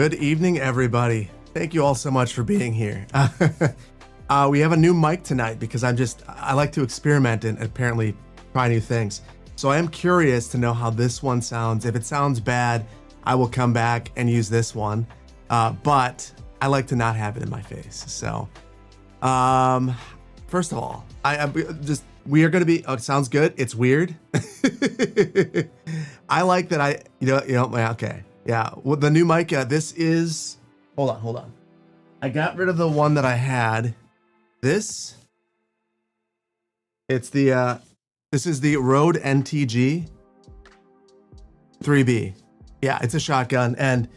Good evening, everybody. Thank you all so much for being here. We have a new mic tonight because I like to experiment and apparently try new things. So I am curious to know how this one sounds. If it sounds bad, I will come back and use this one. But I like to not have it in my face. So, first of all, we are going to be, oh, it sounds good. It's weird. I like that okay. Yeah, well, the new mic, this is, hold on. I got rid of the one that I had. This is the Rode NTG 3B. Yeah, it's a shotgun, and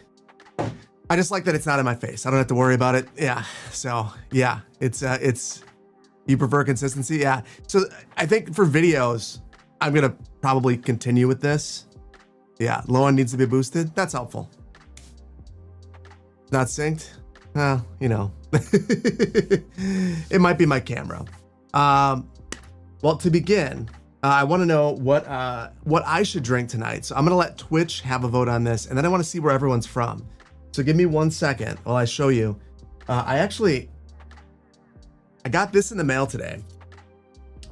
I just like that it's not in my face. I don't have to worry about it. Yeah, so yeah, it's, you prefer consistency? Yeah, so I think for videos, I'm gonna probably continue with this. Yeah, low end needs to be boosted. That's helpful. Not synced? Well, you know. It might be my camera. Well, to begin, I want to know what I should drink tonight. So I'm going to let Twitch have a vote on this, and then I want to see where everyone's from. So give me 1 second while I show you. I got this in the mail today.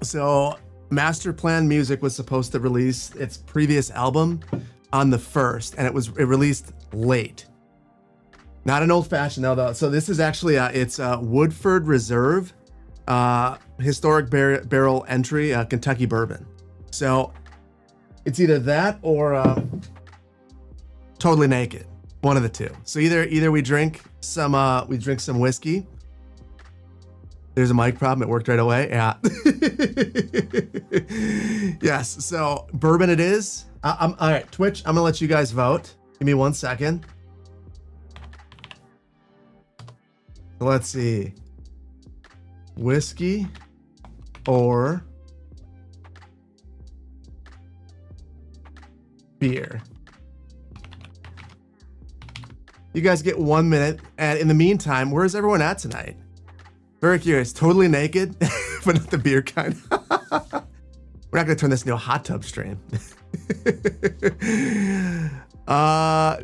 So Master Plan Music was supposed to release its previous album on the 1st, and it released late. Not an old fashioned though. So this is actually it's Woodford Reserve, historic barrel entry, Kentucky bourbon. So it's either that or totally naked, one of the two. So either we drink some whiskey. There's a mic problem. It worked right away. Yeah. Yes. So bourbon it is. All right, Twitch. I'm gonna let you guys vote. Give me 1 second. Let's see. Whiskey or beer. You guys get 1 minute. And in the meantime, where's everyone at tonight? Very curious. Totally naked, but not the beer kind. We're not going to turn this into a hot tub stream.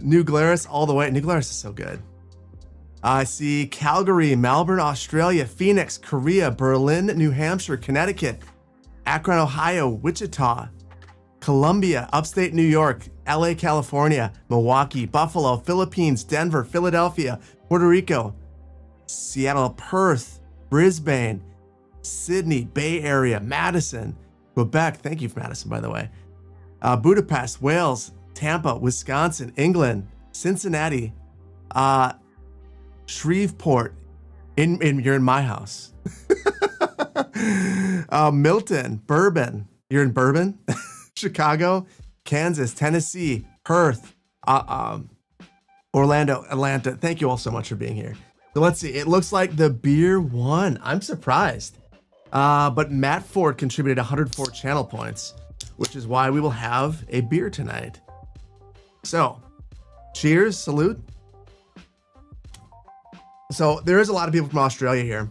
New Glarus all the way. New Glarus is so good. I see Calgary, Melbourne, Australia, Phoenix, Korea, Berlin, New Hampshire, Connecticut, Akron, Ohio, Wichita, Columbia, upstate New York, LA, California, Milwaukee, Buffalo, Philippines, Denver, Philadelphia, Puerto Rico, Seattle, Perth, Brisbane, Sydney, Bay Area, Madison, Quebec. Thank you for Madison, by the way. Budapest, Wales, Tampa, Wisconsin, England, Cincinnati, Shreveport. You're in my house. Milton, Bourbon. You're in Bourbon. Chicago, Kansas, Tennessee, Perth, Orlando, Atlanta. Thank you all so much for being here. So let's see. It looks like the beer won. I'm surprised. But Matt Ford contributed 104 channel points, which is why we will have a beer tonight. So, cheers, salute. So there is a lot of people from Australia here,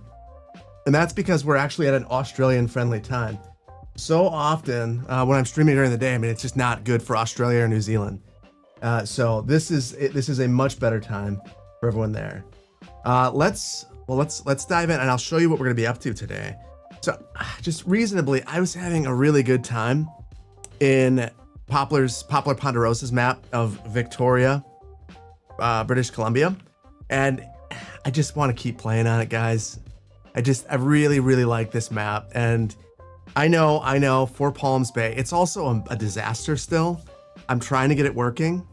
and that's because we're actually at an Australian-friendly time. So often when I'm streaming during the day, I mean, it's just not good for Australia or New Zealand. So this is a much better time for everyone there. Let's dive in, and I'll show you what we're gonna be up to today. So just reasonably, I was having a really good time in Poplar Ponderosa's map of Victoria, British Columbia, and I just want to keep playing on it, guys. I really, really like this map, and I know, Four Palms Bay, it's also a disaster still. I'm trying to get it working,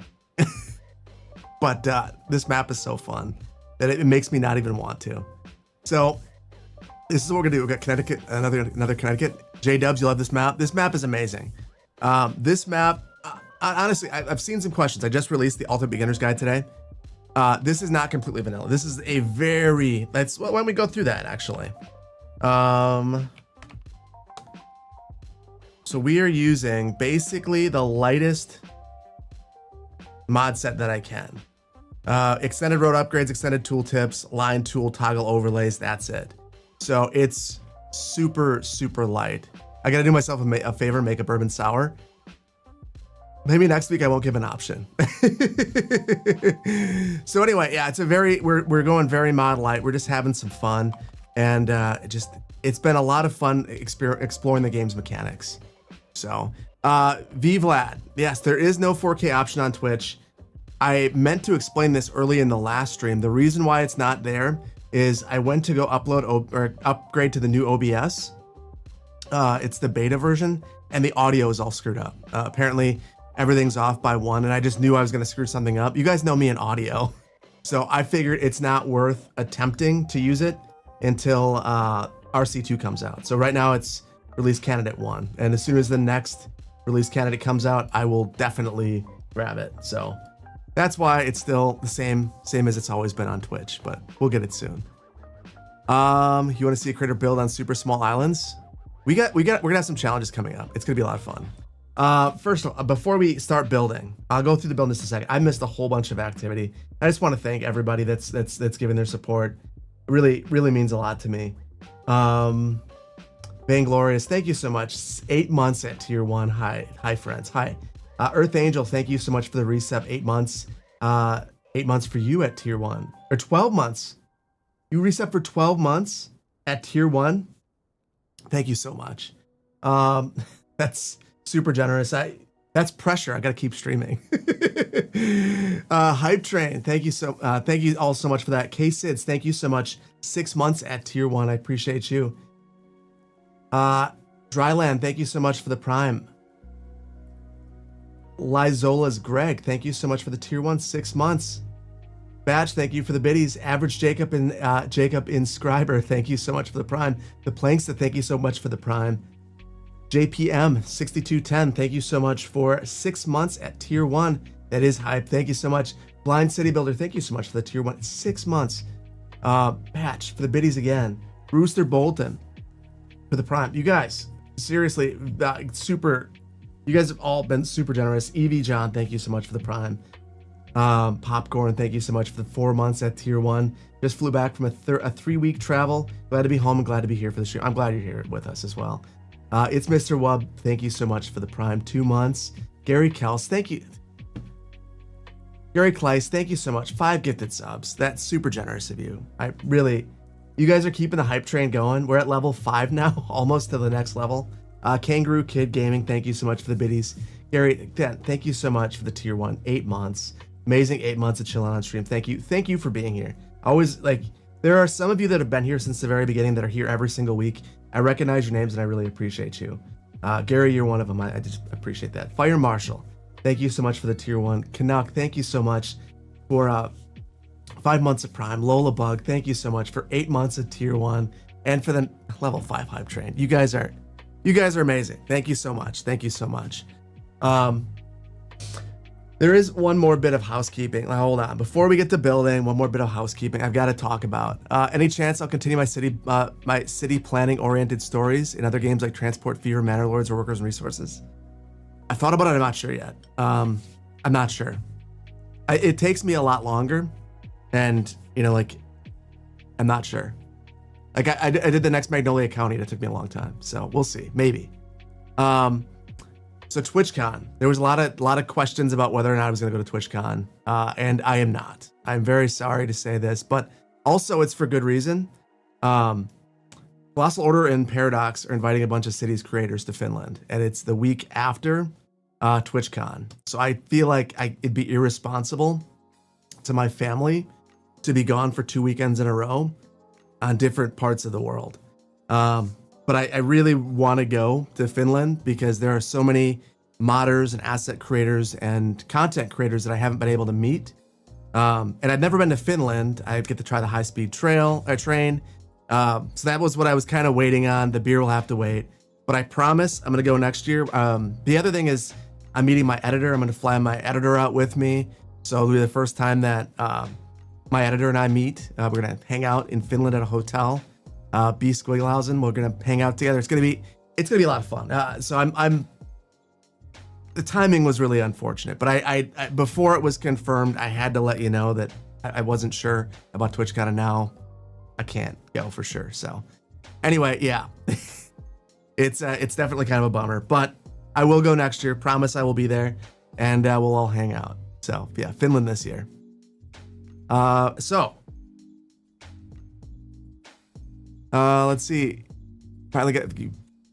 but this map is so fun that it makes me not even want to. So this is what we're gonna do. We've got Connecticut, another Connecticut. J-Dubs, you love this map. This map is amazing. This map, honestly, I've seen some questions. I just released the Ultimate Beginner's Guide today. This is not completely vanilla. This is a very, why don't we go through that actually? So we are using basically the lightest mod set that I can. Extended road upgrades, extended tool tips, line tool, toggle overlays, that's it. So it's super, super light. I gotta do myself a favor, make a bourbon sour. Maybe next week I won't give an option. So anyway, yeah, we're going very mod light. We're just having some fun, and it's been a lot of fun exploring the game's mechanics. So, V Vlad, yes, there is no 4K option on Twitch. I meant to explain this early in the last stream. The reason why it's not there is I went to go upgrade to the new OBS. It's the beta version, and the audio is all screwed up. Apparently, everything's off by 1, and I just knew I was going to screw something up. You guys know me in audio, so I figured it's not worth attempting to use it until RC2 comes out. So right now it's release candidate 1, and as soon as the next release candidate comes out, I will definitely grab it. So that's why it's still the same as it's always been on Twitch, but we'll get it soon. You want to see a creator build on super small islands? We're gonna have some challenges coming up. It's gonna be a lot of fun. First of all, before we start building, I'll go through the build in just a second. I missed a whole bunch of activity. I just want to thank everybody that's given their support. It really means a lot to me. Vainglorious, thank you so much. 8 months at tier 1. Hi friends. Hi. Earth Angel, thank you so much for the reset. 8 months. 8 months for you at tier 1. Or 12 months. You reset for 12 months at tier 1. Thank you so much. That's super generous. That's pressure. I gotta keep streaming. Hype Train, thank you all so much for that. K Sids, thank you so much. 6 months at tier 1. I appreciate you. Dryland, thank you so much for the Prime. Lizola's Greg, thank you so much for the tier 1. 6 months. Batch, thank you for the biddies. Average Jacob and Jacob Inscriber, thank you so much for the Prime. The Plankster, thank you so much for the Prime. JPM 6210, thank you so much for 6 months at tier 1. That is hype. Thank you so much. Blind City Builder, thank you so much for the tier 1. 6 months. Patch for the biddies again. Rooster Bolton for the Prime. You guys, seriously, super. You guys have all been super generous. Evie John, thank you so much for the Prime. Popcorn, thank you so much for the 4 months at tier 1. Just flew back from a 3-week travel. Glad to be home and glad to be here for the stream. I'm glad you're here with us as well. It's Mr. Wub, thank you so much for the Prime. 2 months. Gary Kels, thank you. Gary Kleiss, thank you so much. 5 gifted subs. That's super generous of you. You guys are keeping the hype train going. We're at level 5 now, almost to the next level. Kangaroo Kid Gaming, thank you so much for the biddies. Gary, thank you so much for the tier 1. 8 months. Amazing 8 months of chilling on stream. Thank you. Thank you for being here. There are some of you that have been here since the very beginning that are here every single week. I recognize your names and I really appreciate you. Gary, you're one of them. I just appreciate that. Fire Marshal, thank you so much for the tier 1. Canuck, thank you so much for 5 months of Prime. Lola Bug, thank you so much for 8 months of tier 1 and for the level 5 hype train. You guys are amazing. Thank you so much. Thank you so much. There is one more bit of housekeeping. Hold on. Before we get to building, one more bit of housekeeping I've got to talk about. Any chance I'll continue my city planning oriented stories in other games like Transport Fever, Manor Lords, or Workers and Resources? I thought about it. I'm not sure yet. I'm not sure. It takes me a lot longer, and I'm not sure. I did the next Magnolia County, and it took me a long time. So we'll see. Maybe. So TwitchCon, there was a lot of questions about whether or not I was going to go to TwitchCon, and I am not. I'm very sorry to say this, but also it's for good reason. Colossal Order and Paradox are inviting a bunch of cities creators to Finland, and it's the week after TwitchCon. So I feel like it'd be irresponsible to my family to be gone for 2 weekends in a row on different parts of the world. But I really want to go to Finland because there are so many modders and asset creators and content creators that I haven't been able to meet. And I've never been to Finland. I get to try the high-speed train. So that was what I was kind of waiting on. The beer will have to wait. But I promise I'm going to go next year. The other thing is I'm meeting my editor. I'm going to fly my editor out with me. So it'll be the first time that my editor and I meet. We're going to hang out in Finland at a hotel. B Squiglehausen. We're gonna hang out together. It's gonna be a lot of fun. So I'm. The timing was really unfortunate, but I before it was confirmed, I had to let you know that I wasn't sure about TwitchCon, and now I can't go for sure. So anyway, yeah, it's definitely kind of a bummer, but I will go next year. Promise I will be there. and we'll all hang out. So yeah, Finland this year. Let's see. Finally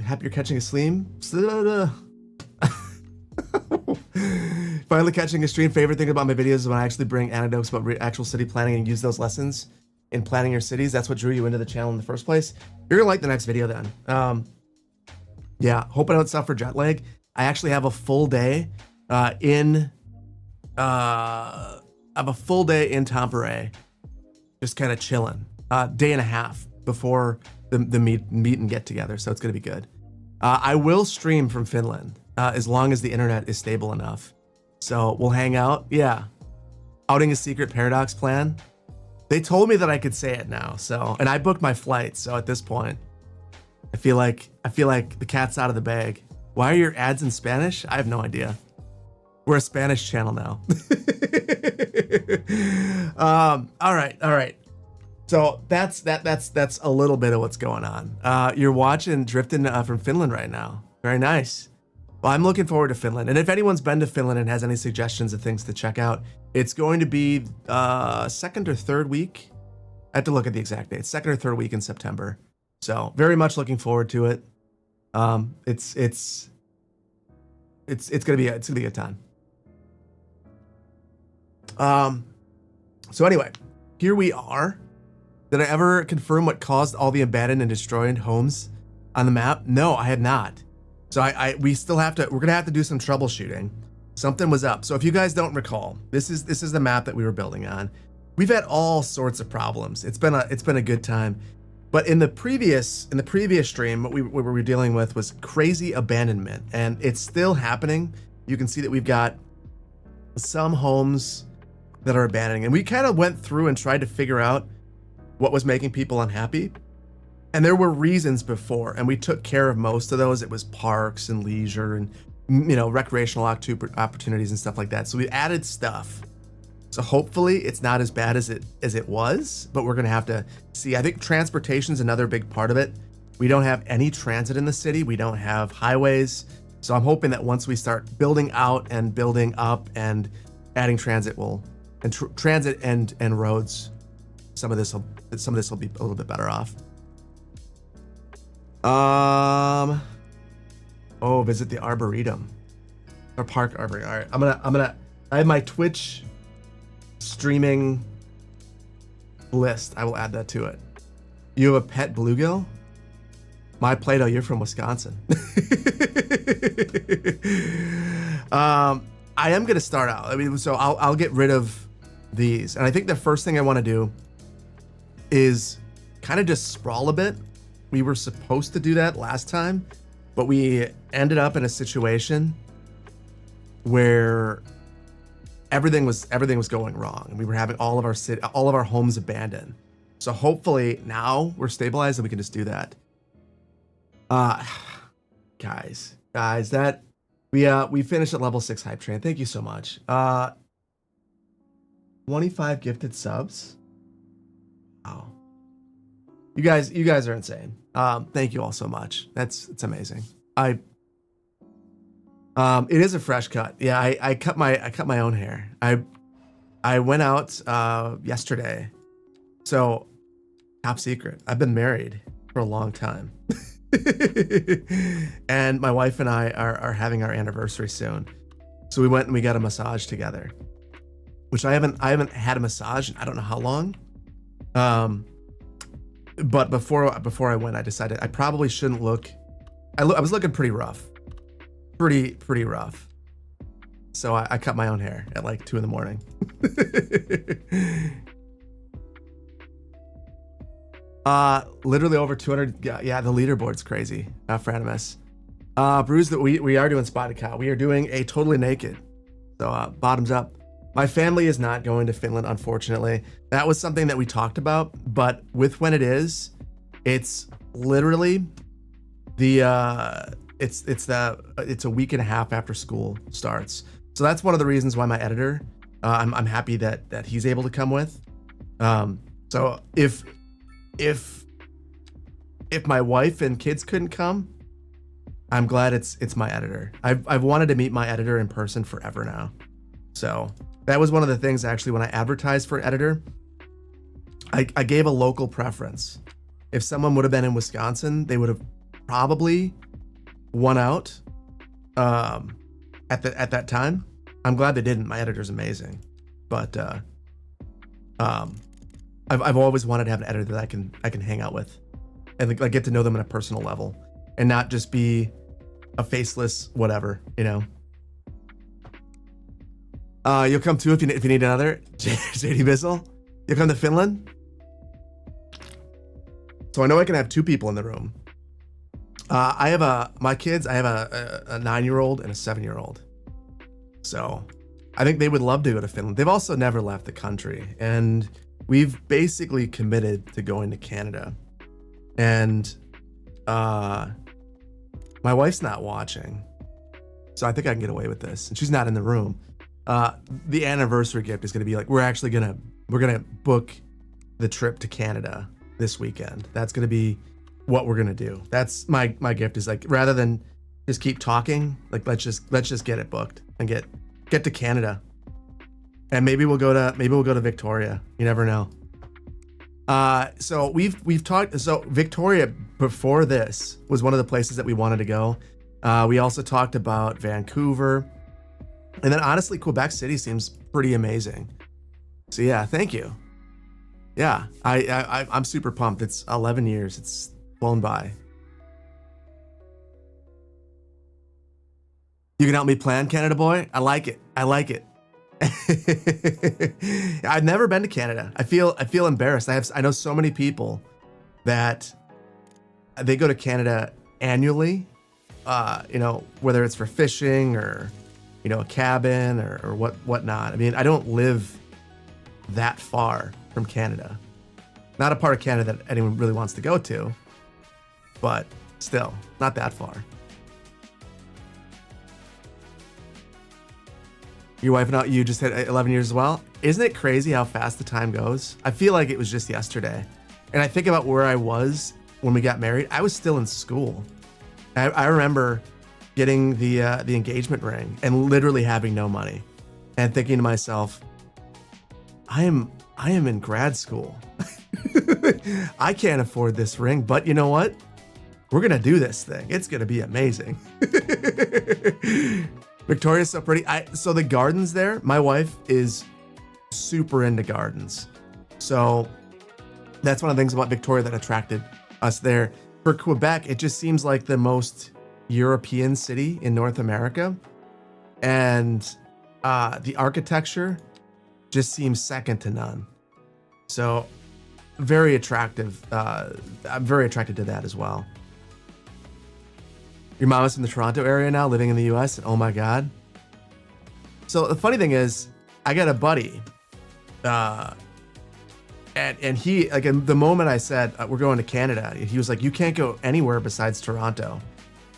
happy you're catching a stream. Finally catching a stream. Favorite thing about my videos is when I actually bring anecdotes about actual city planning and use those lessons in planning your cities. That's what drew you into the channel in the first place. You're gonna like the next video then. Yeah, hope I don't suffer jet lag. I actually have a full day in Tampere, just kind of chilling. Day and a half before the meet and get together, so it's gonna be good. I will stream from Finland as long as the internet is stable enough. So we'll hang out. Yeah, outing a secret paradox plan. They told me that I could say it now, so, and I booked my flight. So at this point, I feel like the cat's out of the bag. Why are your ads in Spanish? I have no idea. We're a Spanish channel now. All right. So that's a little bit of what's going on. You're watching Drifting from Finland right now. Very nice. Well, I'm looking forward to Finland. And if anyone's been to Finland and has any suggestions of things to check out, it's going to be second or third week. I have to look at the exact date. Second or third week in September. So very much looking forward to it. It's gonna be a good time. So anyway, here we are. Did I ever confirm what caused all the abandoned and destroyed homes on the map? No, I have not. So we're gonna have to do some troubleshooting. Something was up. So if you guys don't recall, this is the map that we were building on. We've had all sorts of problems. It's been a good time. But in the previous stream, what we were dealing with was crazy abandonment, and it's still happening. You can see that we've got some homes that are abandoning, and we kind of went through and tried to figure out what was making people unhappy. And there were reasons before, and we took care of most of those. It was parks and leisure and, recreational opportunities and stuff like that. So we added stuff. So hopefully it's not as bad as it was, but we're gonna have to see. I think transportation is another big part of it. We don't have any transit in the city. We don't have highways. So I'm hoping that once we start building out and building up and adding transit, transit and roads, some of this will be a little bit better off. Visit the Arboretum or Park Arboretum. All right, I have my Twitch streaming list. I will add that to it. You have a pet bluegill? My Play-Doh, you're from Wisconsin. I am gonna start out. So I'll get rid of these, and I think the first thing I want to do is kind of just sprawl a bit. We were supposed to do that last time, but we ended up in a situation where everything was going wrong, and we were having all of our homes abandoned. So hopefully now we're stabilized and we can just do that. Guys, that we finished at level 6 hype train. Thank you so much. 25 gifted subs. Wow. You guys are insane. Thank you all so much. It's amazing. It is a fresh cut. Yeah, I cut my own hair. I went out yesterday. So top secret, I've been married for a long time. And my wife and I are having our anniversary soon. So we went and we got a massage together, which I haven't had a massage in I don't know how long. But before I went, I decided I probably shouldn't look. I was looking pretty rough, pretty rough. So I cut my own hair at like 2 in the morning. Literally over 200. Yeah, the leaderboard's crazy. Franimus. Brews, that we are doing Spotted Cow. We are doing a totally naked. So bottoms up. My family is not going to Finland, unfortunately. That was something that we talked about, but with when it is, it's literally it's a week and a half after school starts. So that's one of the reasons why my editor, I'm happy that he's able to come with. So if my wife and kids couldn't come, I'm glad it's my editor. I've wanted to meet my editor in person forever now. So that was one of the things actually when I advertised for editor, I gave a local preference. If someone would have been in Wisconsin, they would have probably won out at that time. I'm glad they didn't. My editor's amazing, but I've always wanted to have an editor that I can hang out with and like get to know them on a personal level and not just be a faceless whatever, you know. You'll come too if you need another. JD Bizzle, you'll come to Finland. So I know I can have two people in the room. I have my kids. I have a 9-year-old and a 7-year-old. So I think they would love to go to Finland. They've also never left the country, and we've basically committed to going to Canada. And my wife's not watching, so I think I can get away with this. And she's not in the room. The anniversary gift is going to be like we're gonna book the trip to Canada this weekend. That's going to be what we're going to do. That's my gift is like, rather than just keep talking, like let's just get it booked and get to Canada. And maybe we'll go to Victoria. You never know. So we've talked, so Victoria before this was one of the places that we wanted to go. We also talked about Vancouver, and then honestly, Quebec City seems pretty amazing. So yeah, thank you. Yeah, I'm super pumped. It's 11 years. It's flown by. You can help me plan, Canada boy? I like it. I've never been to Canada. I feel embarrassed. I know so many people that they go to Canada annually, whether it's for fishing or, a cabin or whatnot. I mean, I don't live that far from Canada. Not a part of Canada that anyone really wants to go to, but still, not that far. Your wife and you just hit 11 years as well. Isn't it crazy how fast the time goes? I feel like it was just yesterday. And I think about where I was when we got married. I was still in school. I remember getting the engagement ring and literally having no money and thinking to myself, I am in grad school. I can't afford this ring, but you know what? We're going to do this thing. It's going to be amazing. Victoria's so pretty. So the gardens there, my wife is super into gardens. So that's one of the things about Victoria that attracted us there. For Quebec, it just seems like the most European city in North America. And the architecture just seems second to none. So very attractive. I'm very attracted to that as well. Your mom is from the Toronto area now, living in the US. And oh my God. So the funny thing is, I got a buddy. And he, like, in the moment I said, we're going to Canada, he was like, you can't go anywhere besides Toronto.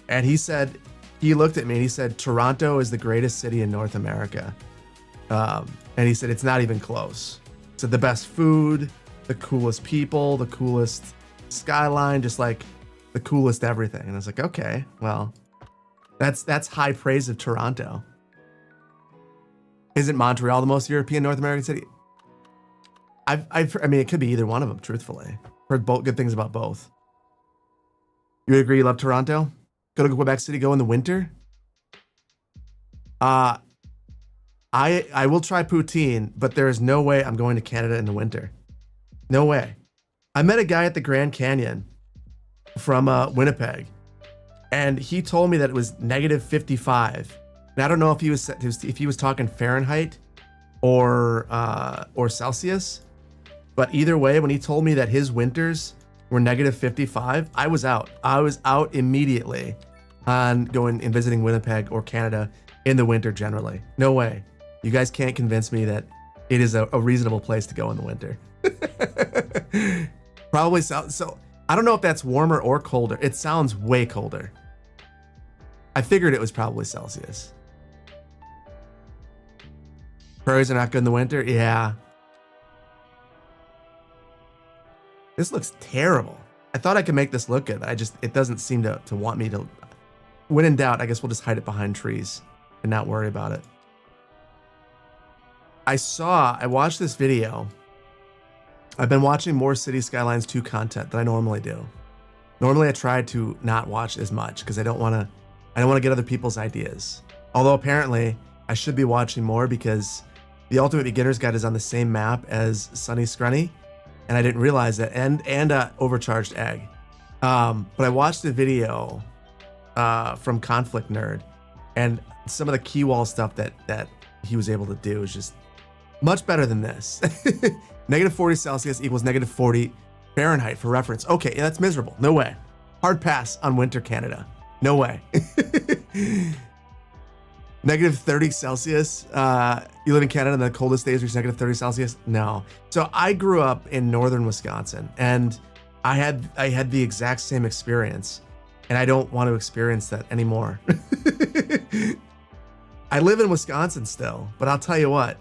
And he said, he looked at me and he said, Toronto is the greatest city in North America. And he said, it's not even close. He said, the best food, the coolest people, the coolest skyline, just like the coolest everything. And I was like, okay, well, that's high praise of Toronto. Isn't Montreal the most European North American city? I mean, it could be either one of them, truthfully. Heard both good things about both. You agree you love Toronto? Go to Quebec City, go in the winter? I will try poutine, but there is no way I'm going to Canada in the winter. No way. I met a guy at the Grand Canyon from Winnipeg, and he told me that it was negative 55. And I don't know if he was talking Fahrenheit or Celsius, but either way, when he told me that his winters were negative 55, I was out. I was out immediately on going and visiting Winnipeg or Canada in the winter generally. No way. You guys can't convince me that it is a reasonable place to go in the winter. Probably so. I don't know if that's warmer or colder. It sounds way colder. I figured it was probably Celsius. Prairies are not good in the winter? Yeah. This looks terrible. I thought I could make this look good, but it doesn't seem to want me to. when in doubt, I guess we'll just hide it behind trees and not worry about it. I watched this video. I've been watching more City Skylines 2 content than I normally do. Normally I try to not watch as much because I don't want to get other people's ideas. Although apparently I should be watching more because the Ultimate Beginner's Guide is on the same map as Sunny Scrunny, and I didn't realize that, and Overcharged Egg. But I watched a video from Conflict Nerd, and some of the key wall stuff that he was able to do is just much better than this. Negative 40 Celsius equals negative 40 Fahrenheit for reference. Okay, yeah, that's miserable. No way. Hard pass on winter Canada. No way. Negative 30 Celsius. You live in Canada and the coldest days reach negative 30 Celsius? No. So I grew up in northern Wisconsin, and I had the exact same experience, and I don't want to experience that anymore. I live in Wisconsin still, but I'll tell you what,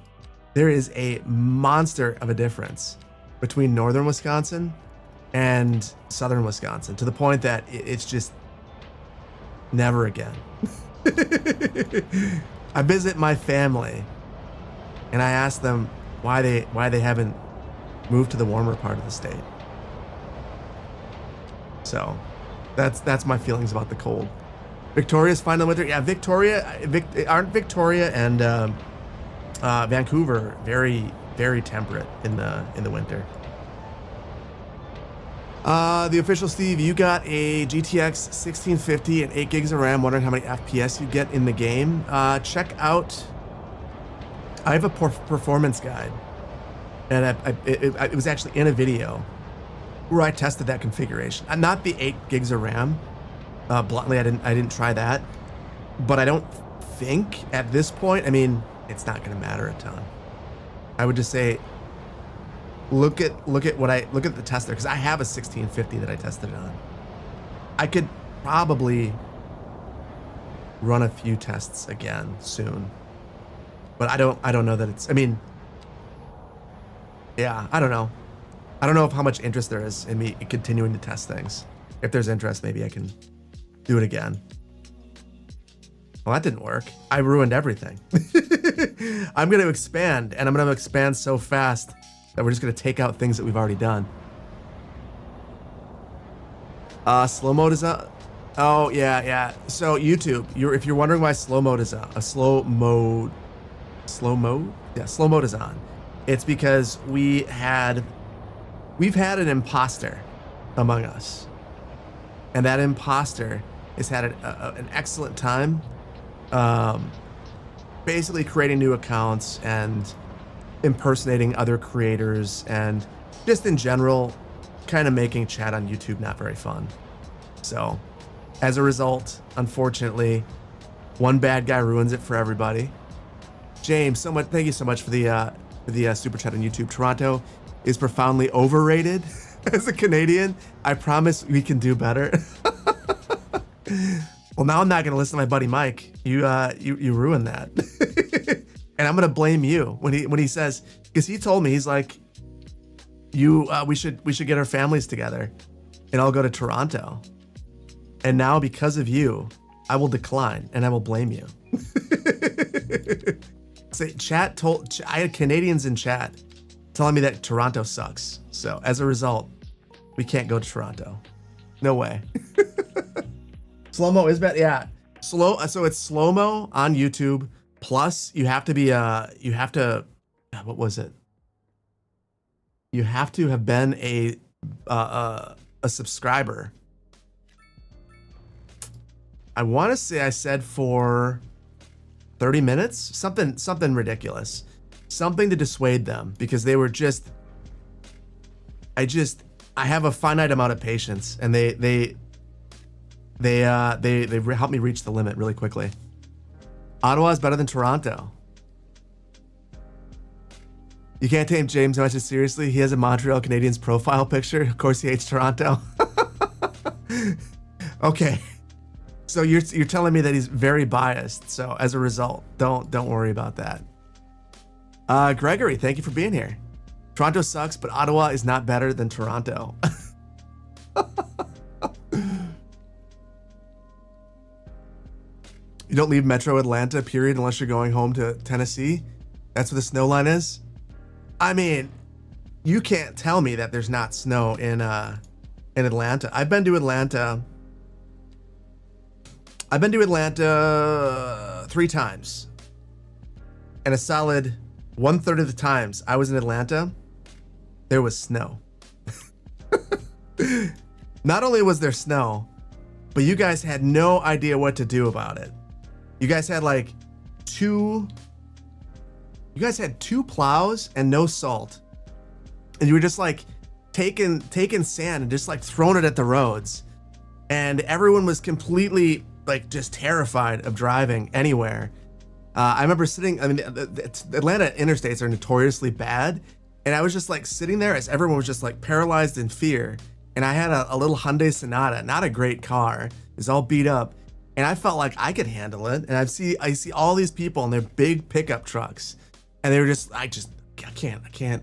there is a monster of a difference between northern Wisconsin and southern Wisconsin, to the point that it's just never again. I visit my family and I ask them why they haven't moved to the warmer part of the state. So that's my feelings about the cold. Victoria's fine in the winter. Yeah, aren't Victoria and Vancouver very, very temperate in the winter. The official Steve, you got a GTX 1650 and 8 gigs of RAM, wondering how many FPS you get in the game. Check out, I have a performance guide, and it was actually in a video where I tested that configuration. Not the 8 gigs of RAM. Bluntly, I didn't try that, but I don't think at this point, I mean, it's not going to matter a ton. I would just say, look at the test there, because I have a 1650 that I tested it on. I could probably run a few tests again soon, but I don't know that it's, I mean, yeah, I don't know. I don't know how much interest there is in me continuing to test things. If there's interest, maybe I can do it again. Well, that didn't work. I ruined everything. I'm going to expand, and I'm going to expand so fast that we're just going to take out things that we've already done. Slow mode is on. Oh, yeah. So YouTube, if you're wondering why slow mode is on, slow mode? Yeah, slow mode is on. It's because we've had an imposter among us, and that imposter has had an excellent time basically creating new accounts and impersonating other creators, and just in general kind of making chat on YouTube not very fun. So as a result, unfortunately, one bad guy ruins it for everybody. James, thank you so much for the super chat on YouTube. Toronto is profoundly overrated. As a Canadian, I promise we can do better. Well, now I'm not going to listen to my buddy Mike. You ruined that. And I'm going to blame you when he says, because he told me, he's like, we should get our families together and I'll go to Toronto. And now because of you, I will decline and I will blame you. So I had Canadians in chat telling me that Toronto sucks. So as a result, we can't go to Toronto. No way. Slow-mo is bad. Yeah. So it's slow-mo on YouTube. Plus you have to be, what was it? You have to have been a subscriber. I want to say I said for 30 minutes, something ridiculous, something to dissuade them, because they were just, I have a finite amount of patience, and they helped me reach the limit really quickly. Ottawa is better than Toronto. You can't take James much seriously. He has a Montreal Canadiens profile picture. Of course he hates Toronto. Okay. So you're telling me that he's very biased. So as a result, don't worry about that. Gregory, thank you for being here. Toronto sucks, but Ottawa is not better than Toronto. You don't leave Metro Atlanta, period, unless you're going home to Tennessee. That's what the snow line is. I mean, you can't tell me that there's not snow in Atlanta. I've been to Atlanta 3 times. And a solid 1/3 of the times I was in Atlanta, there was snow. Not only was there snow, but you guys had no idea what to do about it. You guys had like two plows and no salt. And you were just like taking sand and just like throwing it at the roads. And everyone was completely like just terrified of driving anywhere. I remember sitting, I mean, the Atlanta interstates are notoriously bad. And I was just like sitting there as everyone was just like paralyzed in fear. And I had a little Hyundai Sonata, not a great car. It's all beat up. And I felt like I could handle it. And I see all these people in their big pickup trucks. And they were just, I can't. I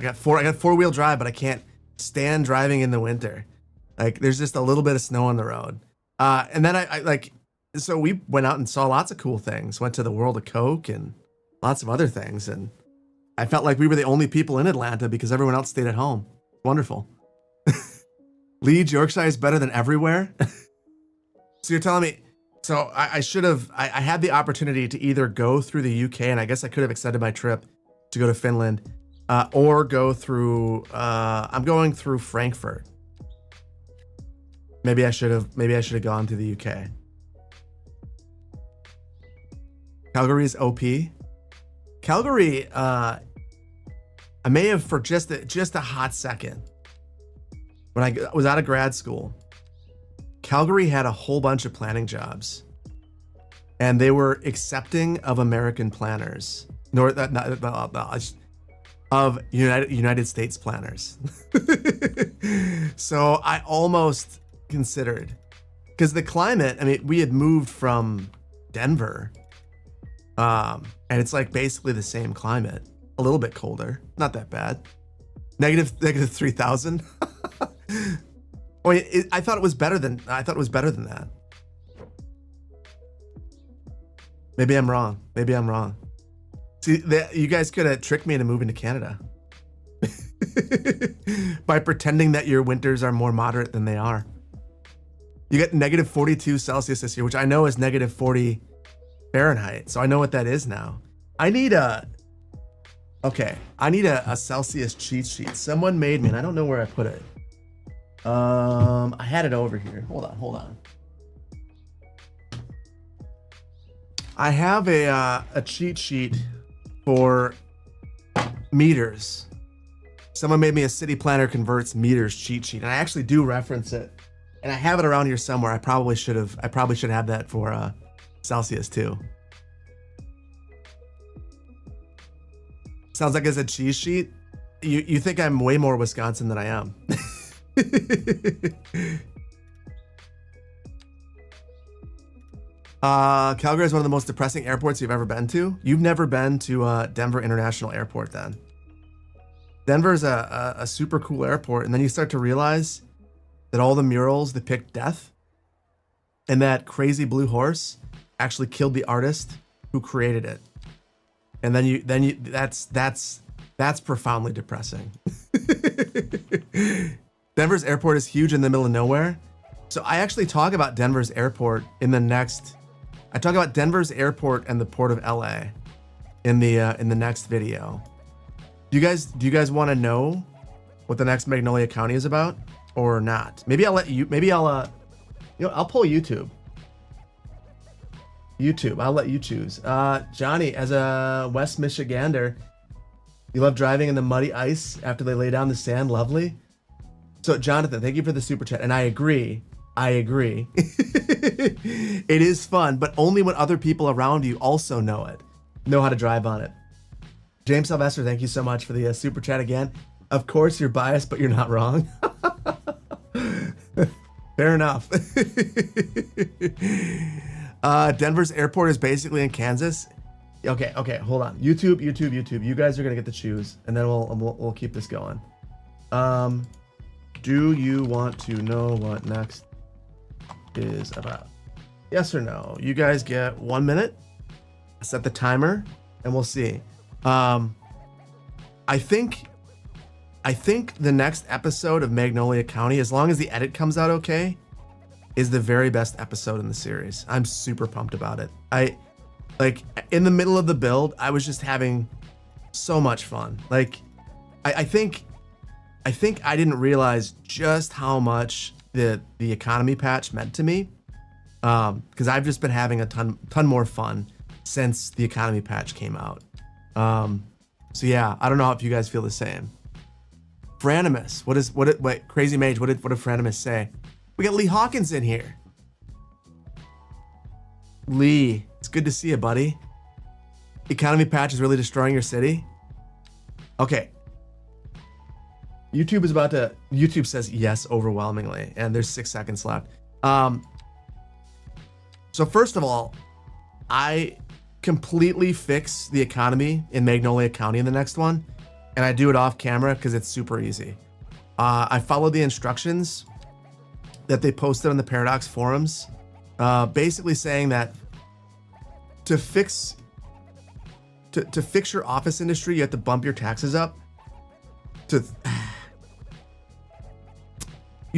got 4-wheel drive, but I can't stand driving in the winter. Like there's just a little bit of snow on the road. And then so we went out and saw lots of cool things. Went to the World of Coke and lots of other things. And I felt like we were the only people in Atlanta because everyone else stayed at home. Wonderful. Leeds, Yorkshire is better than everywhere. So you're telling me, so I had the opportunity to either go through the UK, and I guess I could have extended my trip to go to Finland, or go through, I'm going through Frankfurt. Maybe I should have gone to the UK. Calgary is OP. Calgary, I may have for just a hot second. When I was out of grad school, Calgary had a whole bunch of planning jobs, and they were accepting of American planners, of United States planners. So I almost considered, because the climate, I mean, we had moved from Denver, and it's like basically the same climate, a little bit colder, not that bad. Negative 3,000. I thought it was better than that. Maybe I'm wrong. See, you guys could have tricked me into moving to Canada by pretending that your winters are more moderate than they are. You get negative 42 Celsius this year, which I know is negative 40 Fahrenheit. So I know what that is now. I need a Celsius cheat sheet. Someone made me, and I don't know where I put it. I had it over here. Hold on. I have a cheat sheet for meters. Someone made me a City Planner Converts meters cheat sheet, and I actually do reference it. And I have it around here somewhere. I probably should have that for Celsius too. Sounds like it's a cheese sheet. You think I'm way more Wisconsin than I am. Calgary is one of the most depressing airports you've ever been to. You've never been to Denver International Airport then. Denver is a super cool airport, and then you start to realize that all the murals depict death, and that crazy blue horse actually killed the artist who created it. And then that's profoundly depressing. Denver's airport is huge in the middle of nowhere. So I actually talk about Denver's airport I talk about Denver's airport and the port of LA in the next video. Do you guys want to know what the next Magnolia County is about or not? Maybe I'll I'll pull YouTube. I'll let you choose. Johnny, as a West Michigander, you love driving in the muddy ice after they lay down the sand. Lovely. So Jonathan, thank you for the super chat. And I agree. It is fun, but only when other people around you also know how to drive on it. James Sylvester, thank you so much for the super chat again. Of course you're biased, but you're not wrong. Fair enough. Denver's airport is basically in Kansas. Okay, hold on. YouTube. You guys are gonna get to choose, and then we'll keep this going. Do you want to know what next is about? Yes or no? You guys get 1 minute. Set the timer, and we'll see. I think the next episode of Magnolia County, as long as the edit comes out okay, is the very best episode in the series. I'm super pumped about it. Like in the middle of the build, I was just having so much fun. Like I think I didn't realize just how much the economy patch meant to me. Because I've just been having a ton more fun since the economy patch came out. So yeah, I don't know if you guys feel the same. Franimus, wait, Crazy Mage, what did Franimus say? We got Lee Hawkins in here. Lee, it's good to see you, buddy. Economy patch is really destroying your city. Okay. YouTube says yes overwhelmingly, and there's 6 seconds left. So first of all, I completely fix the economy in Magnolia County in the next one, and I do it off camera because it's super easy. I followed the instructions that they posted on the Paradox forums, basically saying that to fix your office industry, you have to bump your taxes up. You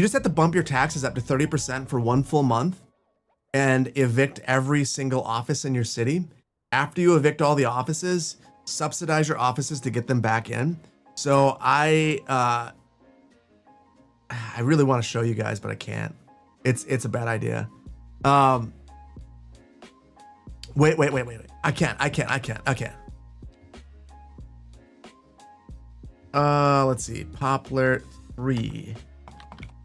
just have to bump your taxes up to 30% for 1 full month and evict every single office in your city. After you evict all the offices, subsidize your offices to get them back in. So I really want to show you guys, but I can't. It's a bad idea. Wait. I can't. Let's see. Poplar 3.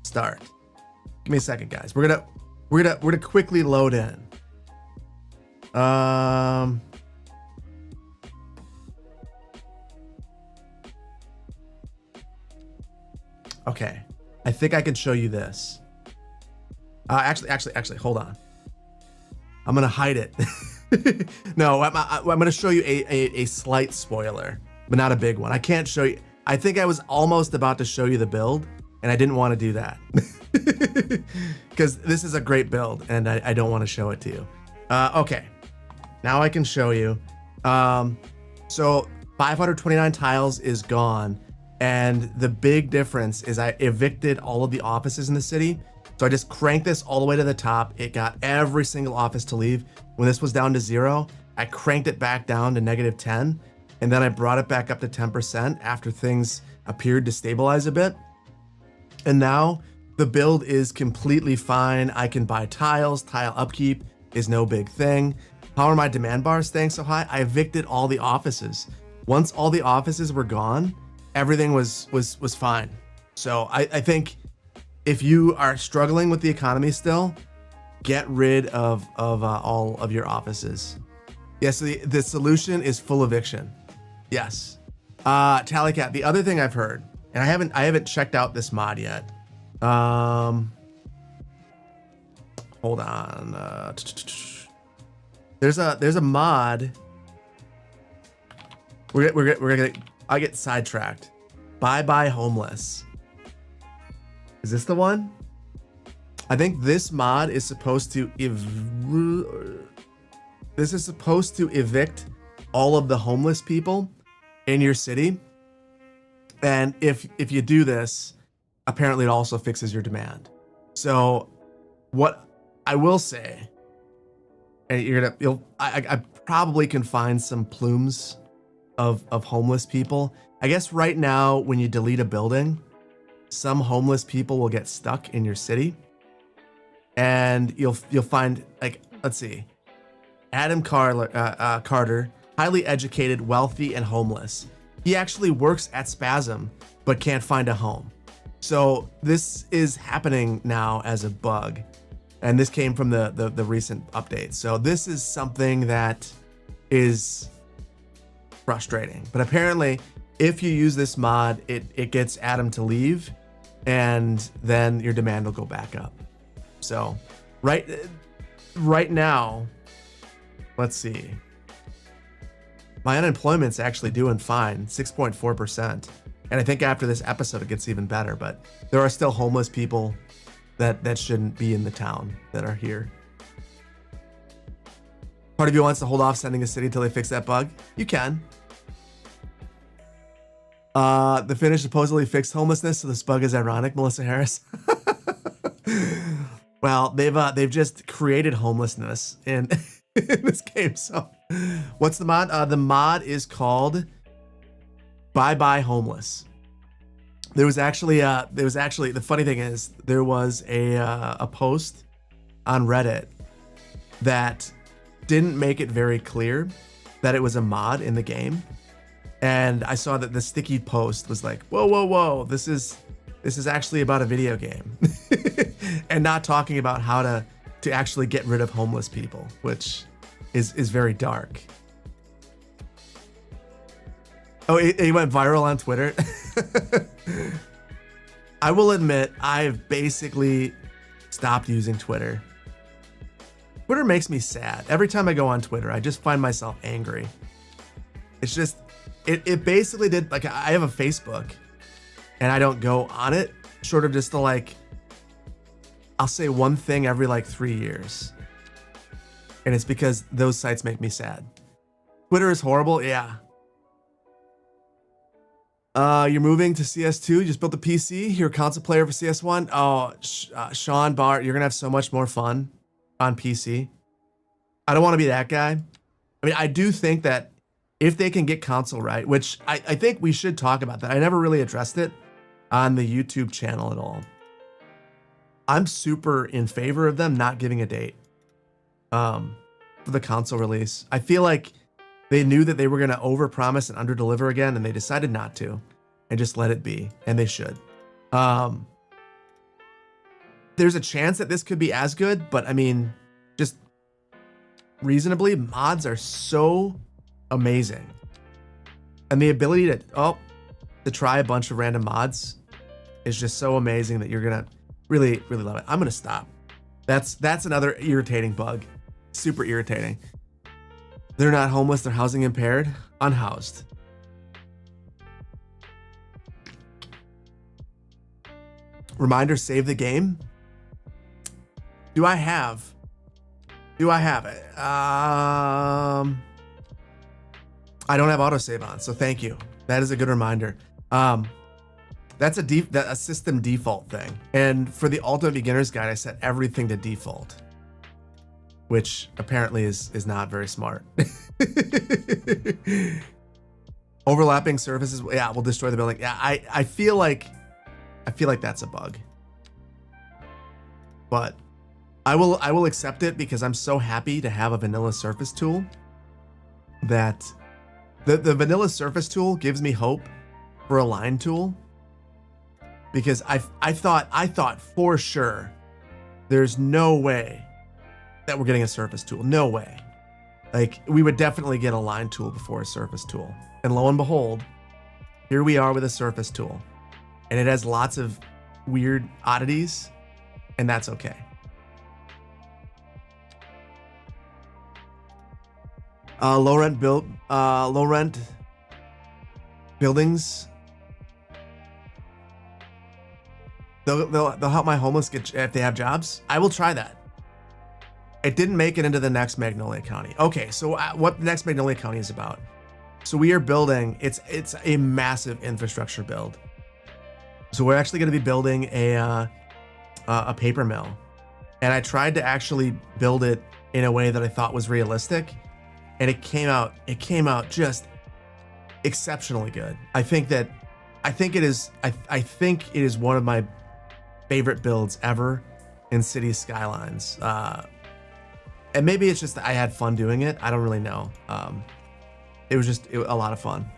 Start. Give me a second, guys. We're gonna quickly load in. Okay. I think I can show you this. Actually, hold on. I'm gonna hide it. No, I'm gonna show you a slight spoiler, but not a big one. I can't show you. I think I was almost about to show you the build, and I didn't want to do that because this is a great build, and I don't want to show it to you. Okay, now I can show you. So 529 tiles is gone, and the big difference is I evicted all of the offices in the city. So I just cranked this all the way to the top. It got every single office to leave. When this was down to 0, I cranked it back down to -10, and then I brought it back up to 10% after things appeared to stabilize a bit. And now the build is completely fine. I can buy tiles. Tile upkeep is no big thing. How are my demand bars staying so high? I evicted all the offices. Once all the offices were gone, everything was fine. So I think if you are struggling with the economy still, get rid of all of your offices. Yes, the solution is full eviction. Yes. Tallycat, the other thing I've heard, and I haven't checked out this mod yet. Hold on. There's a mod. I get sidetracked. Bye homeless. Is this the one? I think this mod is supposed to evict all of the homeless people in your city. And if you do this, apparently it also fixes your demand. So what I will say, and I probably can find some plumes of homeless people. I guess right now when you delete a building, some homeless people will get stuck in your city, and you'll find, like, let's see, Adam Carter, highly educated, wealthy, and homeless. He actually works at Spasm, but can't find a home. So this is happening now as a bug, and this came from the recent update. So this is something that is frustrating, but apparently if you use this mod, it gets Adam to leave, and then your demand will go back up. So right now, let's see. My unemployment's actually doing fine, 6.4%. And I think after this episode, it gets even better, but there are still homeless people that shouldn't be in the town that are here. Part of you wants to hold off sending a city until they fix that bug. You can. The Finnish supposedly fixed homelessness, so this bug is ironic, Melissa Harris. Well, they've just created homelessness in in this game. So, what's the mod? The mod is called Bye Bye Homeless. There was actually the funny thing is there was a post on Reddit that didn't make it very clear that it was a mod in the game. And I saw that the sticky post was like, whoa, whoa, whoa, this is actually about a video game. And not talking about how to actually get rid of homeless people, which is very dark. Oh, it went viral on Twitter. I will admit, I've basically stopped using Twitter. Twitter makes me sad. Every time I go on Twitter, I just find myself angry. It's just, it basically did, like, I have a Facebook and I don't go on it, short of just to, like, I'll say one thing every like 3 years. And it's because those sites make me sad. Twitter is horrible, yeah. You're moving to CS2, you just built a PC, you're a console player for CS1. Oh, Sean Bart, you're gonna have so much more fun on PC. I don't want to be that guy. I mean, I do think that if they can get console right, which I think we should talk about that. I never really addressed it on the YouTube channel at all. I'm super in favor of them not giving a date for the console release. I feel like they knew that they were going to overpromise and underdeliver again, and they decided not to and just let it be, and they should. There's a chance that this could be as good, but I mean, just reasonably, mods are so amazing. And the ability to try a bunch of random mods is just so amazing that you're going to really, really love it. I'm going to stop. That's another irritating bug. Super irritating. They're not homeless, they're housing impaired. Unhoused. Reminder, save the game. Do I have it? I don't have autosave on, so thank you. That is a good reminder. That's a system default thing. And for the Ultimate Beginner's Guide, I set everything to default, which apparently is not very smart. Overlapping surfaces, yeah, will destroy the building. Yeah, I feel like that's a bug. But I will accept it because I'm so happy to have a vanilla surface tool that the vanilla surface tool gives me hope for a line tool. Because I thought for sure there's no way that we're getting a surface tool. No way. Like, we would definitely get a line tool before a surface tool. And lo and behold, here we are with a surface tool. And it has lots of weird oddities, and that's okay. Low rent buildings. They'll help my homeless get if they have jobs. I will try that. It didn't make it into the next Magnolia County. Okay, so what the next Magnolia County is about? So we are building. It's a massive infrastructure build. So we're actually going to be building a paper mill, and I tried to actually build it in a way that I thought was realistic, and it came out just exceptionally good. I think it is one of my favorite builds ever in City Skylines. And maybe it's just that I had fun doing it. I don't really know. It was a lot of fun.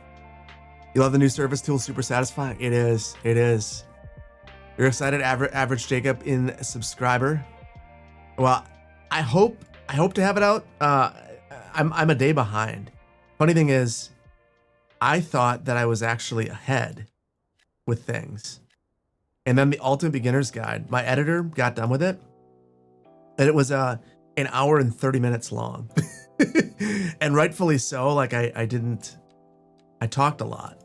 You love the new service tool, super satisfying. It is. You're excited, average Jacob in subscriber. Well, I hope to have it out. I'm a day behind. Funny thing is, I thought that I was actually ahead with things. And then the Ultimate Beginner's Guide, my editor got done with it, and it was an hour and 30 minutes long. And rightfully so. Like, I talked a lot.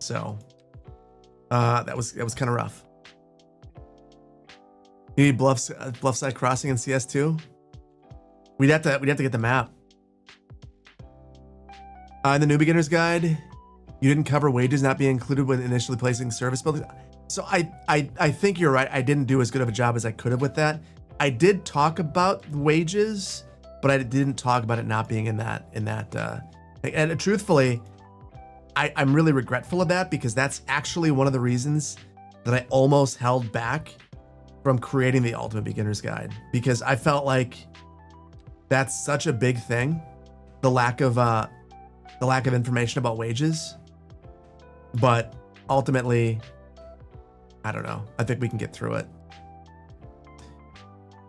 So that was kind of rough. You need Bluffside Crossing in CS2? We'd have to get the map. In the new beginner's guide, you didn't cover wages not being included when initially placing service buildings. So I think you're right. I didn't do as good of a job as I could have with that. I did talk about wages, but I didn't talk about it not being in that and truthfully, I'm really regretful of that, because that's actually one of the reasons that I almost held back from creating the ultimate beginner's guide, because I felt like that's such a big thing, the lack of information about wages. But ultimately, I don't know. I think we can get through it.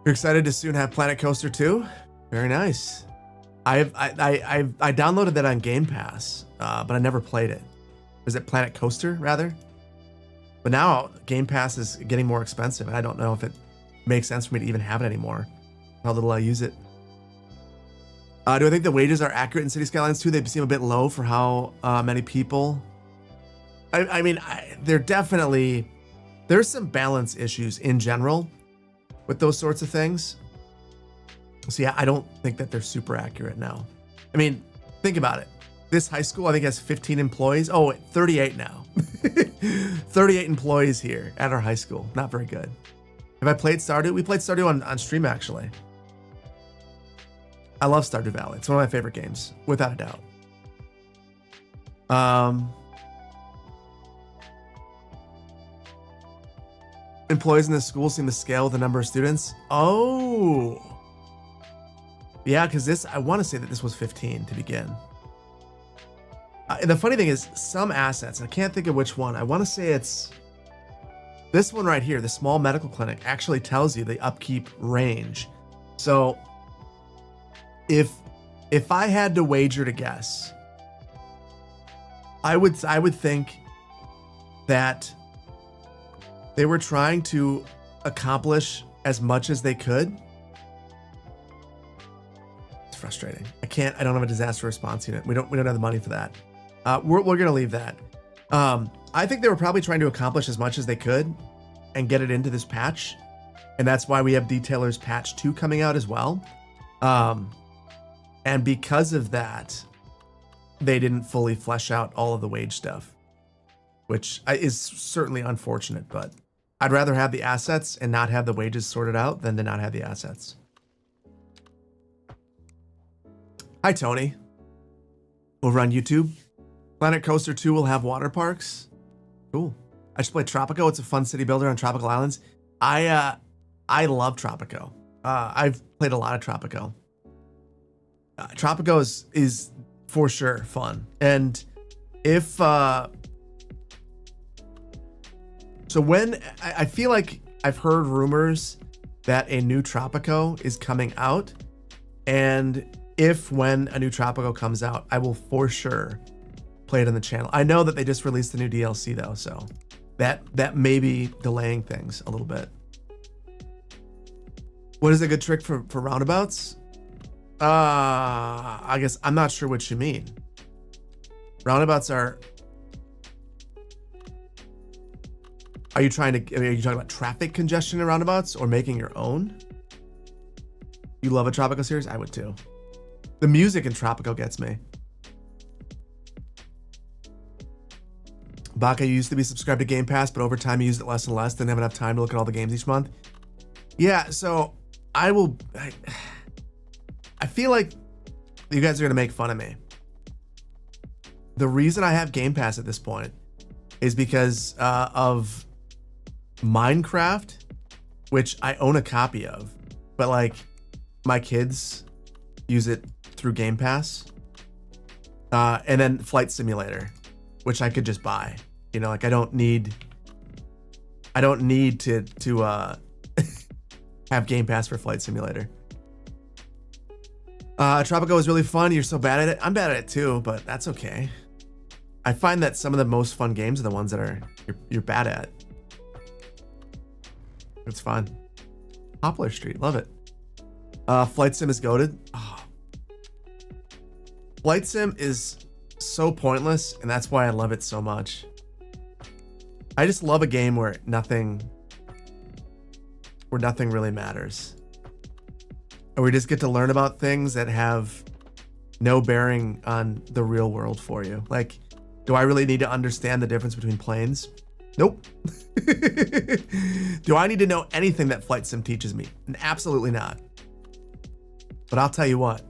You're excited to soon have Planet Coaster 2? Very nice. I downloaded that on Game Pass, but I never played it. Is it Planet Coaster rather? But now Game Pass is getting more expensive, and I don't know if it makes sense for me to even have it anymore. How little I use it. Do I think the wages are accurate in City Skylines 2? They seem a bit low for how many people. I mean, there's some balance issues in general with those sorts of things. So yeah, I don't think that they're super accurate now. I mean, think about it. This high school, I think, has 15 employees. Oh, 38 now. 38 employees here at our high school. Not very good. Have I played Stardew? We played Stardew on stream, actually. I love Stardew Valley. It's one of my favorite games, without a doubt. Employees in the school seem to scale with the number of students. Oh. Yeah, because I want to say that this was 15 to begin. The funny thing is, some assets, I can't think of which one. I want to say it's this one right here. The small medical clinic actually tells you the upkeep range. So if I had to wager to guess, I would think that they were trying to accomplish as much as they could. It's frustrating. I don't have a disaster response unit. We don't have the money for that. We're going to leave that. I think they were probably trying to accomplish as much as they could and get it into this patch. And that's why we have Detailers Patch 2 coming out as well. And because of that, they didn't fully flesh out all of the wage stuff, which is certainly unfortunate, but I'd rather have the assets and not have the wages sorted out than to not have the assets. Hi, Tony. Over on YouTube. Planet Coaster 2 will have water parks. Cool. I just played Tropico. It's a fun city builder on tropical islands. I love Tropico. I've played a lot of Tropico. Tropico is for sure fun. And if so when I feel like I've heard rumors that a new Tropico is coming out, and when a new Tropico comes out, I will for sure play it on the channel. I know that they just released the new DLC though, so that may be delaying things a little bit. What is a good trick for roundabouts? I guess I'm not sure what you mean. Roundabouts are you talking about traffic congestion in roundabouts or making your own? You love a Tropico series? I would too. The music in Tropico gets me. Baka, you used to be subscribed to Game Pass, but over time you used it less and less. Didn't have enough time to look at all the games each month. Yeah, so I feel like you guys are going to make fun of me. The reason I have Game Pass at this point is because of Minecraft, which I own a copy of, but like my kids use it through Game Pass. And then Flight Simulator, which I could just buy. You know, like I don't need to have Game Pass for Flight Simulator. Tropico is really fun. You're so bad at it. I'm bad at it too, but that's okay. I find that some of the most fun games are the ones that you're bad at. It's fun. Poplar Street, love it. Flight Sim is goated. Oh. Flight Sim is so pointless, and that's why I love it so much. I just love a game where nothing really matters. And we just get to learn about things that have no bearing on the real world for you. Like, do I really need to understand the difference between planes? Nope. Do I need to know anything that Flight Sim teaches me? Absolutely not. But I'll tell you what,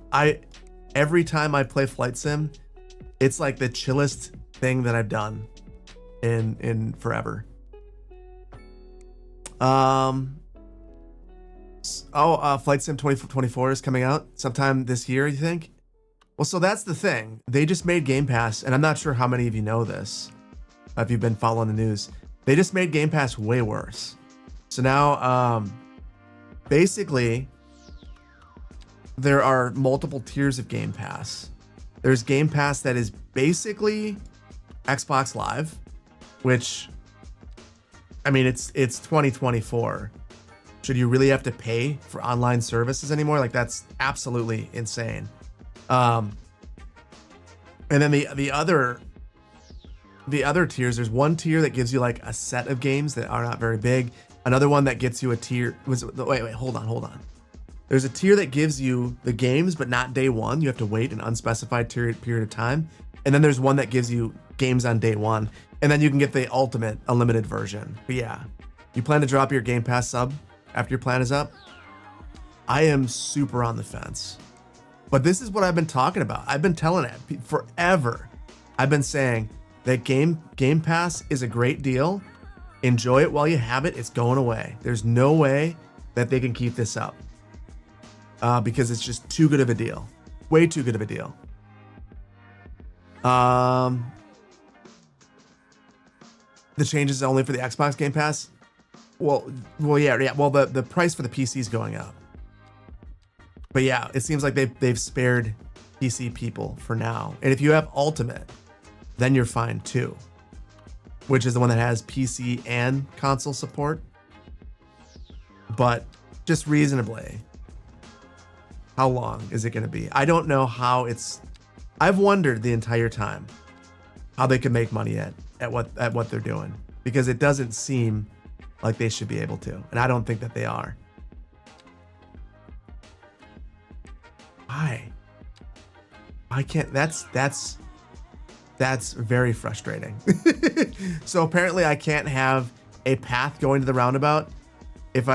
every time I play Flight Sim, it's like the chillest thing that I've done in forever. Flight Sim 2024 is coming out sometime this year, you think? Well, so that's the thing. They just made Game Pass, and I'm not sure how many of you know this, if you've been following the news. They just made Game Pass way worse. So now, basically, there are multiple tiers of Game Pass. There's Game Pass that is basically Xbox Live, which, I mean, it's 2024. Should you really have to pay for online services anymore? Like, that's absolutely insane. And then the other tiers, there's one tier that gives you like a set of games that are not very big. Another one that gets you a tier wait, hold on. There's a tier that gives you the games, but not day one. You have to wait an unspecified period of time. And then there's one that gives you games on day one. And then you can get the ultimate unlimited version. But yeah, you plan to drop your Game Pass sub after your plan is up? I am super on the fence. But this is what I've been talking about. I've been telling it forever. I've been saying that Game Pass is a great deal. Enjoy it while you have it. It's going away. There's no way that they can keep this up. Because it's just too good of a deal. Way too good of a deal. The changes only for the Xbox Game Pass? Well, yeah. Well, the price for the PC is going up. But yeah, it seems like they've spared PC people for now. And if you have Ultimate, then you're fine too. Which is the one that has PC and console support. But just reasonably, how long is it going to be? I don't know how I've wondered the entire time how they can make money at what they're doing, because it doesn't seem like they should be able to, and I don't think that they are. Why? I can't. That's very frustrating. So apparently I can't have a path going to the roundabout if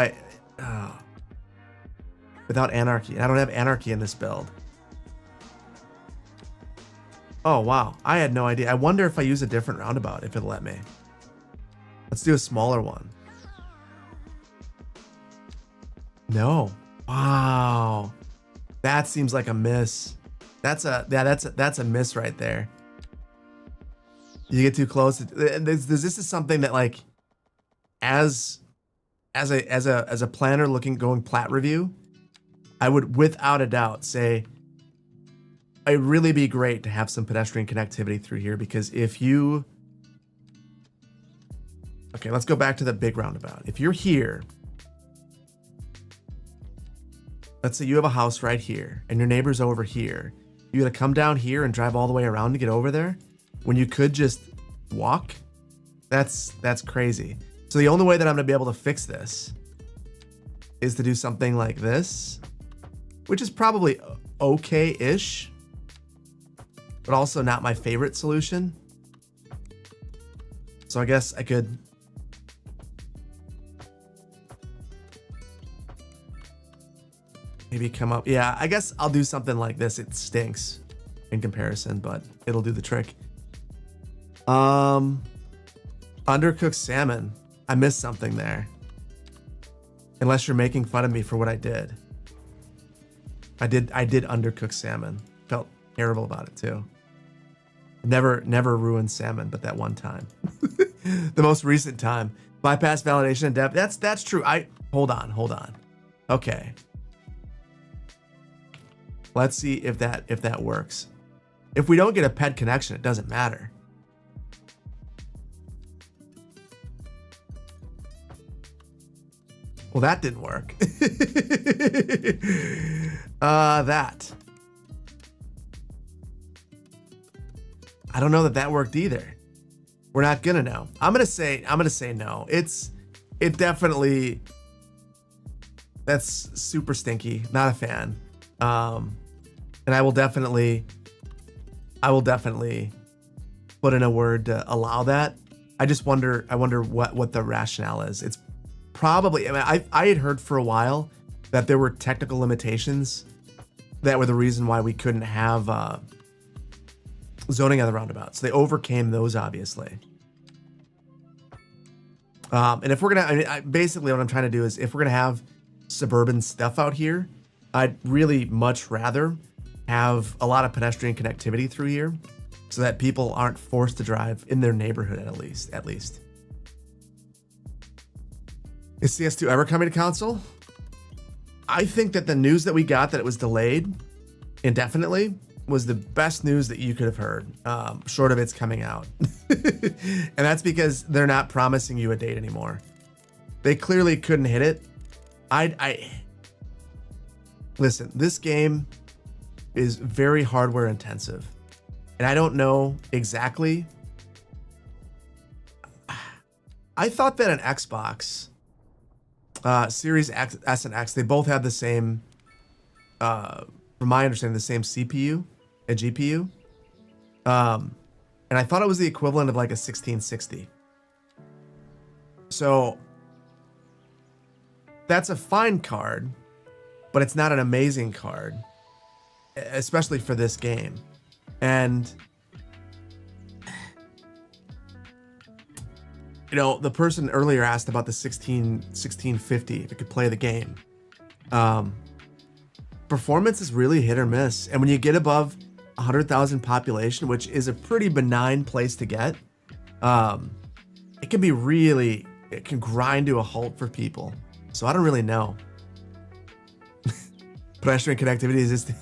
without anarchy. And I don't have anarchy in this build. Oh, wow. I had no idea. I wonder if I use a different roundabout, if it'll let me. Let's do a smaller one. No. Wow. That seems like a miss. That's a miss right there. You get too close. This is something that, like, as a planner going plat review, I would without a doubt say it'd really be great to have some pedestrian connectivity through here, because if you, okay, let's go back to the big roundabout. If you're here, let's say you have a house right here and your neighbor's over here. You gotta come down here and drive all the way around to get over there when you could just walk. That's crazy. So the only way that I'm gonna be able to fix this is to do something like this, which is probably okay-ish, but also not my favorite solution. So I guess I could maybe come up. Yeah, I guess I'll do something like this. It stinks in comparison, but it'll do the trick. Undercooked salmon. I missed something there. Unless you're making fun of me for what I did. I did undercook salmon. Felt terrible about it too. Never ruined salmon, but that one time. The most recent time. Bypass validation and dev. That's true. Hold on. Okay. Let's see if that works. If we don't get a ped connection, it doesn't matter. Well, that didn't work. That. I don't know that worked either. We're not gonna know. I'm gonna say no. It definitely That's super stinky. Not a fan. And I will definitely put in a word to allow that. I wonder what the rationale is. It's probably, I mean, I had heard for a while that there were technical limitations that were the reason why we couldn't have zoning on the roundabouts. They overcame those, obviously. And if we're gonna, basically what I'm trying to do is, if we're gonna have suburban stuff out here, I'd really much rather have a lot of pedestrian connectivity through here, so that people aren't forced to drive in their neighborhood at least. Is CS2 ever coming to console? I think that the news that we got that it was delayed indefinitely was the best news that you could have heard, short of it's coming out. And that's because they're not promising you a date anymore. They clearly couldn't hit it. Listen, this game is very hardware intensive. And I don't know exactly. I thought that an Xbox Series X, S and X, they both had the same, from my understanding, the same CPU and GPU. And I thought it was the equivalent of like a 1660. So that's a fine card, but it's not an amazing card, especially for this game. And, you know, the person earlier asked about the 1650, if it could play the game. Performance is really hit or miss. And when you get above 100,000 population, which is a pretty benign place to get, it can be really, it can grind to a halt for people. So I don't really know. Pedestrian connectivity is just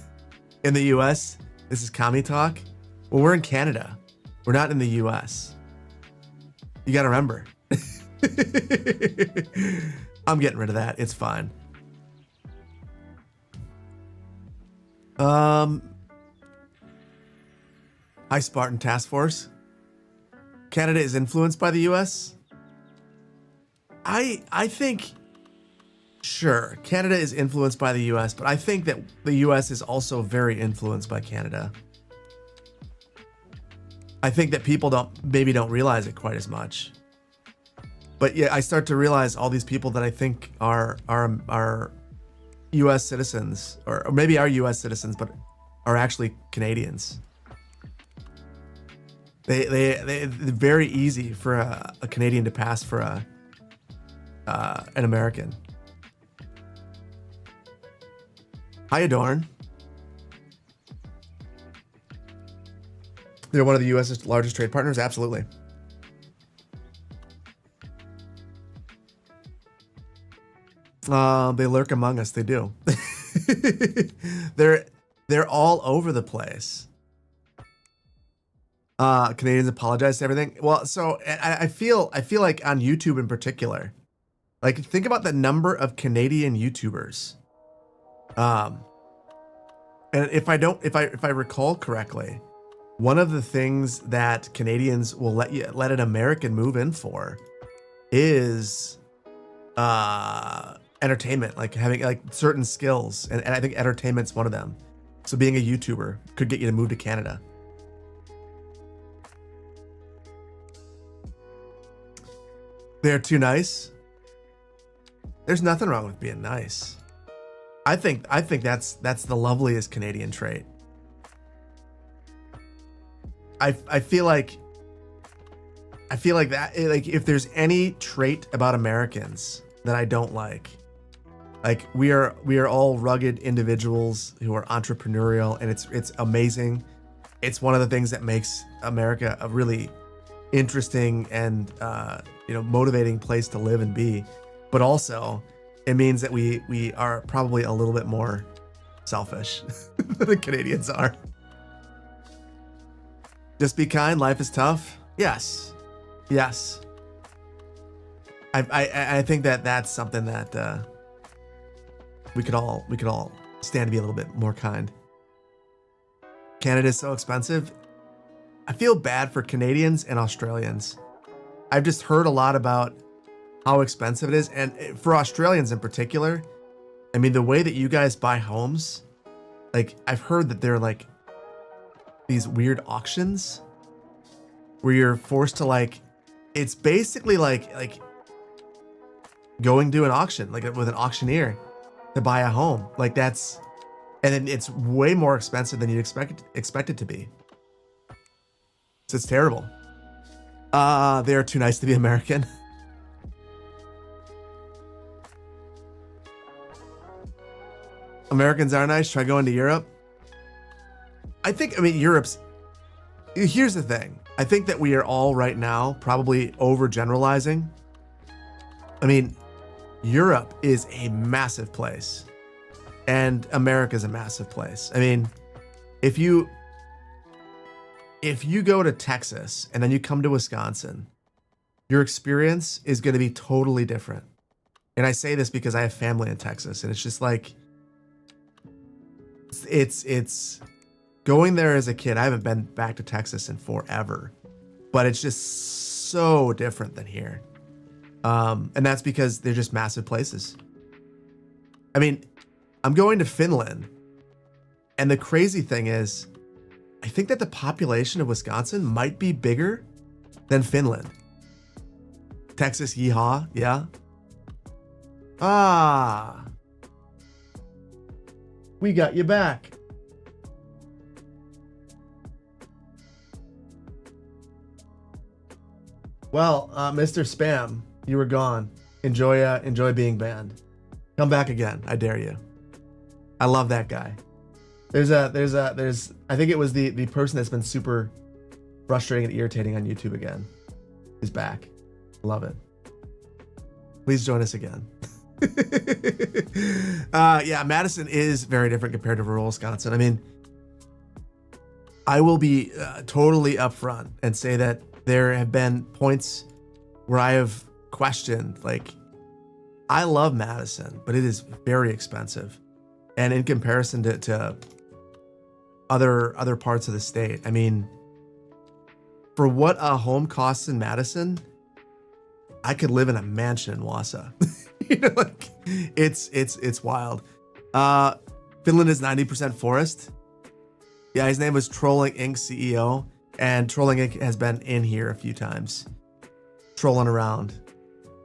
in the US. This is commie talk. Well, we're in Canada. We're not in the US. You got to remember. I'm getting rid of that. It's fine. Hi, Spartan Task Force. Canada is influenced by the US. I think, sure, Canada is influenced by the US, but I think that the US is also very influenced by Canada. I think that people maybe don't realize it quite as much. But yeah, I start to realize all these people that I think are US citizens, or maybe are US citizens, but are actually Canadians. They're very easy for a Canadian to pass for an American. Hi, Adorn. They're one of the U.S.'s largest trade partners? Absolutely. They lurk among us. They do. They're all over the place. Canadians apologize to everything. Well, so I feel like on YouTube in particular, like, think about the number of Canadian YouTubers. And if I recall correctly, one of the things that Canadians will let an American move in for is entertainment, like having like certain skills, and I think entertainment's one of them. So being a YouTuber could get you to move to Canada. They're too nice. There's nothing wrong with being nice. I think that's the loveliest Canadian trait. I feel like that, like, if there's any trait about Americans that I don't like we are all rugged individuals who are entrepreneurial, and it's amazing. It's one of the things that makes America a really interesting and motivating place to live and be. But also, it means that we are probably a little bit more selfish than the Canadians are. Just be kind. Life is tough. Yes. I think that that's something that we could all stand to be a little bit more kind. Canada is so expensive. I feel bad for Canadians and Australians. I've just heard a lot about how expensive it is, and for Australians in particular, I mean, the way that you guys buy homes, like I've heard that they're like these weird auctions where you're forced to like, it's basically like going to an auction, like with an auctioneer to buy a home. Like that's, and then it's way more expensive than you'd expect it to be. So it's terrible. They are too nice to be American. Americans are nice. Try going to Europe. I mean, here's the thing. I think that we are all right now probably overgeneralizing. I mean, Europe is a massive place and America's a massive place. I mean, if you go to Texas and then you come to Wisconsin, your experience is going to be totally different. And I say this because I have family in Texas, and it's just like, it's going there as a kid. I haven't been back to Texas in forever, but it's just so different than here. And that's because they're just massive places. I mean, I'm going to Finland, and the crazy thing is, I think that the population of Wisconsin might be bigger than Finland. Texas, yeehaw, yeah. Ah, we got you back. Well, Mr. Spam, you were gone. Enjoy being banned. Come back again. I dare you. I love that guy. There's I think it was the person that's been super frustrating and irritating on YouTube again is back. Love it. Please join us again. Yeah, Madison is very different compared to rural Wisconsin. I mean, I will be totally upfront and say that there have been points where I have questioned, like, I love Madison, but it is very expensive. And in comparison to other parts of the state, I mean, for what a home costs in Madison, I could live in a mansion in Wausau. You know, like it's wild. Finland is 90% forest. Yeah, his name was Trolling Inc. CEO, and Trolling Inc. has been in here a few times, trolling around,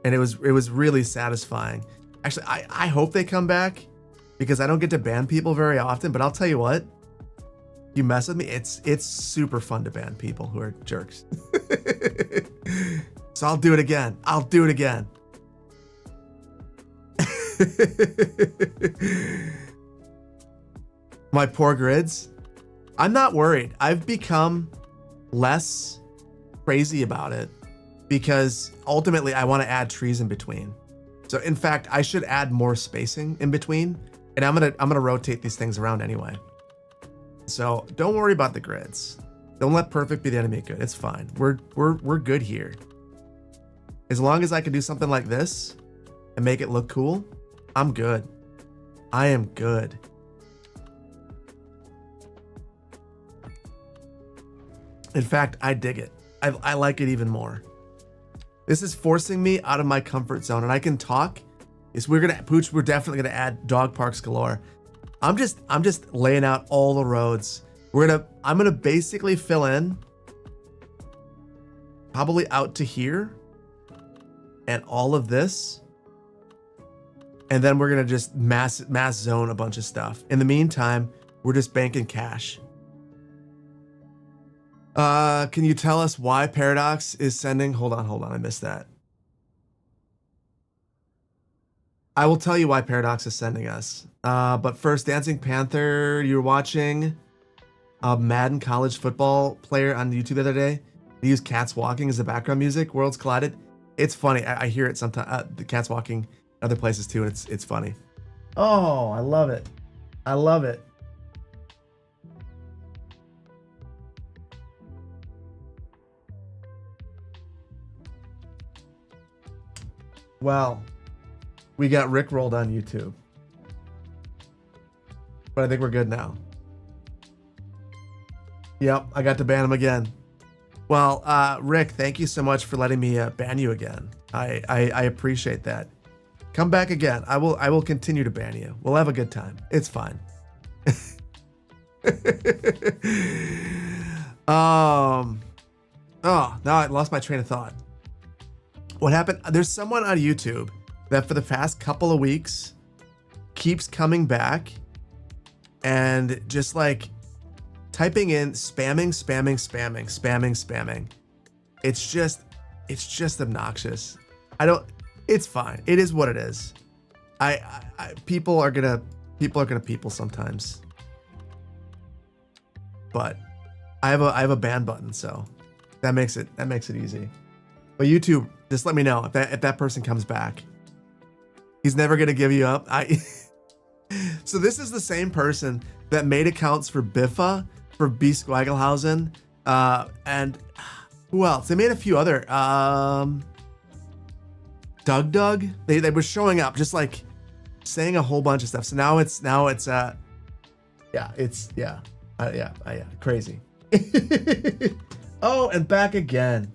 and it was really satisfying. Actually, I hope they come back because I don't get to ban people very often. But I'll tell you what, you mess with me, it's super fun to ban people who are jerks. So I'll do it again. My poor grids. I'm not worried. I've become less crazy about it because ultimately I want to add trees in between. So in fact, I should add more spacing in between, and I'm gonna rotate these things around anyway. So don't worry about the grids. Don't let perfect be the enemy of good. It's fine. We're good here. As long as I can do something like this and make it look cool, I'm good. I am good. In fact, I dig it. I like it even more. This is forcing me out of my comfort zone, and I can talk. We're definitely gonna add dog parks galore. I'm just laying out all the roads. I'm gonna basically fill in probably out to here and all of this. And then we're gonna just mass zone a bunch of stuff. In the meantime, we're just banking cash. Can you tell us why Paradox is sending? Hold on, I missed that. I will tell you why Paradox is sending us. But first, Dancing Panther, you were watching a Madden college football player on YouTube the other day. He used cats walking as the background music. Worlds collided. It's funny. I hear it sometimes. The cats walking other places too, and it's funny. Oh, I love it. I love it. Well, we got rickrolled on YouTube, but I think we're good now. Yep, I got to ban him again. Well, Rick, thank you so much for letting me ban you again. I appreciate that. Come back again. I will continue to ban you. We'll have a good time. It's fine. Oh, now I lost my train of thought. What happened? There's someone on YouTube that for the past couple of weeks keeps coming back and just like typing in spamming. It's just obnoxious. It's fine. It is what it is. People are gonna people sometimes. But I have a ban button, so that makes it easy. But YouTube, just let me know if that person comes back. He's never gonna give you up. So this is the same person that made accounts for Biffa, for B. Squagelhausen, and who else? They made a few other Doug. They were showing up just like saying a whole bunch of stuff. So now it's crazy. Oh, and back again.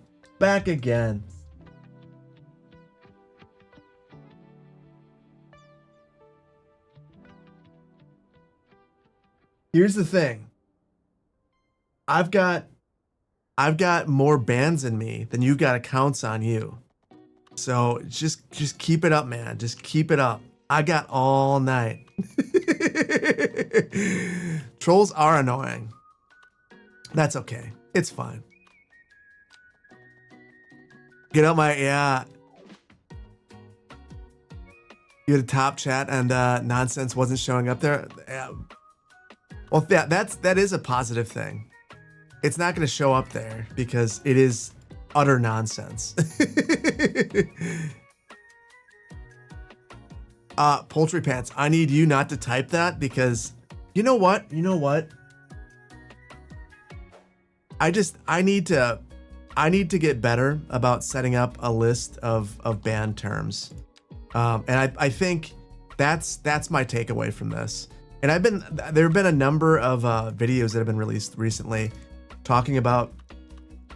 Here's the thing. I've got more bans in me than you've got accounts on you. So just keep it up, man. Just keep it up. I got all night. Trolls are annoying. That's okay. It's fine. Get out my, yeah. You had a top chat and nonsense wasn't showing up there. Yeah. Well, yeah, that is a positive thing. It's not going to show up there because it is utter nonsense. Poultry Pants, I need you not to type that because you know what? I need to get better about setting up a list of banned terms. And I think that's my takeaway from this. And there have been a number of videos that have been released recently talking about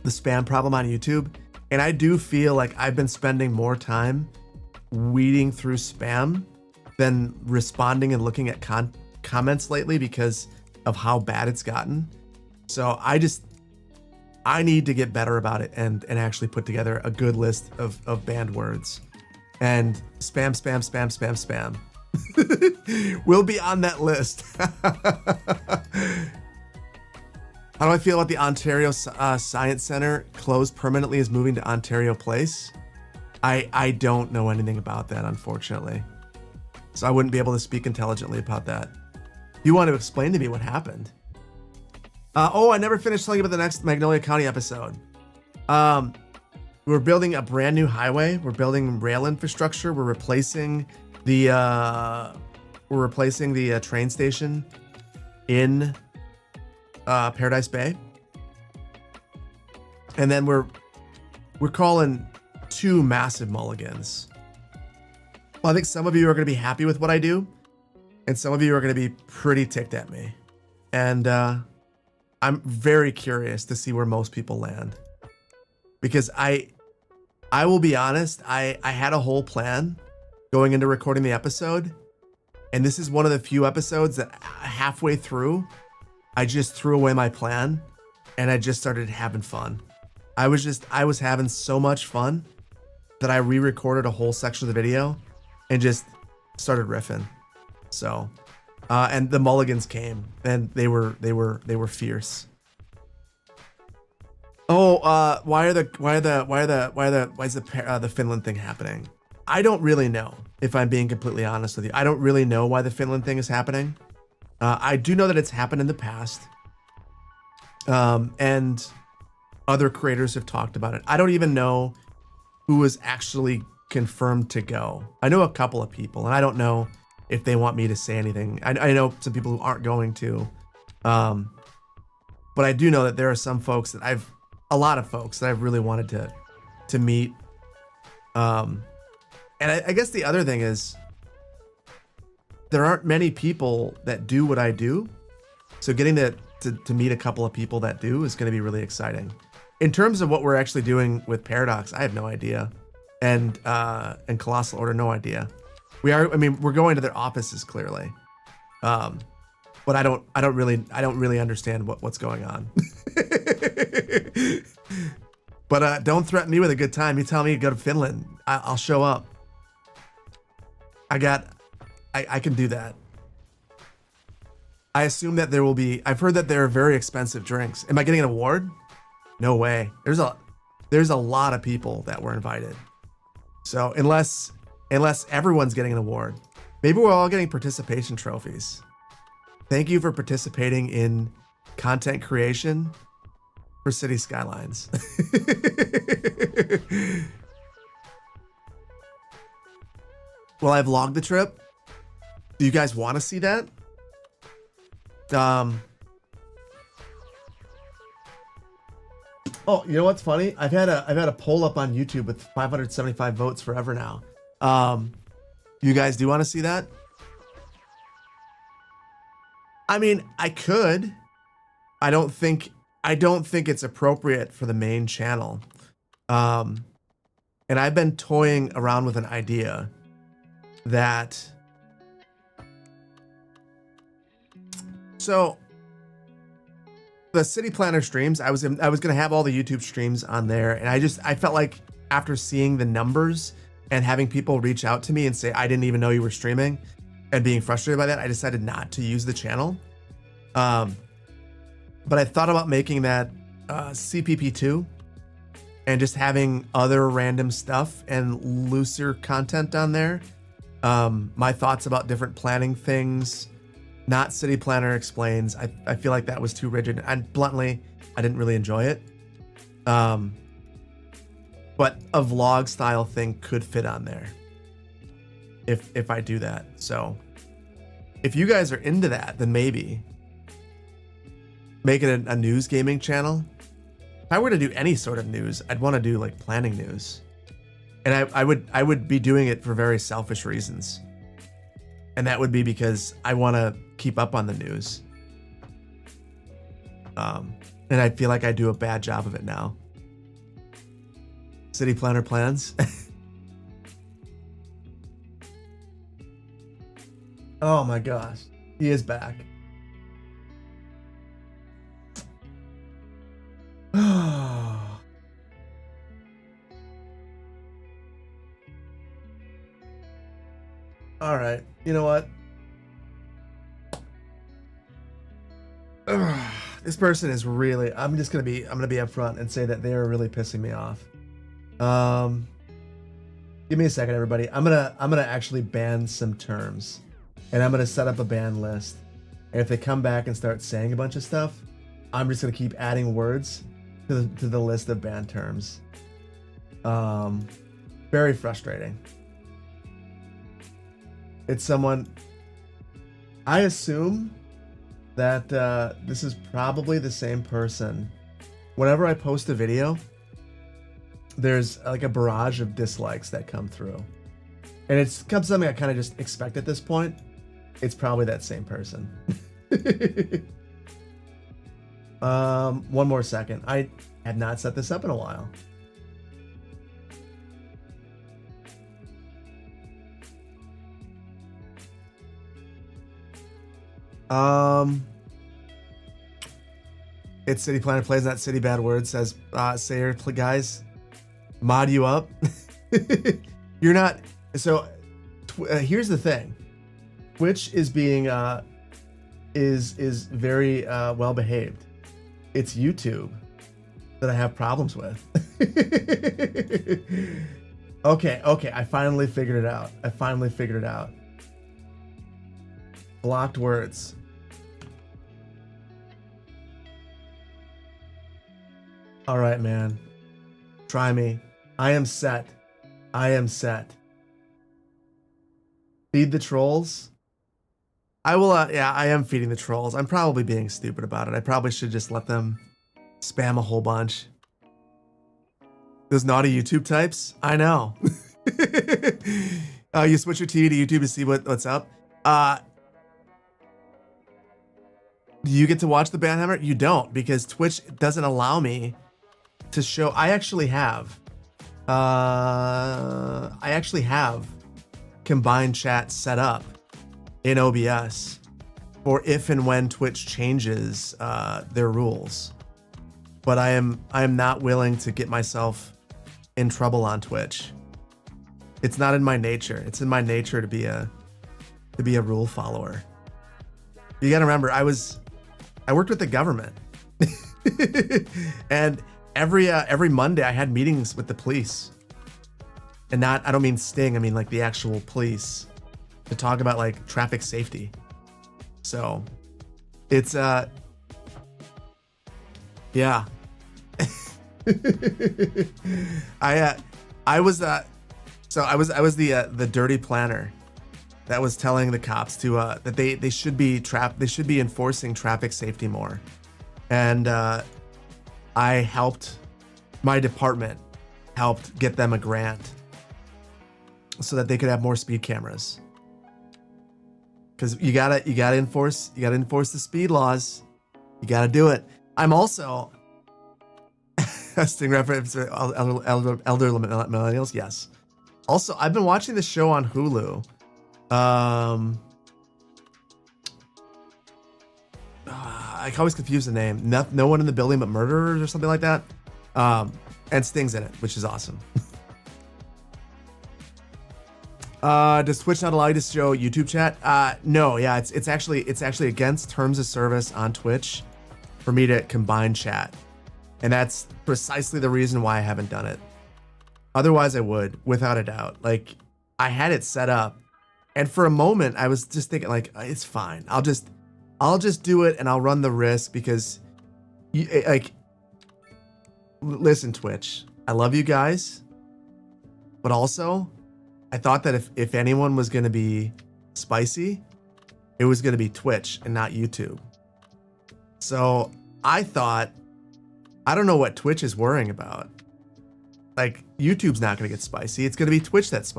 the spam problem on YouTube. And I do feel like I've been spending more time weeding through spam than responding and looking at comments lately because of how bad it's gotten. So I need to get better about it and actually put together a good list of banned words. And spam. We'll be on that list. How do I feel about the Ontario Science Center closed permanently is moving to Ontario Place? I don't know anything about that, unfortunately. So I wouldn't be able to speak intelligently about that. You want to explain to me what happened? I never finished telling you about the next Magnolia County episode. We're building a brand new highway. We're building rail infrastructure. We're replacing the train station in Paradise Bay. And then we're calling 2 massive mulligans. Well, I think some of you are going to be happy with what I do, and some of you are going to be pretty ticked at me. And I'm very curious to see where most people land. Because I will be honest, I had a whole plan going into recording the episode, and this is one of the few episodes that halfway through, I just threw away my plan, and I just started having fun. I was having so much fun that I re-recorded a whole section of the video and just started riffing. So, and the mulligans came, and they were fierce. Oh, why is the Finland thing happening? I don't really know, if I'm being completely honest with you. I don't really know why the Finland thing is happening. I do know that it's happened in the past. And other creators have talked about it. I don't even know who was actually confirmed to go. I know a couple of people, and I don't know if they want me to say anything. I know some people who aren't going to. But I do know that there are some folks that a lot of folks that I've really wanted to meet. And I guess the other thing is there aren't many people that do what I do. So getting to meet a couple of people that do is going to be really exciting. In terms of what we're actually doing with Paradox, I have no idea. And Colossal Order, no idea. We are. I mean, we're going to their offices clearly, but I don't really understand what's going on. But don't threaten me with a good time. You tell me to go to Finland, I'll show up. I can do that. I assume that there will be. I've heard that there are very expensive drinks. Am I getting an award? No way. There's a lot of people that were invited. So unless everyone's getting an award, maybe we're all getting participation trophies. Thank you for participating in content creation for City Skylines. Well, I've logged the trip. Do you guys want to see that? Oh, you know what's funny? I've had a poll up on YouTube with 575 votes forever now. You guys do want to see that? I mean, I could. I don't think it's appropriate for the main channel. And I've been toying around with an idea that. So the City Planner streams, I was gonna have all the YouTube streams on there, and I felt like after seeing the numbers and having people reach out to me and say I didn't even know you were streaming, and being frustrated by that, I decided not to use the channel. But I thought about making that CPP2 and just having other random stuff and looser content on there. My thoughts about different planning things. Not City Planner Explains. I feel like that was too rigid. And bluntly, I didn't really enjoy it. But a vlog style thing could fit on there if I do that. So if you guys are into that, then maybe make it a news gaming channel. If I were to do any sort of news, I'd want to do like planning news. And I would be doing it for very selfish reasons. And that would be because I want to keep up on the news. And I feel like I do a bad job of it now. City Planner plans. Oh my gosh. He is back. All right. You know what? This person is really, I'm gonna be upfront and say that they are really pissing me off. Give me a second, everybody. I'm gonna actually ban some terms, and I'm gonna set up a ban list. And if they come back and start saying a bunch of stuff, I'm just gonna keep adding words to the list of banned terms. Very frustrating. It's someone. I assume that this is probably the same person. Whenever I post a video, there's like a barrage of dislikes that come through. And it's something I kind of just expect at this point. It's probably that same person. One more second. I had not set this up in a while. It's City Planner Plays, not City Bad Words, says, Sayer, guys, mod you up. You're not, so, here's the thing. Twitch is being, is very, well behaved. It's YouTube that I have problems with. Okay, I finally figured it out. Blocked words. All right, man. Try me. I am set. Feed the trolls. I will, yeah, I am feeding the trolls. I'm probably being stupid about it. I probably should just let them spam a whole bunch. Those naughty YouTube types? I know. You switch your TV to YouTube to see what's up. Do you get to watch the Banhammer? You don't, because Twitch doesn't allow me to show. I actually have combined chat set up in OBS for if and when Twitch changes their rules. But I am not willing to get myself in trouble on Twitch. It's not in my nature. It's in my nature to be a rule follower. You got to remember, I worked with the government, and every Monday I had meetings with the police, and I don't mean Sting, I mean like the actual police, to talk about like traffic safety. So it's yeah. I was the dirty planner that was telling the cops to that they should be enforcing traffic safety more. And my department helped get them a grant so that they could have more speed cameras. Because you gotta enforce the speed laws. You gotta do it. I'm also Sting reference to elder millennials. Yes. Also, I've been watching this show on Hulu. I always confuse the name. No One in the Building But Murderers or something like that. And Sting's in it, which is awesome. Does Twitch not allow you to show YouTube chat? No, yeah, it's actually against terms of service on Twitch for me to combine chat. And that's precisely the reason why I haven't done it. Otherwise I would, without a doubt. Like, I had it set up, and for a moment I was just thinking like, it's fine. I'll just do it, and I'll run the risk because listen, Twitch, I love you guys, but also I thought that if anyone was going to be spicy, it was going to be Twitch and not YouTube. So I thought, I don't know what Twitch is worrying about. Like, YouTube's not going to get spicy. It's going to be Twitch that's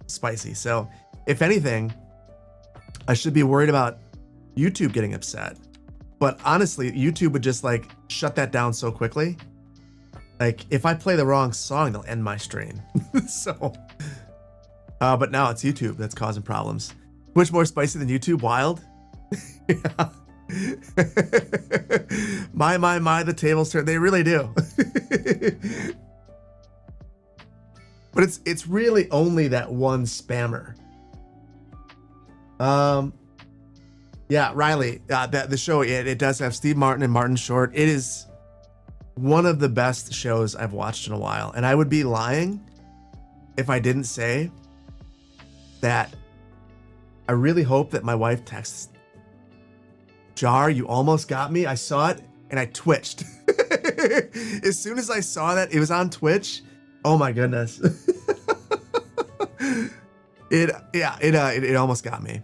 spicy. So if anything, I should be worried about YouTube getting upset. But honestly, YouTube would just like shut that down so quickly. Like, if I play the wrong song, they'll end my stream. So, but now it's YouTube that's causing problems. Twitch more spicy than YouTube? Wild? Yeah. My, the tables turn. They really do. But it's really only that one spammer. Yeah, Riley, the show, it does have Steve Martin and Martin Short. It is one of the best shows I've watched in a while. And I would be lying if I didn't say that I really hope that my wife texts, Jar, you almost got me. I saw it and I twitched. As soon as I saw that it was on Twitch, oh my goodness. It almost got me.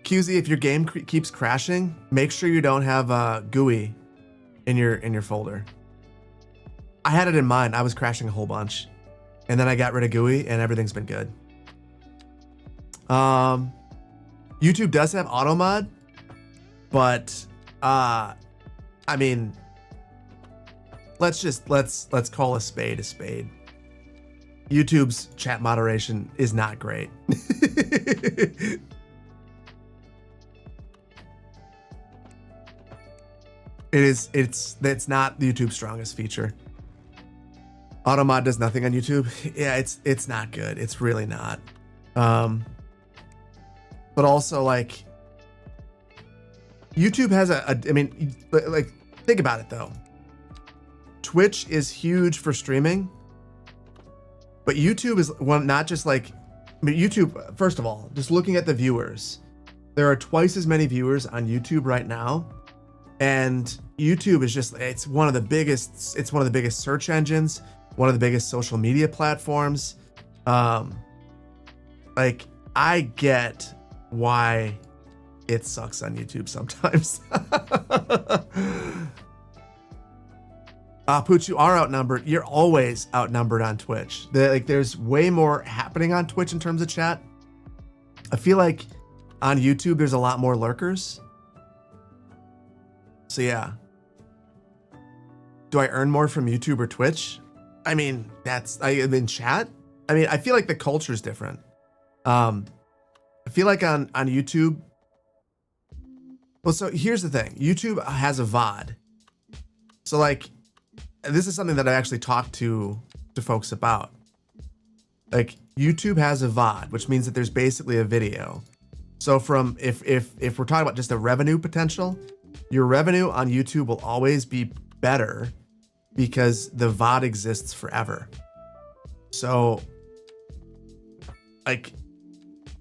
QZ, if your game keeps crashing, make sure you don't have GUI in your folder. I had it in mind. I was crashing a whole bunch, and then I got rid of GUI, and everything's been good. YouTube does have auto mod, but I mean, let's call a spade a spade. YouTube's chat moderation is not great. It's not YouTube's strongest feature. Automod does nothing on YouTube. Yeah, it's not good. It's really not. But also, like, YouTube has I mean, like, think about it though. Twitch is huge for streaming, but YouTube is one, not just like, I mean, YouTube, first of all, just looking at the viewers, there are twice as many viewers on YouTube right now. And YouTube is just, it's one of the biggest search engines, one of the biggest social media platforms. Like, I get why it sucks on YouTube sometimes. Pooch, you are outnumbered. You're always outnumbered on Twitch. There's way more happening on Twitch in terms of chat. I feel like on YouTube, there's a lot more lurkers. So yeah. Do I earn more from YouTube or Twitch? I mean, I'm in chat. I mean, I feel like the culture is different. I feel like on YouTube. Well, so here's the thing. YouTube has a VOD. So like, this is something that I actually talked to folks about. Like, YouTube has a VOD, which means that there's basically a video. So from if we're talking about just the revenue potential, your revenue on YouTube will always be better because the VOD exists forever. So like,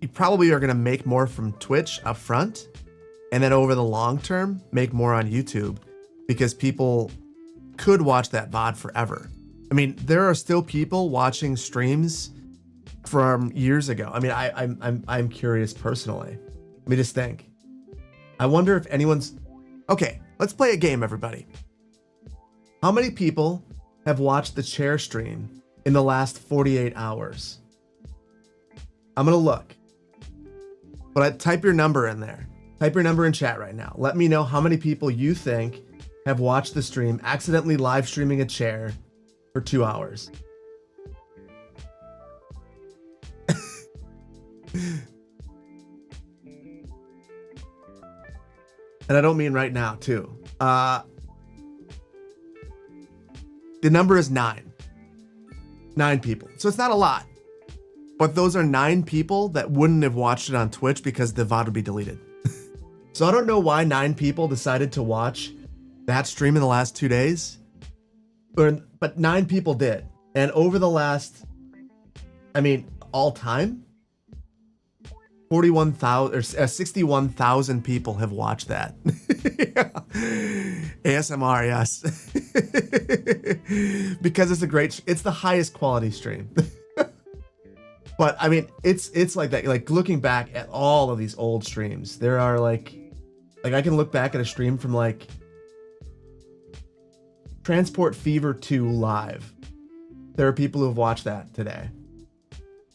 you probably are going to make more from Twitch up front, and then over the long term, make more on YouTube because people could watch that VOD forever. I mean, there are still people watching streams from years ago. I mean, I'm curious personally. Let me just think. I wonder if anyone's... Okay, let's play a game, everybody. How many people have watched the chair stream in the last 48 hours? I'm gonna look. But type your number in there. Type your number in chat right now. Let me know how many people you think have watched the stream, accidentally live streaming a chair for 2 hours. And I don't mean right now, too. The number is 9. 9 people. So it's not a lot. But those are 9 people that wouldn't have watched it on Twitch because the VOD would be deleted. So I don't know why 9 people decided to watch that stream in the last 2 days. But 9 people did. And over the last, I mean, all time, 41,000 or 61,000 people have watched that. ASMR, yes. Because it's the highest quality stream. But I mean, it's like that. Like, looking back at all of these old streams, there are like I can look back at a stream from like Transport Fever 2 live. There are people who have watched that today.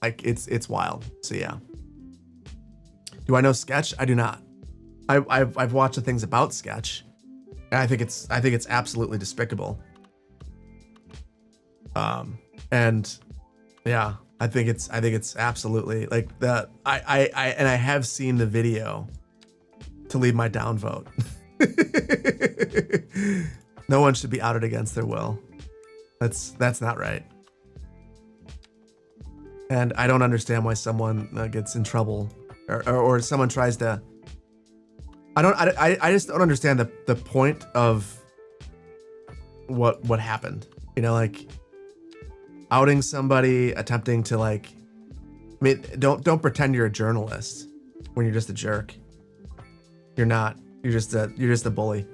Like, it's wild. So yeah. Do I know Sketch? I do not. I've watched the things about Sketch, and I think it's absolutely despicable. And yeah, I think it's absolutely like that. I have seen the video to leave my downvote. No one should be outed against their will. That's not right. And I don't understand why someone gets in trouble. Or someone tries to. I just don't understand the point of what happened. You know, like outing somebody, attempting to like. I mean, don't pretend you're a journalist when you're just a jerk. You're not. You're just a bully.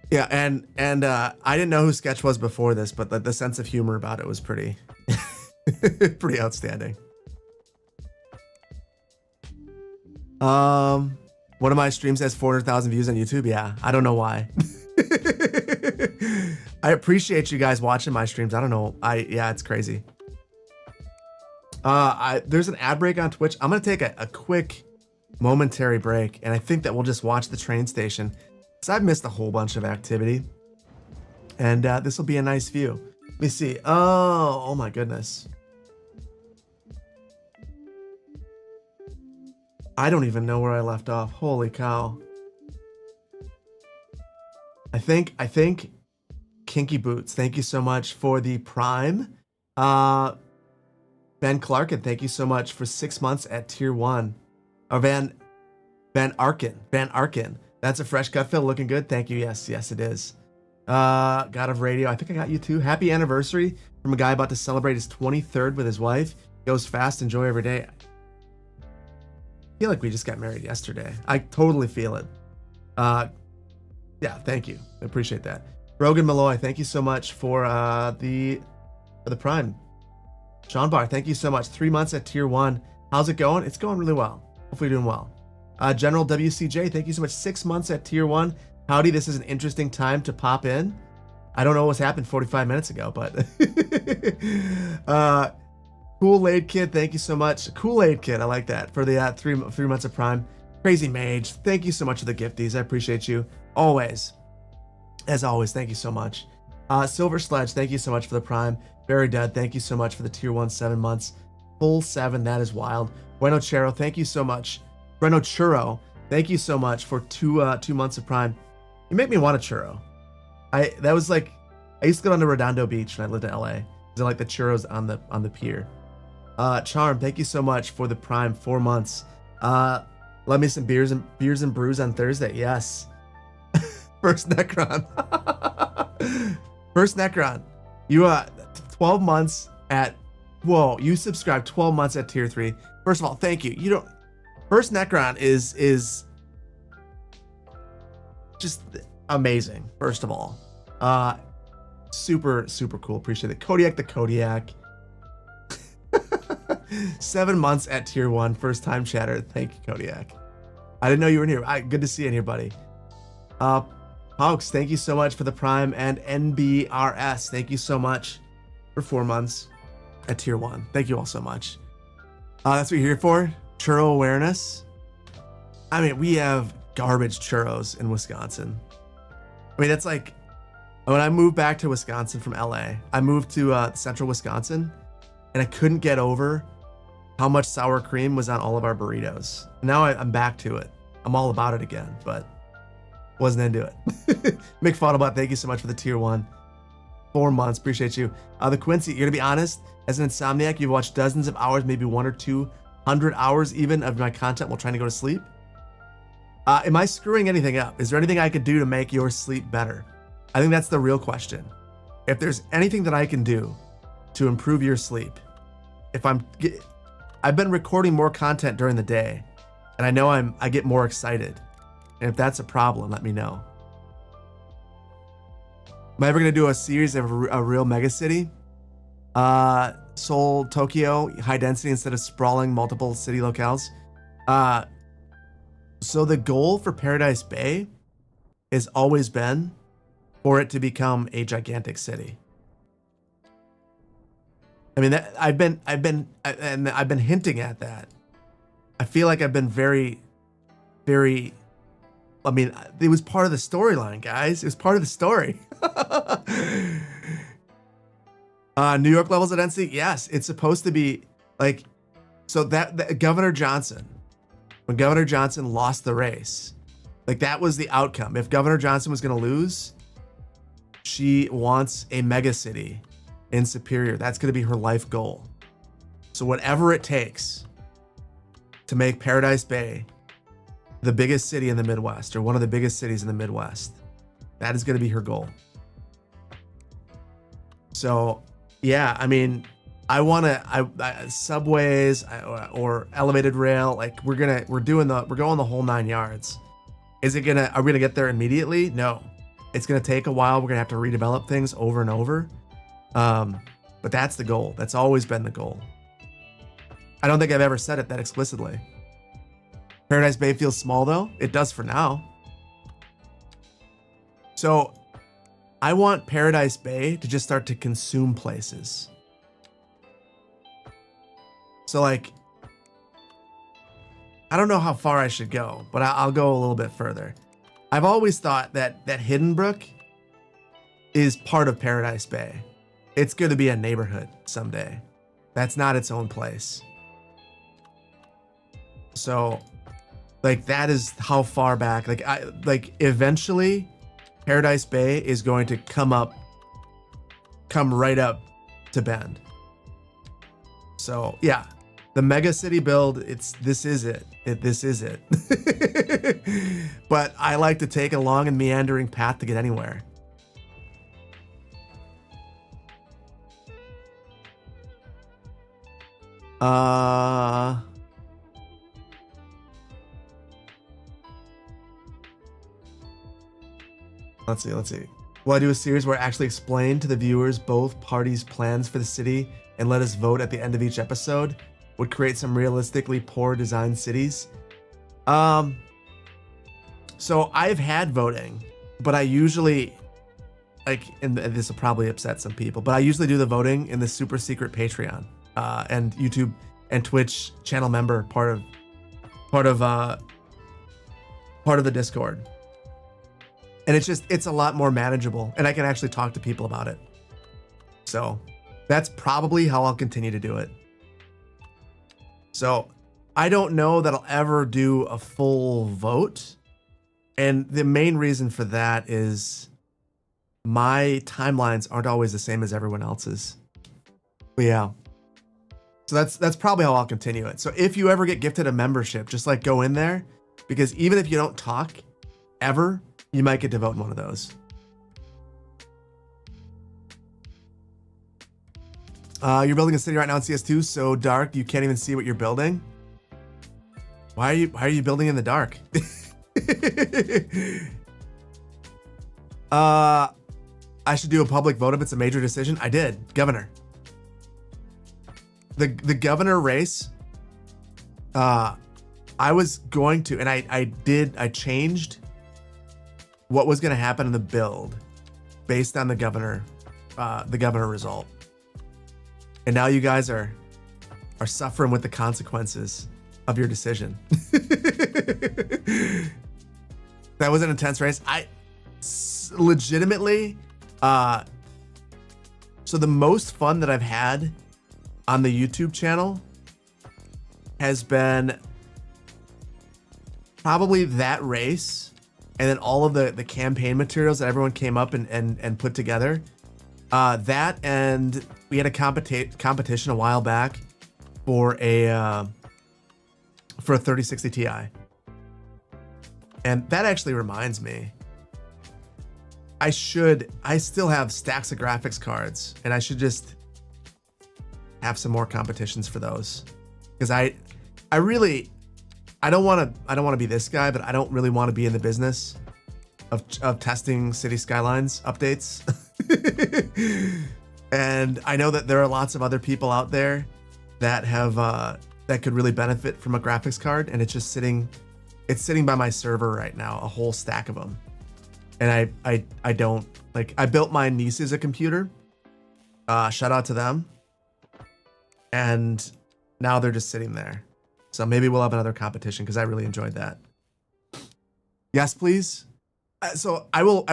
Yeah, and I didn't know who Sketch was before this, but the sense of humor about it was pretty. Pretty outstanding. One of my streams has 400,000 views on YouTube. Yeah, I don't know why. I appreciate you guys watching my streams. I don't know. Yeah, it's crazy. There's an ad break on Twitch. I'm gonna take a quick momentary break, and I think that we'll just watch the train station because I've missed a whole bunch of activity, and this will be a nice view. Let me see. Oh my goodness. I don't even know where I left off. Holy cow. I think Kinky Boots, thank you so much for the Prime. Ben Clarkin, thank you so much for 6 months at tier 1. Or Van Arkin. That's a fresh cut fill, looking good. Thank you. Yes, it is. God of Radio, I think I got you too. Happy anniversary from a guy about to celebrate his 23rd with his wife. Goes fast, enjoy every day. I feel like we just got married yesterday. I totally feel it. Yeah, thank you. I appreciate that. Rogan Malloy, thank you so much for the Prime. Sean Barr, thank you so much. 3 months at tier 1. How's it going? It's going really well. Hopefully you're doing well. General WCJ, thank you so much. 6 months at tier 1. Howdy, this is an interesting time to pop in. I don't know what's happened 45 minutes ago, but Kool-Aid Kid, thank you so much. Kool-Aid Kid, I like that, for the 3 months of Prime. Crazy Mage, thank you so much for the gifties. I appreciate you. Always. As always, thank you so much. Silver Sledge, thank you so much for the Prime. Very Dead, thank you so much for the tier 1 7 months. Full 7, that is wild. Bueno Churro, thank you so much. Bueno Churro, thank you so much for 2 months of Prime. You make me want a churro. That was like, I used to go down to Redondo Beach when I lived in LA. Because I like the churros on the pier. Charm, thank you so much for the Prime 4 months. Let me some beers and brews on Thursday. Yes. First Necron. First Necron. You 12 months at, whoa, you subscribed 12 months at tier 3. First of all, thank you. You don't, First Necron is just amazing. First of all, super cool. Appreciate it. Kodiak the Kodiak. 7 months at tier 1. First time chatter. Thank you, Kodiak. I didn't know you were in here. Good to see you in here, buddy. Hawks, thank you so much for the Prime, and NBRS, thank you so much for 4 months at tier 1. Thank you all so much. That's what you're here for. Churro awareness. I mean, we have garbage churros in Wisconsin. I mean, that's like, when I moved back to Wisconsin from LA, I moved to central Wisconsin, and I couldn't get over how much sour cream was on all of our burritos. Now I'm back to it. I'm all about it again, but wasn't into it. Mick Faudelbot, thank you so much for the tier 1. 4 months, appreciate you. The Quincy, you're gonna be honest, as an insomniac, you've watched dozens of hours, maybe 100 or 200 hours even of my content while trying to go to sleep. Am I screwing anything up? Is there anything I could do to make your sleep better? I think that's the real question. If there's anything that I can do to improve your sleep, I've been recording more content during the day, and I know I get more excited. And if that's a problem, let me know. Am I ever gonna do a series of a real megacity? Seoul, Tokyo, high density instead of sprawling multiple city locales. So the goal for Paradise Bay has always been for it to become a gigantic city. I mean, I've been hinting at that. I feel like I've been very, I mean, it was part of the storyline, guys. It was part of the story. New York levels of density, yes, it's supposed to be like, so that Governor Johnson, when Governor Johnson lost the race, like that was the outcome. If Governor Johnson was going to lose, she wants a mega city in Superior. That's going to be her life goal. So whatever it takes to make Paradise Bay the biggest city in the Midwest, or one of the biggest cities in the Midwest, that is going to be her goal. So yeah, I mean, I want to, subways or elevated rail, like we're going the whole 9 yards. Are we going to get there immediately? No, it's going to take a while. We're going to have to redevelop things over and over. But that's the goal. That's always been the goal. I don't think I've ever said it that explicitly. Paradise Bay feels small though. It does for now. So I want Paradise Bay to just start to consume places. So like, I don't know how far I should go, but I'll go a little bit further. I've always thought that Hidden Brook is part of Paradise Bay. It's going to be a neighborhood someday. That's not its own place. So like that is how far back, like eventually Paradise Bay is going to come right up to Bend. So yeah, the mega city build, this is it. But I like to take a long and meandering path to get anywhere. Let's see. Will I do a series where I actually explain to the viewers both parties' plans for the city and let us vote at the end of each episode? Would create some realistically poor designed cities. So I've had voting, but I usually, and this will probably upset some people, but I usually do the voting in the super secret Patreon, and YouTube and Twitch channel member part of the Discord. And it's a lot more manageable, and I can actually talk to people about it. So that's probably how I'll continue to do it. So I don't know that I'll ever do a full vote. And the main reason for that is my timelines aren't always the same as everyone else's. But yeah. So that's probably how I'll continue it. So if you ever get gifted a membership, just like go in there, because even if you don't talk ever, you might get to vote in one of those. You're building a city right now in CS2, so dark you can't even see what you're building. Why are you building in the dark? I should do a public vote if it's a major decision. I did. Governor. The governor race. I was going to, and I changed what was going to happen in the build based on the governor result. And now you guys are suffering with the consequences of your decision. That was an intense race. Legitimately, so the most fun that I've had on the YouTube channel has been probably that race, and then all of the campaign materials that everyone came up and put together. That, and we had a competition a while back for a 3060 Ti. And that actually reminds me, I still have stacks of graphics cards, and I should just have some more competitions for those. Because I don't want to be this guy, but I don't really want to be in the business of testing City Skylines updates. And I know that there are lots of other people out there that have that could really benefit from a graphics card, and it's just sitting by my server right now, a whole stack of them. And I don't like, I built my nieces a computer. Shout out to them. And now they're just sitting there. So maybe we'll have another competition, because I really enjoyed that. Yes, please. So I will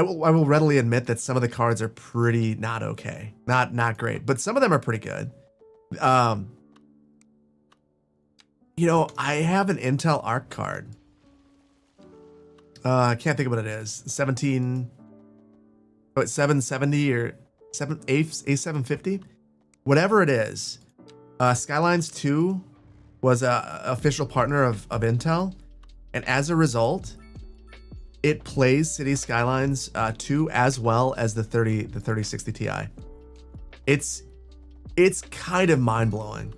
readily admit that some of the cards are pretty not okay, not great, but some of them are pretty good. You know, I have an Intel Arc card. I can't think of what it is. 770 or A750, whatever it is. Skylines 2 was a official partner of Intel, and as a result, it plays City Skylines 2 as well as the 3060 Ti. It's kind of mind-blowing,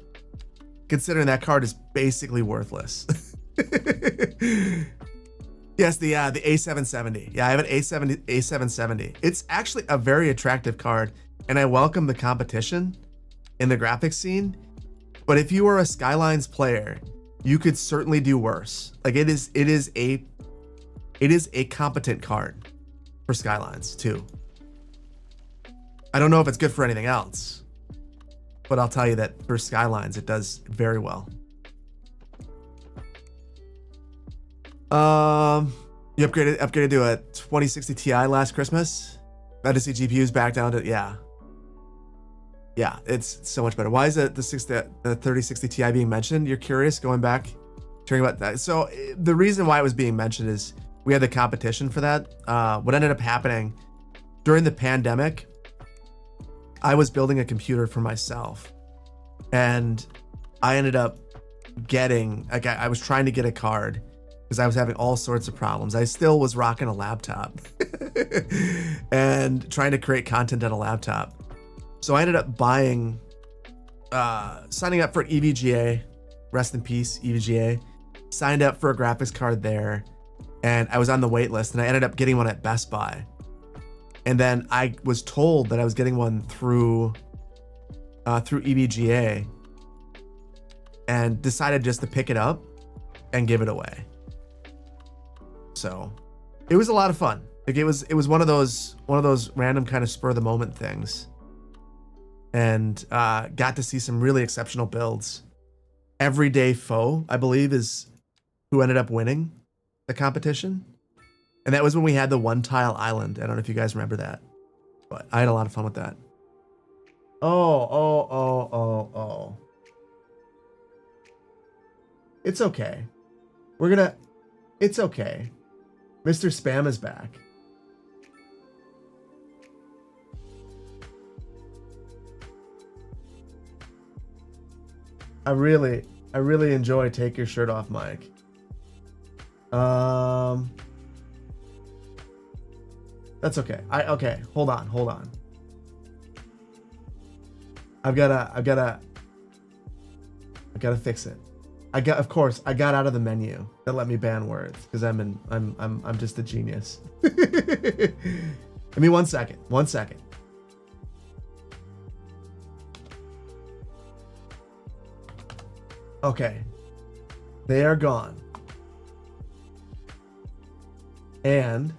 considering that card is basically worthless. Yes, the A770. Yeah, I have an A770. It's actually a very attractive card, and I welcome the competition in the graphics scene. But if you are a Skylines player, you could certainly do worse. Like it is a competent card for Skylines too. I don't know if it's good for anything else, but I'll tell you that for Skylines, it does very well. You upgraded to a 2060 Ti last Christmas. Glad to see GPUs back down to, yeah, it's so much better. Why is the 3060 Ti being mentioned? You're curious, going back, hearing about that. So the reason why it was being mentioned is we had the competition for that. What ended up happening during the pandemic, I was building a computer for myself, and I ended up getting, like, I was trying to get a card because I was having all sorts of problems. I still was rocking a laptop and trying to create content on a laptop. So I ended up buying, signing up for EVGA, rest in peace, EVGA, signed up for a graphics card there, and I was on the wait list, and I ended up getting one at Best Buy. And then I was told that I was getting one through EVGA, and decided just to pick it up and give it away. So it was a lot of fun. Like it was one of those random kind of spur of the moment things, and got to see some really exceptional builds. Everyday Foe, I believe, is who ended up winning the competition. And that was when we had the one tile island. I don't know if you guys remember that, but I had a lot of fun with that. Oh. It's okay. It's okay. Mr. Spam is back. I really enjoy Take Your Shirt Off, Mike. That's okay. Okay. Hold on. I've gotta fix it. Of course, I got out of the menu that let me ban words because I'm just a genius. Give me 1 second. 1 second. Okay. They are gone. And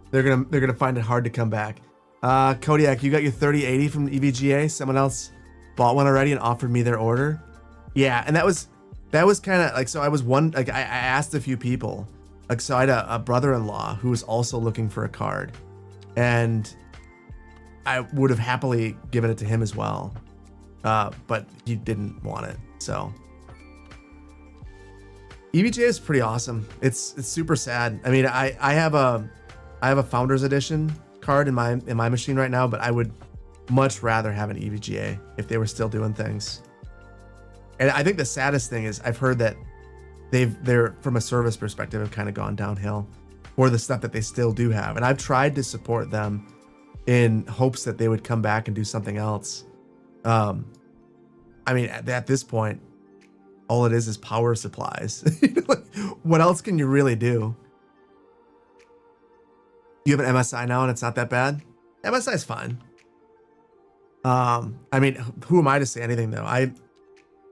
they're gonna find it hard to come back. Kodiak, you got your 3080 from EVGA. Someone else bought one already and offered me their order. Yeah, and that was kind of like, so I was I asked a few people. Like, so I had a brother-in-law who was also looking for a card, and I would have happily given it to him as well, but he didn't want it. So EVGA is pretty awesome. It's super sad. I mean, I have a Founders Edition card in my machine right now, but I would much rather have an EVGA if they were still doing things. And I think the saddest thing is I've heard that they're from a service perspective have kind of gone downhill for the stuff that they still do have. And I've tried to support them in hopes that they would come back and do something else. I mean, at this point, all it is power supplies. What else can you really do? You have an MSI now and it's not that bad? MSI is fine. I mean, who am I to say anything though?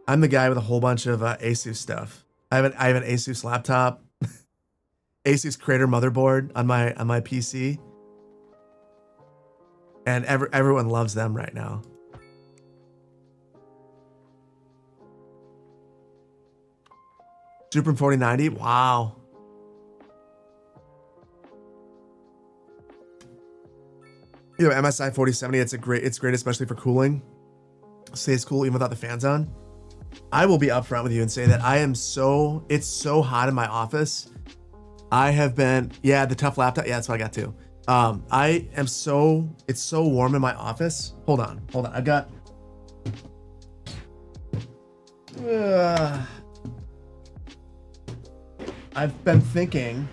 I'm the guy with a whole bunch of Asus stuff. I have an Asus laptop, Asus Creator motherboard on my PC, and everyone loves them right now. Super 4090, wow. You know, MSI 4070, it's great, especially for cooling. Stays cool even without the fans on. I will be upfront with you and say that it's so hot in my office. I have been, yeah, the tough laptop. Yeah, that's what I got too. It's so warm in my office. Hold on. I've got, I've been thinking,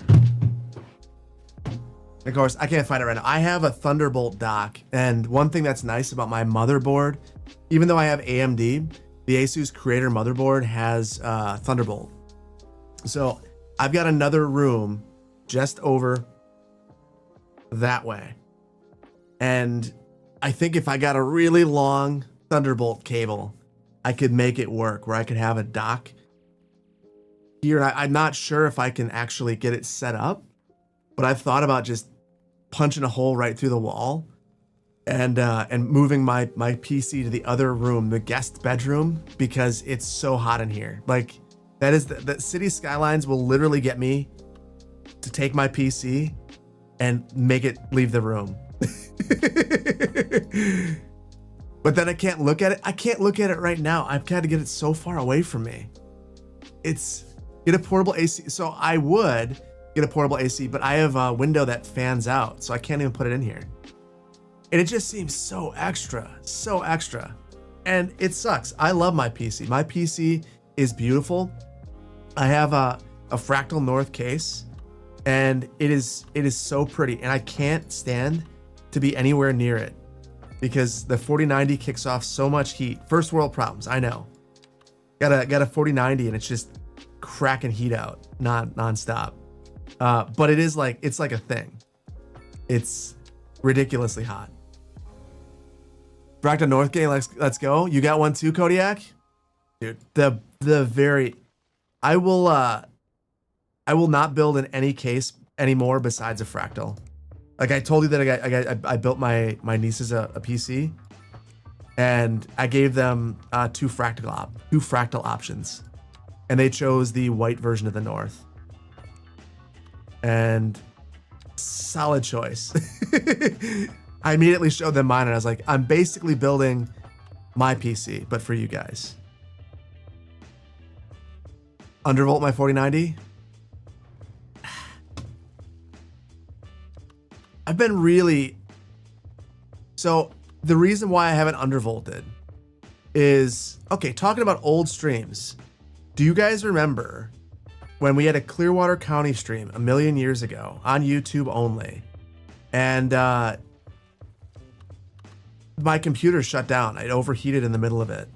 of course, I can't find it right now. I have a Thunderbolt dock. And one thing that's nice about my motherboard, even though I have AMD, the Asus Creator motherboard has Thunderbolt. So I've got another room just over that way. And I think if I got a really long Thunderbolt cable, I could make it work where I could have a dock here. And I'm not sure if I can actually get it set up, but I've thought about just punching a hole right through the wall and moving my PC to the other room, the guest bedroom, because it's so hot in here. Like, that is the city skylines will literally get me to take my PC and make it leave the room. But then I can't look at it. I can't look at it right now. I've got to get it so far away from me. Get a portable AC. So I would get a portable AC, but I have a window that fans out, so I can't even put it in here. And it just seems so extra. And it sucks. I love my PC. My PC is beautiful. I have a Fractal North case, and it is so pretty, and I can't stand to be anywhere near it because the 4090 kicks off so much heat. First world problems, I know. Got a 4090 and it's just cracking heat out nonstop. But it's like a thing. It's ridiculously hot. Fractal North game, let's go. You got one too, Kodiak? Dude, I will not build in any case anymore besides a Fractal. Like I told you that I built my nieces a PC, and I gave them two fractal options, and they chose the white version of the North. And Solid choice. I immediately showed them mine and I was like, I'm basically building my PC, but for you guys. Undervolt my 4090. I've been really... So the reason why I haven't undervolted is... Okay, talking about old streams. Do you guys remember when we had a Clearwater County stream a million years ago on YouTube only? And my computer shut down. It overheated in the middle of it.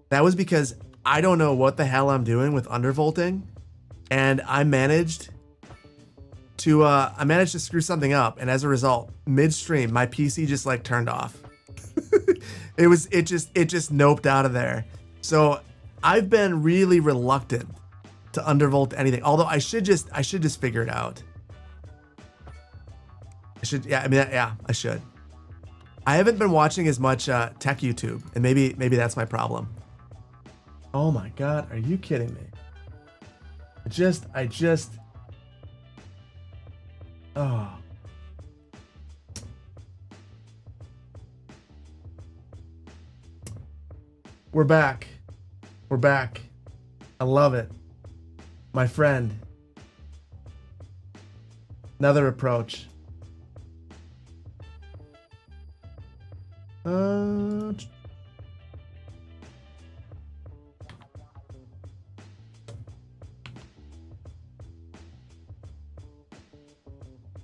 That was because I don't know what the hell I'm doing with undervolting. And I managed to screw something up, and as a result, midstream, my PC just like turned off. it just noped out of there. So I've been really reluctant to undervolt anything. Although I should just figure it out. I should. I haven't been watching as much tech YouTube, and maybe that's my problem. Oh my God, are you kidding me? Oh. We're back. We're back. I love it. My friend. Another approach.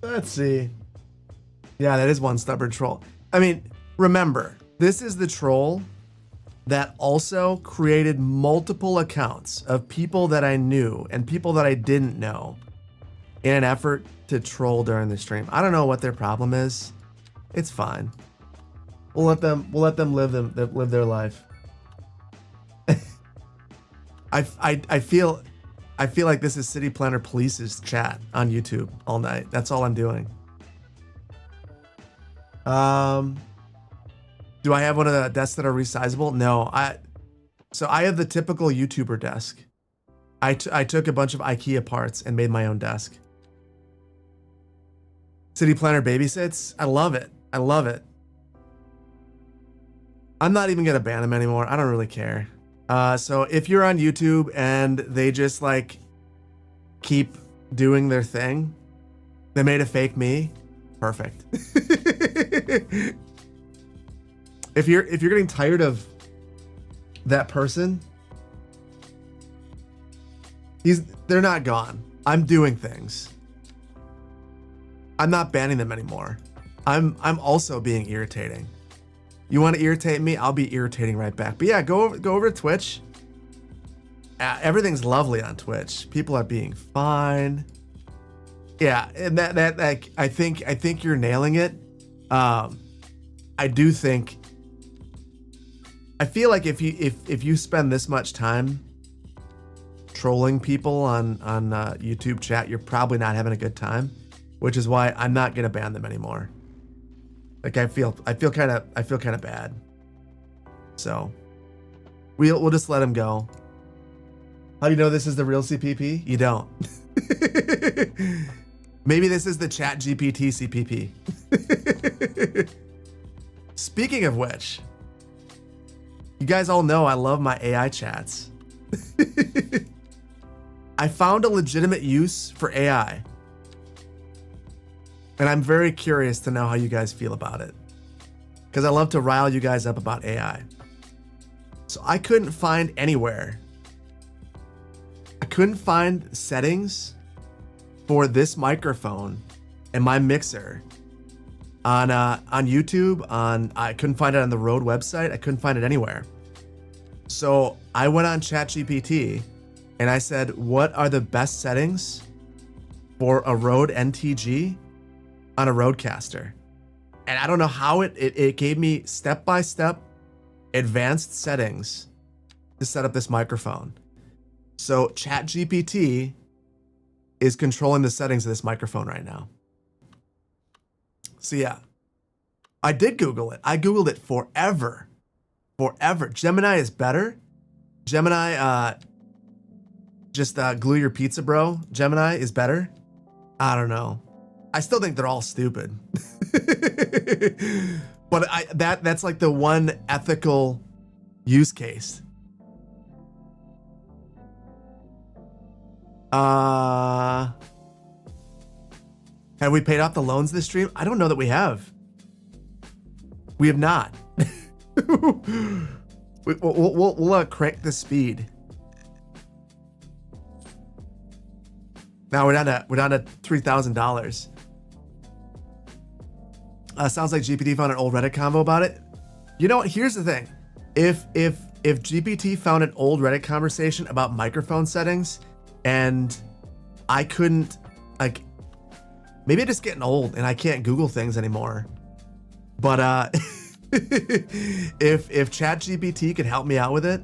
Let's see. Yeah, that is one stubborn troll. I mean, remember, this is the troll that also created multiple accounts of people that I knew and people that I didn't know in an effort to troll during the stream. I don't know what their problem is. It's fine. We'll let them live their life. I feel like this is City Planner Police's chat on YouTube all night. That's all I'm doing. Do I have one of the desks that are resizable? No. So I have the typical YouTuber desk. I took a bunch of IKEA parts and made my own desk. City Planner babysits. I love it. I love it. I'm not even gonna ban them anymore. I don't really care. So if you're on YouTube and they just like keep doing their thing, they made a fake me. Perfect. If you're getting tired of that person, they're not gone. I'm doing things. I'm not banning them anymore. I'm also being irritating. You want to irritate me? I'll be irritating right back. But yeah, go over to Twitch. Everything's lovely on Twitch. People are being fine. Yeah, and that I think you're nailing it. I do think. I feel like if you spend this much time trolling people on YouTube chat, you're probably not having a good time, which is why I'm not gonna ban them anymore. Like I feel kind of bad. So we'll just let him go. How do you know this is the real CPP? You don't. Maybe this is the Chat GPT CPP. Speaking of which, you guys all know I love my AI chats. I found a legitimate use for AI. And I'm very curious to know how you guys feel about it. Because I love to rile you guys up about AI. So I couldn't find anywhere. I couldn't find settings for this microphone and my mixer on YouTube. I couldn't find it on the Rode website. I couldn't find it anywhere. So I went on ChatGPT and I said, what are the best settings for a Rode NTG on a Rodecaster? And I don't know how it gave me step-by-step advanced settings to set up this microphone. So ChatGPT is controlling the settings of this microphone right now. So yeah, I did Google it. I Googled it forever. Gemini is better. Gemini, just glue your pizza, bro. Gemini is better. I don't know. I still think they're all stupid. But that's like the one ethical use case. Have we paid off the loans this stream? I don't know that we have. We have not. We'll crank the speed. Now we're down to $3,000. Sounds like GPT found an old Reddit convo about it. You know what? Here's the thing. If GPT found an old Reddit conversation about microphone settings, and I couldn't, like, maybe I'm just getting old and I can't Google things anymore. But if ChatGPT could help me out with it,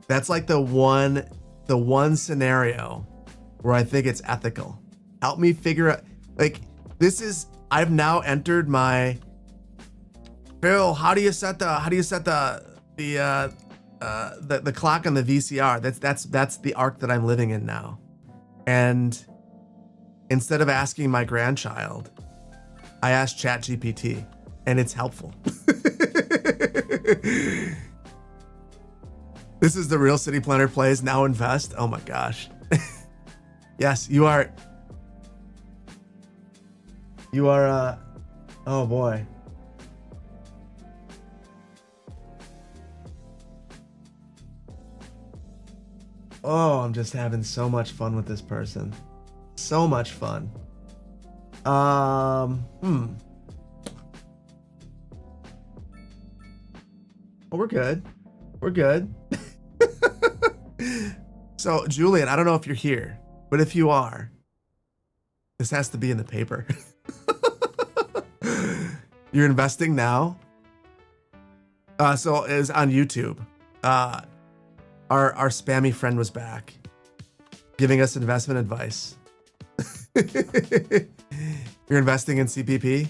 that's like the one scenario where I think it's ethical. Help me figure out, like, I've now entered my, Phil, how do you set the clock on the VCR? That's the arc that I'm living in now. And instead of asking my grandchild, I asked ChatGPT, and it's helpful. This is the Real City Planner Plays Now Invest. Oh my gosh. Yes, you are, oh boy. Oh, I'm just having so much fun with this person. So much fun. Oh, we're good. We're good. So, Julian, I don't know if you're here, but if you are, this has to be in the paper. You're investing now? So it was on YouTube. Our spammy friend was back, giving us investment advice. You're investing in CPP?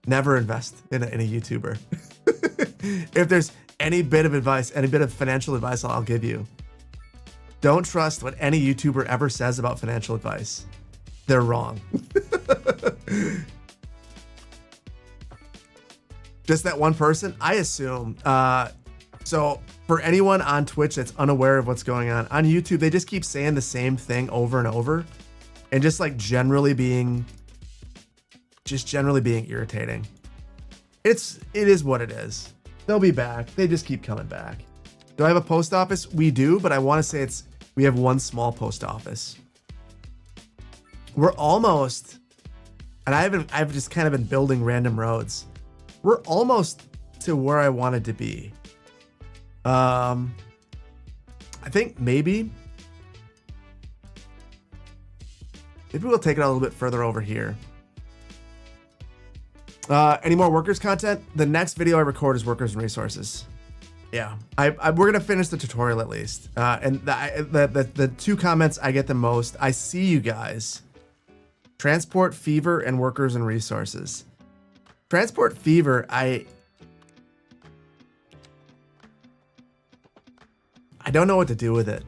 Never invest in a YouTuber. If there's any bit of advice, any bit of financial advice I'll give you, don't trust what any YouTuber ever says about financial advice. They're wrong. Just that one person, I assume. So for anyone on Twitch that's unaware of what's going on YouTube, they just keep saying the same thing over and over, and just like generally being irritating. It is what it is. They'll be back. They just keep coming back. Do I have a post office? We do, but I want to say we have one small post office. We're almost, and I've just kind of been building random roads. We're almost to where I wanted to be. I think maybe we'll take it a little bit further over here. Any more workers content? The next video I record is workers and resources. Yeah, we're gonna finish the tutorial at least. And the two comments I get the most, I see you guys. Transport Fever and workers and resources. Transport Fever, I don't know what to do with it.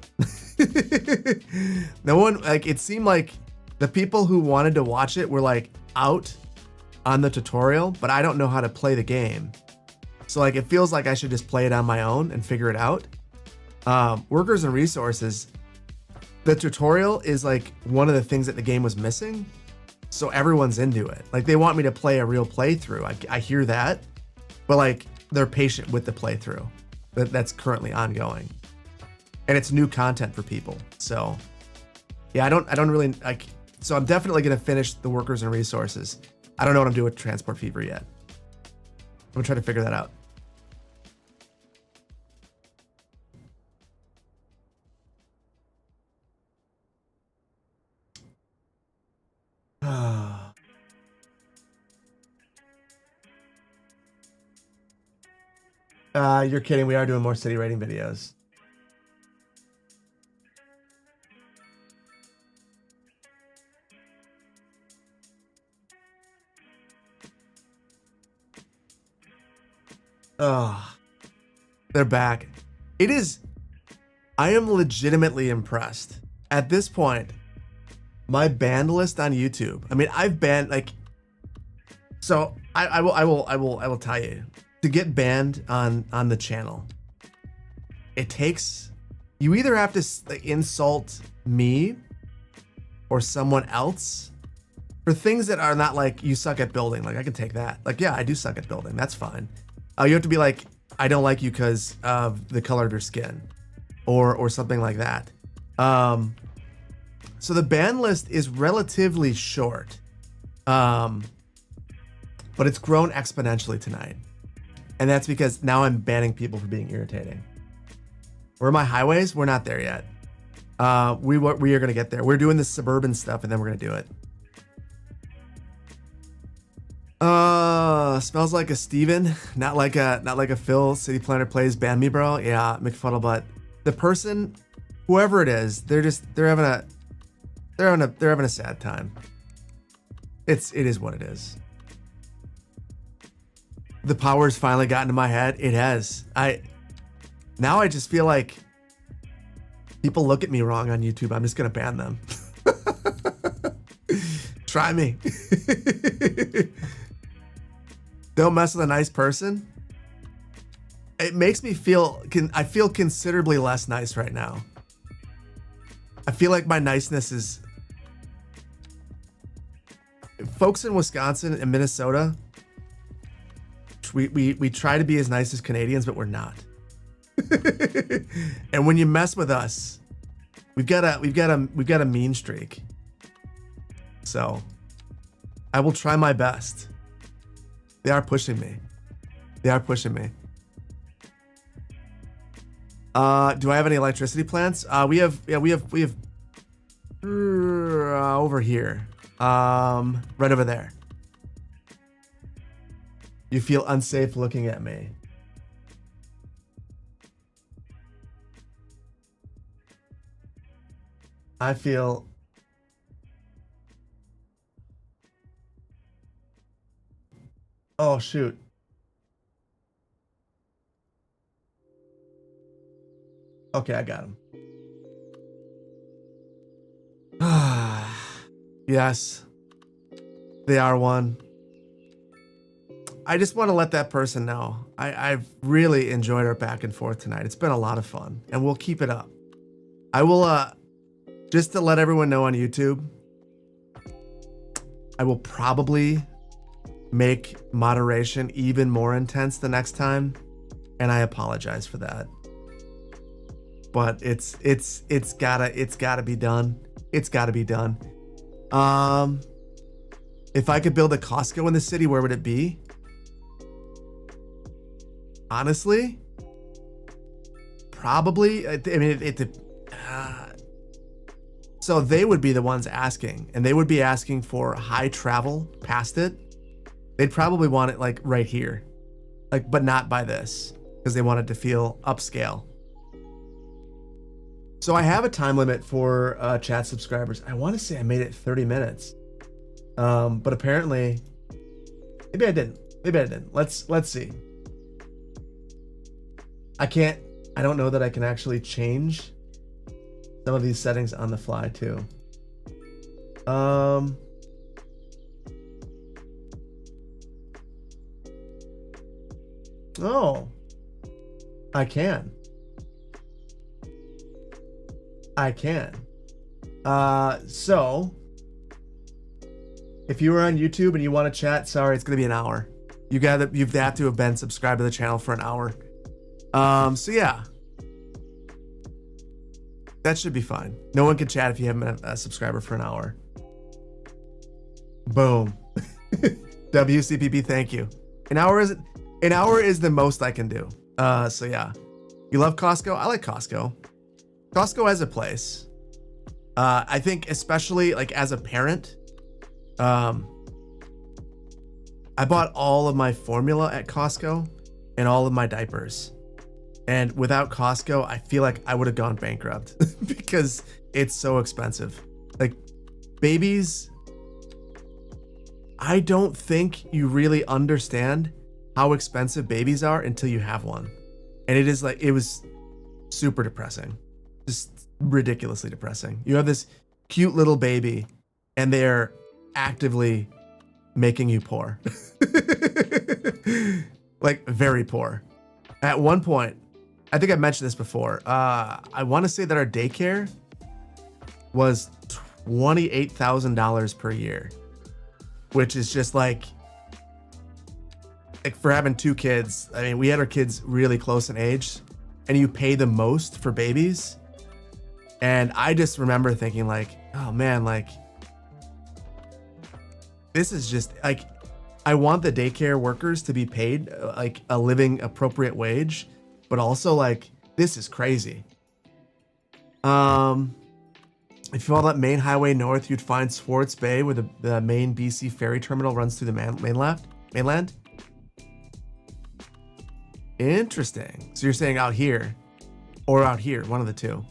No one, like, it seemed like the people who wanted to watch it were like out on the tutorial, but I don't know how to play the game. So like, it feels like I should just play it on my own and figure it out. Workers and resources, the tutorial is like one of the things that the game was missing. So everyone's into it. Like, they want me to play a real playthrough. I hear that, but like, they're patient with the playthrough that's currently ongoing, and it's new content for people. So yeah, I don't really like, so I'm definitely going to finish the workers and resources. I don't know what I'm doing with Transport Fever yet. I'm gonna try to figure that out. You're kidding. We are doing more city rating videos. Oh, they're back. I am legitimately impressed. At this point, My banned list on YouTube. I mean, I've banned like, so I will tell you, to get banned on the channel, it takes, you either have to like, insult me or someone else for things that are not like, you suck at building. Like, I can take that. Like, yeah, I do suck at building. That's fine. You have to be like, I don't like you because of the color of your skin, or something like that. So the ban list is relatively short, but it's grown exponentially tonight. And that's because now I'm banning people for being irritating. Where are my highways? We're not there yet. We are gonna get there. We're doing the suburban stuff and then we're gonna do it. Smells like a Steven, not like a Phil. City Planner Plays ban me, bro. Yeah, McFuddlebutt. The person, whoever it is, they're having a sad time. It is what it is. The power's finally gotten to my head. It has. Now I just feel like people look at me wrong on YouTube. I'm just gonna ban them. Try me. Don't mess with a nice person. It makes me feel, I feel considerably less nice right now. I feel like my niceness is, folks in Wisconsin and Minnesota, we try to be as nice as Canadians, but we're not. And when you mess with us, we've got a mean streak. So I will try my best. They are pushing me. They are pushing me. Do I have any electricity plants? We have over here. Right over there. You feel unsafe looking at me. I feel oh shoot. Okay, I got him. Yes, they are one. I just want to let that person know I've really enjoyed our back and forth tonight. It's been a lot of fun, and we'll keep it up. I will, just to let everyone know on YouTube, I will probably make moderation even more intense the next time, and I apologize for that. But it's gotta be done. It's gotta be done. If I could build a Costco in the city, where would it be? Honestly, probably. I mean, so they would be the ones asking, and they would be asking for high travel past it. They'd probably want it like right here, like, but not by this, because they want it to feel upscale. So I have a time limit for chat subscribers. I want to say I made it 30 minutes, but apparently, maybe I didn't. Maybe I didn't. Let's see. I don't know that I can actually change some of these settings on the fly too. Oh, I can. So if you were on YouTube and you want to chat, sorry, it's gonna be an hour. You have to have been subscribed to the channel for an hour. So yeah, that should be fine. No one can chat if you haven't been a subscriber for an hour. Boom. WCPP, thank you. An hour is the most I can do. So yeah, you love Costco. I like Costco. Costco has a place. I think especially like as a parent, I bought all of my formula at Costco and all of my diapers. And without Costco, I feel like I would have gone bankrupt because it's so expensive. Like babies, I don't think you really understand how expensive babies are until you have one. And it is like, it was super depressing. Just ridiculously depressing. You have this cute little baby, and they're actively making you poor. Like very poor. At one point, I think I mentioned this before. I want to say that our daycare was $28,000 per year, which is just like for having 2 kids. I mean, we had our kids really close in age, and you pay the most for babies. And I just remember thinking like, oh man, like this is just like, I want the daycare workers to be paid like a living appropriate wage, but also like, this is crazy. If you follow that main highway north, you'd find Swartz Bay, where the main BC ferry terminal runs through the mainland. Interesting. So you're saying out here or out here, one of the two.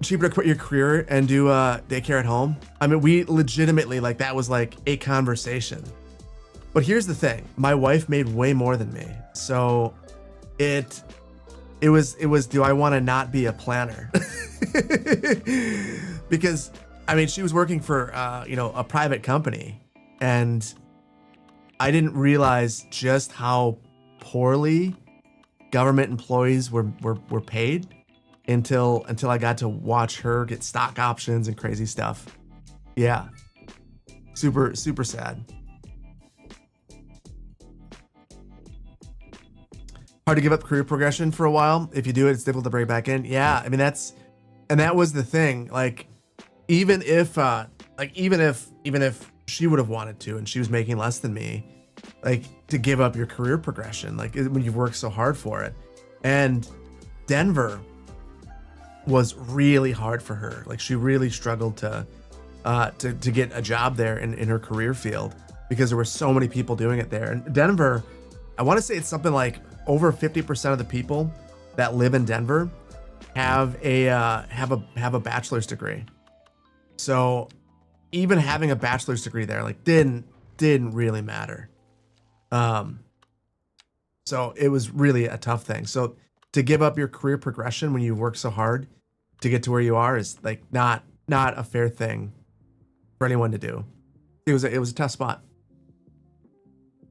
Cheaper to quit your career and do daycare at home. I mean, we legitimately, like, that was like a conversation. But here's the thing. My wife made way more than me. So it was, do I want to not be a planner? Because, I mean, she was working for, a private company, and I didn't realize just how poorly government employees were paid until I got to watch her get stock options and crazy stuff. Yeah. Super, super sad. Hard to give up career progression for a while. If you do it, it's difficult to break back in. Yeah, I mean, that was the thing. Like, even if she would have wanted to, and she was making less than me, like, to give up your career progression, like when you've worked so hard for it. And Denver was really hard for her. Like, she really struggled to get a job there in her career field, because there were so many people doing it there. And Denver, I want to say it's something like over 50% of the people that live in Denver have a bachelor's degree. So even having a bachelor's degree there, like, didn't really matter. So it was really a tough thing. So to give up your career progression when you work so hard to get to where you are is like not a fair thing for anyone to do. It was a tough spot.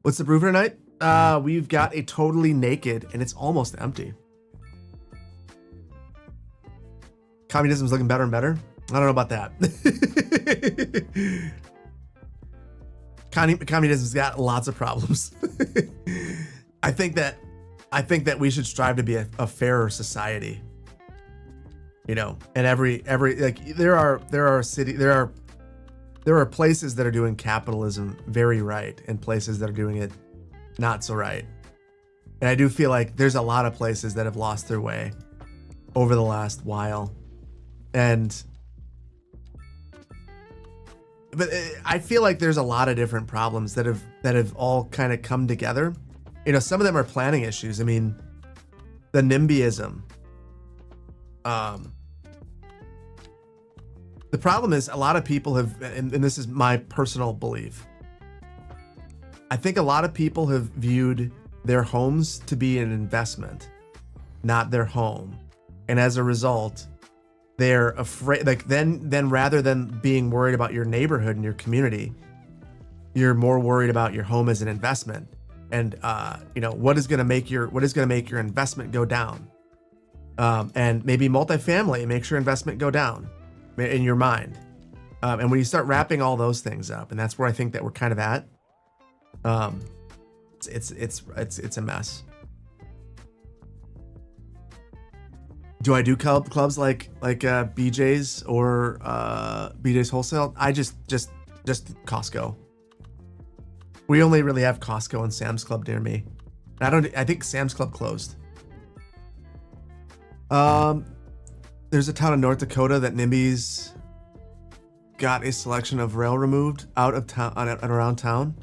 What's the brew for tonight? We've got a totally naked, and it's almost empty. Communism's looking better and better. I don't know about that. Communism's got lots of problems. I think that we should strive to be a fairer society. You know, and every like there are places that are doing capitalism very right, and places that are doing it not so right. And I do feel like there's a lot of places that have lost their way over the last while. But I feel like there's a lot of different problems that have all kind of come together. You know, some of them are planning issues. I mean, the NIMBYism. The problem is a lot of people have, and this is my personal belief, I think a lot of people have viewed their homes to be an investment, not their home. And as a result, they're afraid, like then rather than being worried about your neighborhood and your community, you're more worried about your home as an investment. And what is going to make your investment go down? And maybe multifamily makes your investment go down in your mind. And when you start wrapping all those things up, and that's where I think that we're kind of at, it's a mess. Do I do clubs like BJ's or BJ's Wholesale? I just Costco. We only really have Costco and Sam's Club near me. I think Sam's Club closed. There's a town in North Dakota that NIMBYs got a selection of rail removed out of town and around town.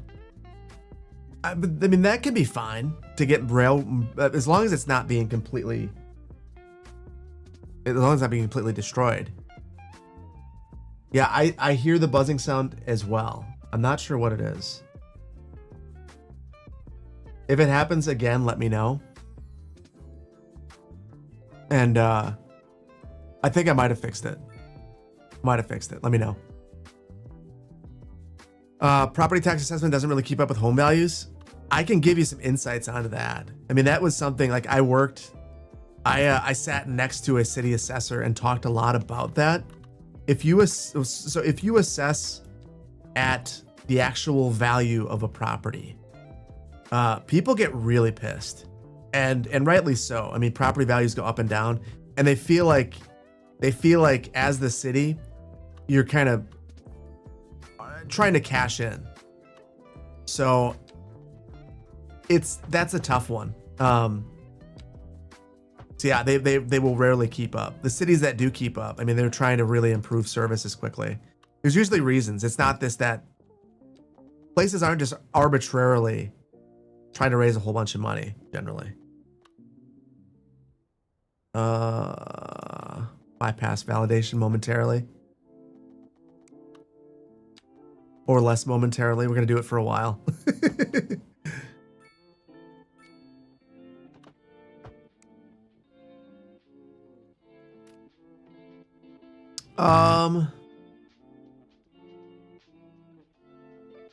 I mean, that could be fine to get rail, as long as it's not being completely destroyed. Yeah, I hear the buzzing sound as well. I'm not sure what it is. If it happens again, let me know. And I think I might have fixed it. Let me know. Property tax assessment doesn't really keep up with home values. I can give you some insights onto that. I mean, that was something like I sat next to a city assessor and talked a lot about that. If you assess at the actual value of a property, people get really pissed, and rightly so. I mean, property values go up and down, and they feel like as the city, you're kind of trying to cash in. So that's a tough one. So yeah, they will rarely keep up. The cities that do keep up, I mean, they're trying to really improve services quickly. There's usually reasons. It's not that places aren't just arbitrarily trying to raise a whole bunch of money, generally. Bypass validation momentarily. Or less momentarily. We're going to do it for a while.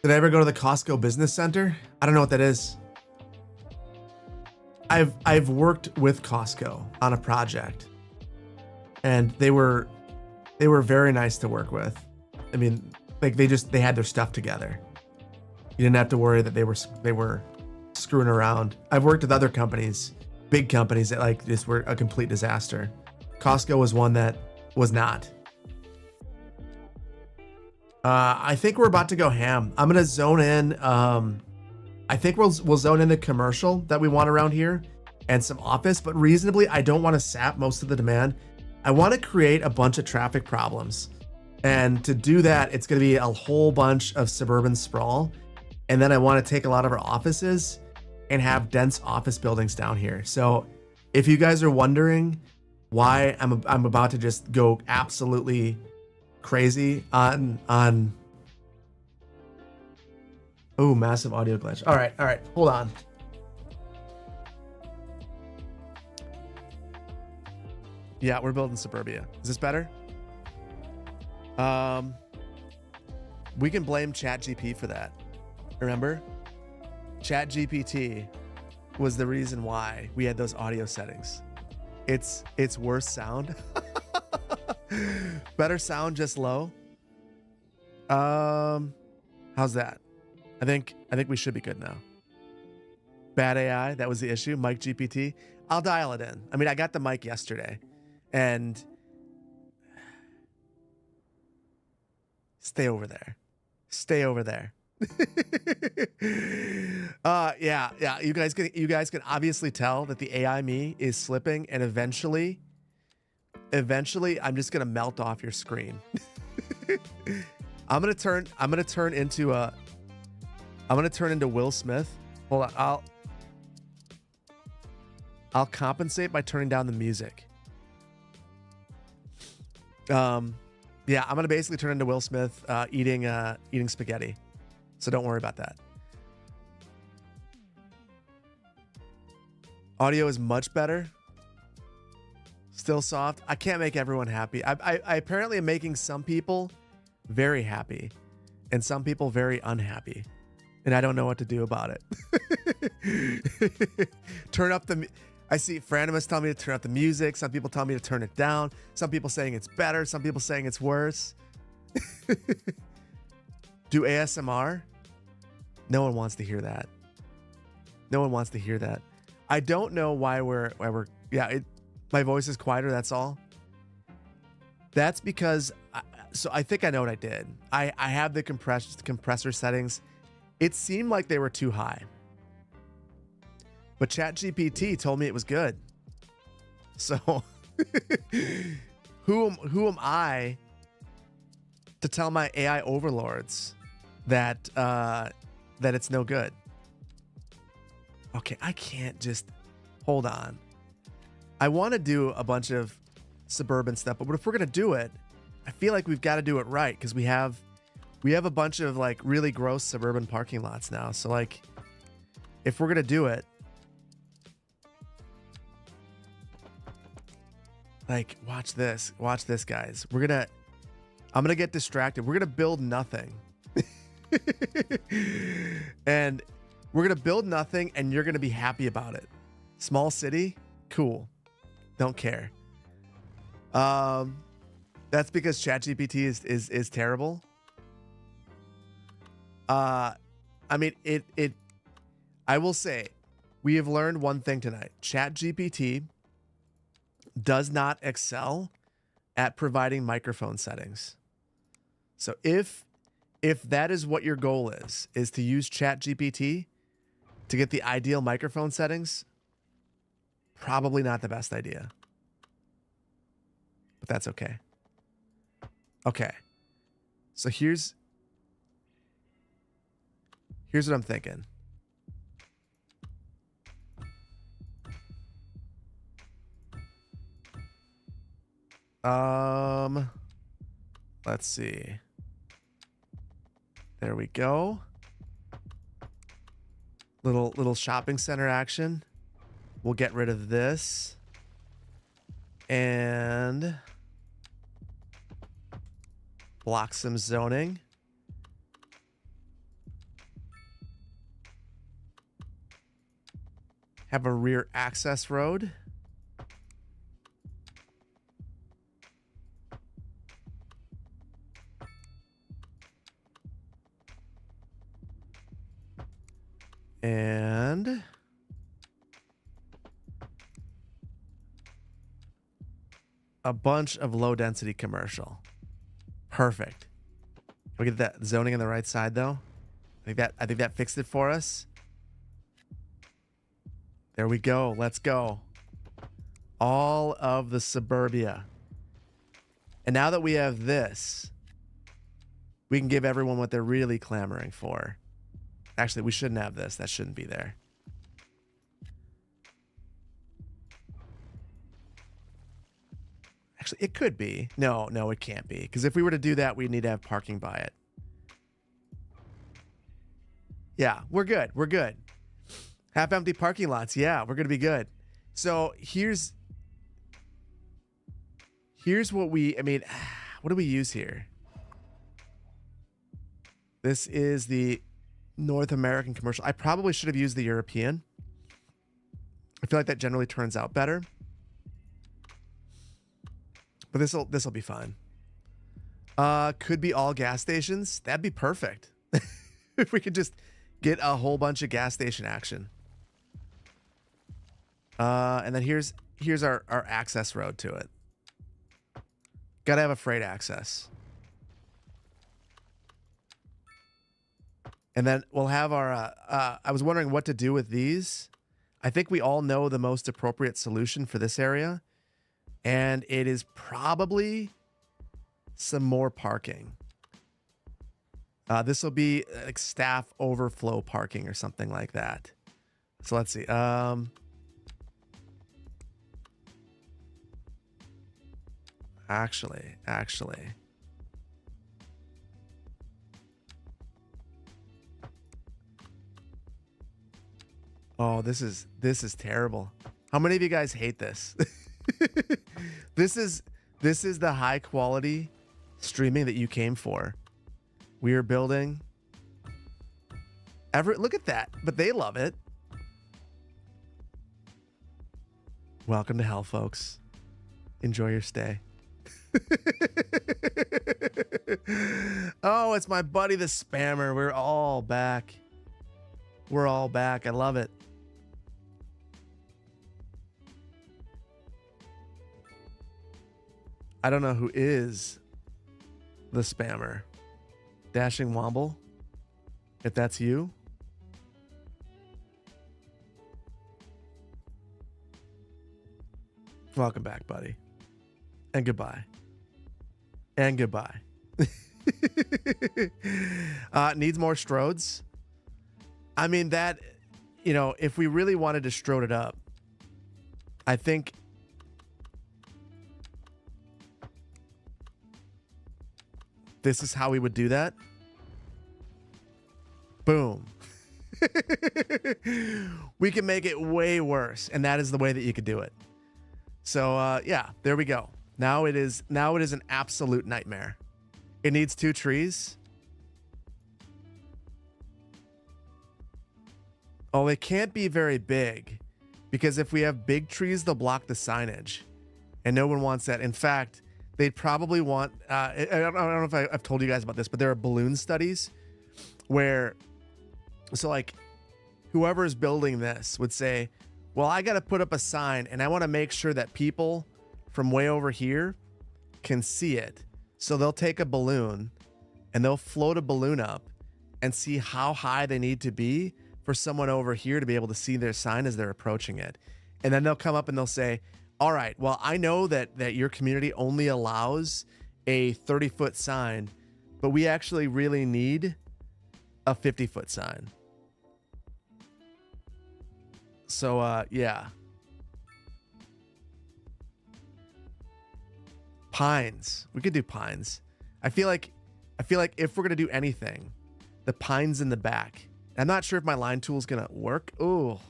Did I ever go to the Costco Business Center? I don't know what that is. I've worked with Costco on a project, and they were very nice to work with. I mean, like they had their stuff together. You didn't have to worry that they were screwing around. I've worked with other companies, big companies that like just were a complete disaster. Costco was one that was not. I think we're about to go ham. I'm gonna zone in. I think we'll zone in the commercial that we want around here and some office, but reasonably, I don't want to sap most of the demand. I want to create a bunch of traffic problems. And to do that, it's going to be a whole bunch of suburban sprawl. And then I want to take a lot of our offices and have dense office buildings down here. So if you guys are wondering why I'm about to just go absolutely crazy on oh, massive audio glitch. All right, hold on. Yeah, we're building suburbia. Is this better? We can blame ChatGPT for that. Remember? ChatGPT was the reason why we had those audio settings. It's worse sound. Better sound, just low. How's that? I think we should be good now. Bad AI, that was the issue. Mic GPT. I'll dial it in. I mean, I got the mic yesterday, and stay over there. Yeah. You guys can obviously tell that the AI me is slipping, and eventually I'm just gonna melt off your screen. I'm gonna turn into Will Smith. Hold on, I'll compensate by turning down the music. Yeah, I'm gonna basically turn into Will Smith eating spaghetti. So don't worry about that. Audio is much better. Still soft. I can't make everyone happy. I apparently am making some people very happy and some people very unhappy. And I don't know what to do about it. Turn up the... I see Franimus tell me to turn up the music. Some people tell me to turn it down. Some people saying it's better. Some people saying it's worse. Do ASMR? No one wants to hear that. No one wants to hear that. I don't know why we're my voice is quieter, that's all. That's because I think I know what I did. I have the compressor settings. It seemed like they were too high. But ChatGPT told me it was good. So who am I to tell my AI overlords that it's no good? Okay, I can't just hold on. I want to do a bunch of suburban stuff, but if we're gonna do it, I feel like we've got to do it right because we have a bunch of like really gross suburban parking lots now. So like, if we're gonna do it, Like, watch this. Watch this, guys. I'm gonna get distracted. We're gonna build nothing. And we're gonna build nothing and you're gonna be happy about it. Small city, cool. Don't care. That's because ChatGPT is terrible. I mean, I will say, we have learned one thing tonight. ChatGPT does not excel at providing microphone settings. So if that is what your goal is to use ChatGPT to get the ideal microphone settings, probably not the best idea. But that's okay. Okay. So here's what I'm thinking. Let's see. There we go. Little shopping center action. We'll get rid of this. And block some zoning. Have a rear access road. And a bunch of low density commercial. Perfect. Can we get that zoning on the right side though? I think that fixed it for us. There we go. Let's go. All of the suburbia. And now that we have this, we can give everyone what they're really clamoring for. Actually, we shouldn't have this. That shouldn't be there. Actually, it could be. No, it can't be. Because if we were to do that, we'd need to have parking by it. Yeah, we're good. We're good. Half empty parking lots. Yeah, we're going to be good. So here's what what do we use here? This is the North American commercial. I probably should have used the European. I feel like that generally turns out better. But this'll be fine. Could be all gas stations. That'd be perfect. If we could just get a whole bunch of gas station action. And then here's our access road to it. Gotta have a freight access. And then we'll have our, I was wondering what to do with these. I think we all know the most appropriate solution for this area. And it is probably some more parking. This will be like staff overflow parking or something like that. So let's see. Actually. Oh, this is terrible. How many of you guys hate this? This is the high quality streaming that you came for. We are building look at that, but they love it. Welcome to hell, folks. Enjoy your stay. Oh, it's my buddy the spammer. We're all back. I love it. I don't know who is the spammer. Dashing Womble? If that's you. Welcome back, buddy. And goodbye. Needs more stroads. I mean, that, if we really wanted to strode it up, I think this is how we would do that. Boom. We can make it way worse, and that is the way that you could do it. So yeah, there we go. Now it is an absolute nightmare. It needs 2 trees. Oh, it can't be very big, because if we have big trees, they'll block the signage, and no one wants that. In fact, they'd probably want. I don't know if I've told you guys about this, but there are balloon studies where, so like, whoever is building this would say, well, I got to put up a sign, and I want to make sure that people from way over here can see it. So they'll take a balloon and they'll float a balloon up and see how high they need to be for someone over here to be able to see their sign as they're approaching it. And then they'll come up and they'll say, all right, well, I know that your community only allows a 30-foot sign, but we actually really need a 50-foot sign. So, yeah. Pines. We could do pines. I feel like if we're going to do anything, the pines in the back. I'm not sure if my line tool is going to work. Oh,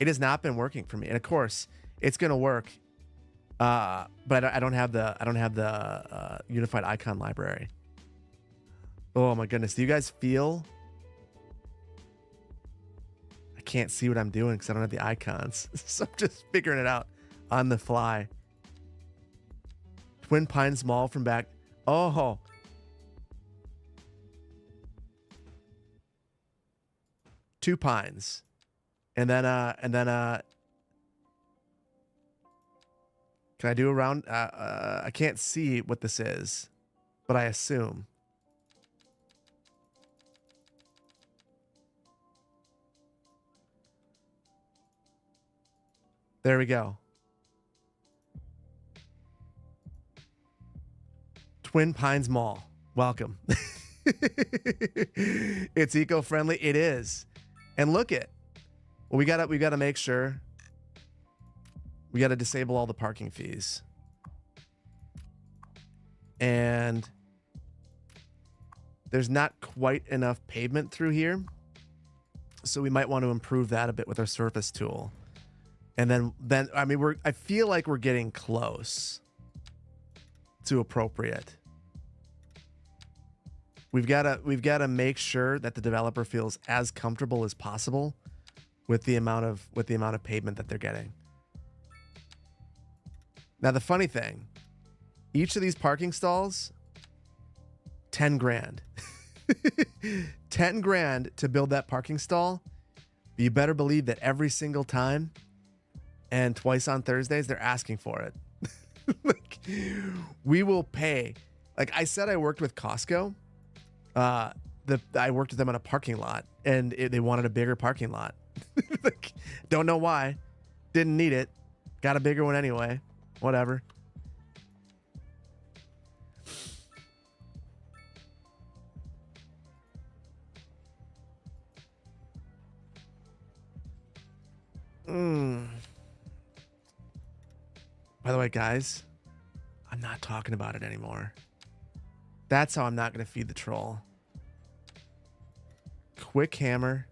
it has not been working for me. And of course, it's going to work. But I don't have the unified icon library. Oh my goodness. Do you guys feel? I can't see what I'm doing because I don't have the icons. So I'm just figuring it out on the fly. Twin Pines Mall from back. Oh. Two pines. And then can I do a round? I can't see what this is, but I assume. There we go. Twin Pines Mall. Welcome. It's eco-friendly. It is. And look it. Well, we gotta make sure. We gotta disable all the parking fees. And there's not quite enough pavement through here. So we might want to improve that a bit with our surface tool. And then I mean I feel like we're getting close to appropriate. We've got to make sure that the developer feels as comfortable as possible with the amount of pavement that they're getting. Now the funny thing, each of these parking stalls, 10 grand. 10 grand to build that parking stall. But you better believe that every single time and twice on Thursdays they're asking for it. Like, we will pay. Like I said, I worked with Costco. I worked with them on a parking lot, and they wanted a bigger parking lot. Like, don't know why. Didn't need it. Got a bigger one anyway. Whatever. By the way, guys, I'm not talking about it anymore. That's how I'm not going to feed the troll. Quick hammer,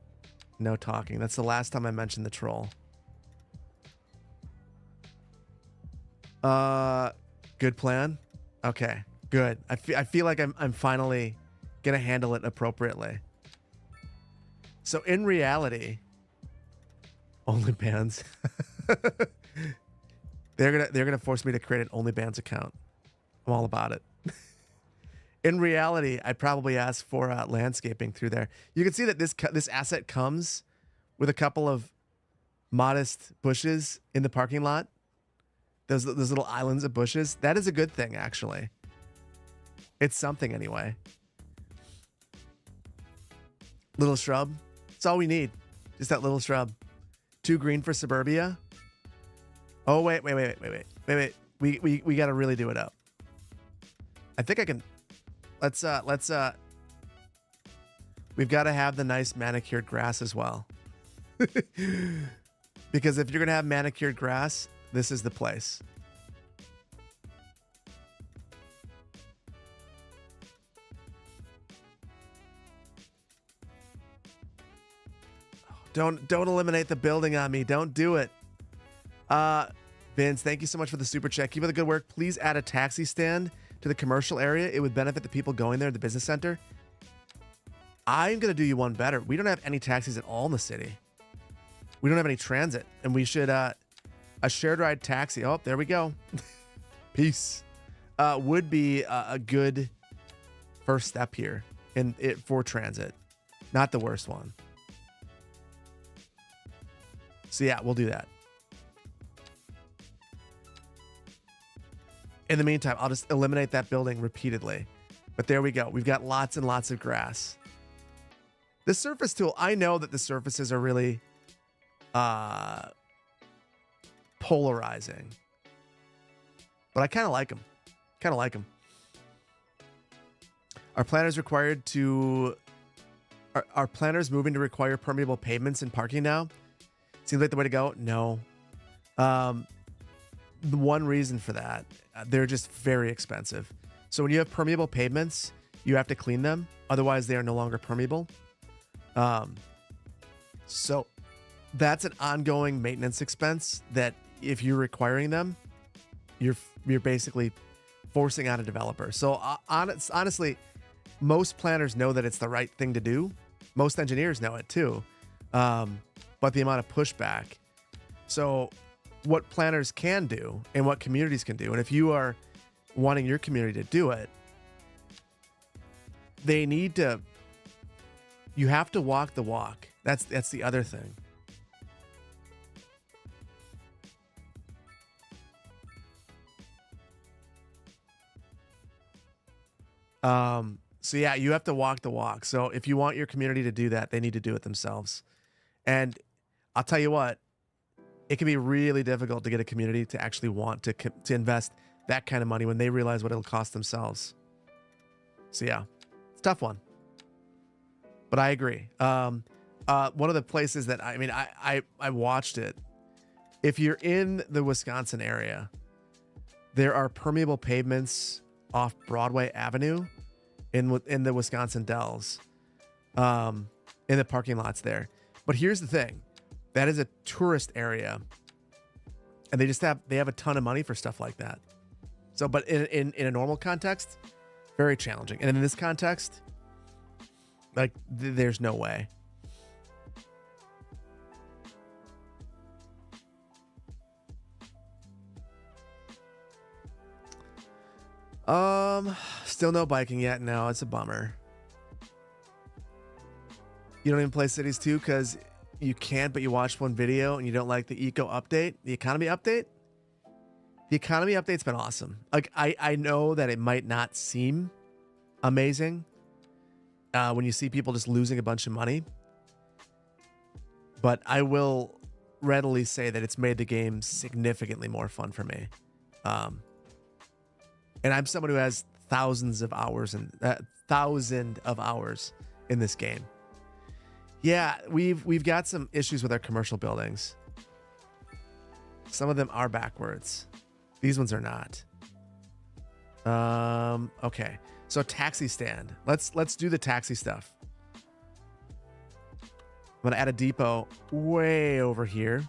no talking. That's the last time I mentioned the troll. Good plan. Okay, good. I feel like I'm finally going to handle it appropriately. So in reality, OnlyBans. They're gonna force me to create an OnlyBans account. I'm all about it. In reality, I probably asked for landscaping through there. You can see that this asset comes with a couple of modest bushes in the parking lot. Those little islands of bushes. That is a good thing, actually. It's something anyway. Little shrub. It's all we need. Just that little shrub. Too green for suburbia. Oh wait. We got to really do it up. I think I can. Let's we've got to have the nice manicured grass as well. Because if you're going to have manicured grass, this is the place. Don't eliminate the building on me. Don't do it. Vince, thank you so much for the super chat. Keep up the good work. Please add a taxi stand to the commercial area. It would benefit the people going there, the business center. I'm going to do you one better. We don't have any taxis at all in the city. We don't have any transit. And we should, a shared ride taxi. Oh, there we go. Peace. Would be a good first step here for transit. Not the worst one. So yeah, we'll do that. In the meantime, I'll just eliminate that building repeatedly. But there we go. We've got lots and lots of grass. The surface tool, I know that the surfaces are really polarizing. But I kind of like them. Kind of like them. Are planners required to... Are planners moving to require permeable pavements in parking now? Seems like the way to go. No. The one reason for that, they're just very expensive. So when you have permeable pavements, you have to clean them. Otherwise, they are no longer permeable. So that's an ongoing maintenance expense that if you're requiring them, you're basically forcing on a developer. So honestly, most planners know that it's the right thing to do. Most engineers know it too. But the amount of pushback. So what planners can do and what communities can do, and if you are wanting your community to do it, they need to, you have to walk the walk. That's the other thing. So yeah, you have to walk the walk. So if you want your community to do that, they need to do it themselves. And I'll tell you what, it can be really difficult to get a community to actually want to invest that kind of money when they realize what it'll cost themselves. So yeah, it's a tough one. But I agree. One of the places that I watched it. If you're in the Wisconsin area, there are permeable pavements off Broadway Avenue in the Wisconsin Dells, in the parking lots there. But here's the thing. That is a tourist area, and they have a ton of money for stuff like that. So, but in a normal context, very challenging. And in this context, like there's no way. Still no biking yet. No, it's a bummer. You don't even play Cities 2 because you can't, but you watched one video and you don't like the eco update, the economy update. The economy update's been awesome. Like I know that it might not seem amazing when you see people just losing a bunch of money, but I will readily say that it's made the game significantly more fun for me. And I'm someone who has thousands of hours in this game. Yeah, we've got some issues with our commercial buildings. Some of them are backwards. These ones are not. Okay. So taxi stand. Let's do the taxi stuff. I'm gonna add a depot way over here.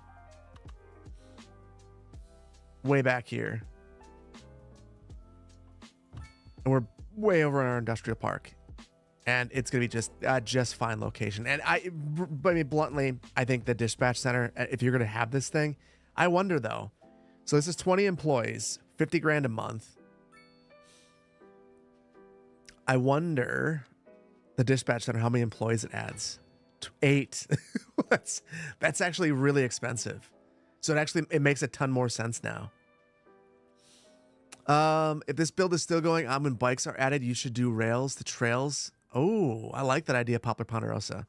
Way back here. And we're way over in our industrial park. And it's going to be just fine location. And I mean, bluntly, I think the dispatch center, if you're going to have this thing, I wonder though. So this is 20 employees, 50 grand a month. I wonder the dispatch center, how many employees it adds. 8. That's actually really expensive. So it makes a ton more sense now. If this build is still going on when bikes are added, you should do rails to trails. Oh, I like that idea, Poplar Ponderosa.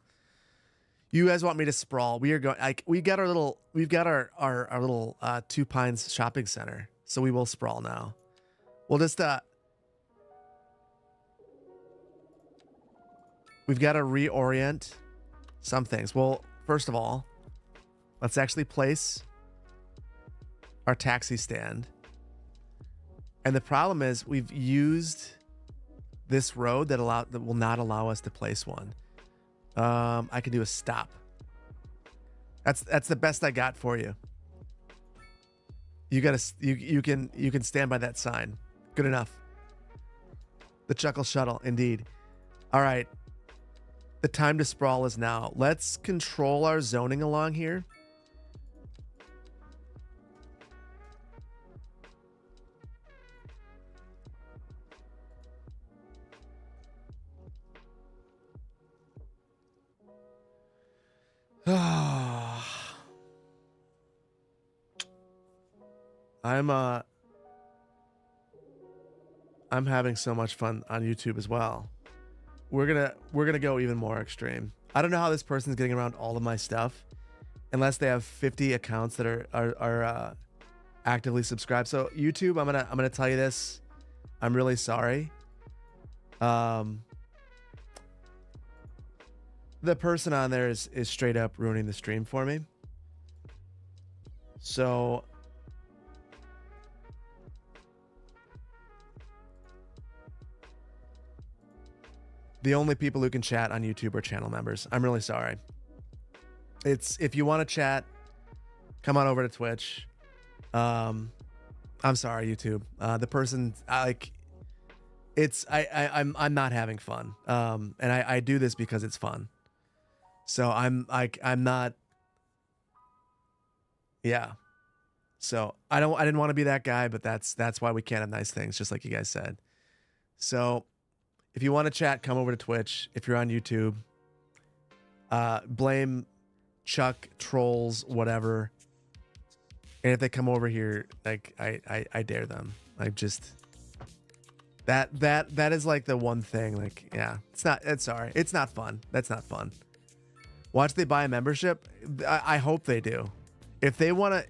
You guys want me to sprawl? We are going. We've got our little Two Pines shopping center, so we will sprawl now. We'll just we've got to reorient some things. Well, first of all, let's actually place our taxi stand. And the problem is we've used this road that will not allow us to place one. I can do a stop. That's the best I got for you. you can stand by that sign. Good enough. The Chuckle Shuttle, indeed. All right. The time to sprawl is now. Let's control our zoning along here. I'm having so much fun on YouTube as well. We're gonna go even more extreme. I don't know how this person's getting around all of my stuff, unless they have 50 accounts that are actively subscribed. So YouTube, I'm gonna tell you this. I'm really sorry. The person on there is straight up ruining the stream for me. So the only people who can chat on YouTube are channel members. I'm really sorry. If you want to chat, come on over to Twitch. I'm sorry, YouTube. The person I'm not having fun. And I do this because it's fun. So I'm not. Yeah. So I didn't want to be that guy, but that's why we can't have nice things, just like you guys said. So if you want to chat, come over to Twitch. If you're on YouTube, blame Chuck, trolls, whatever. And if they come over here, like I dare them. Like just that is like the one thing. Like, yeah, it's sorry. It's not fun. That's not fun. Watch they buy a membership. I hope they do. If they want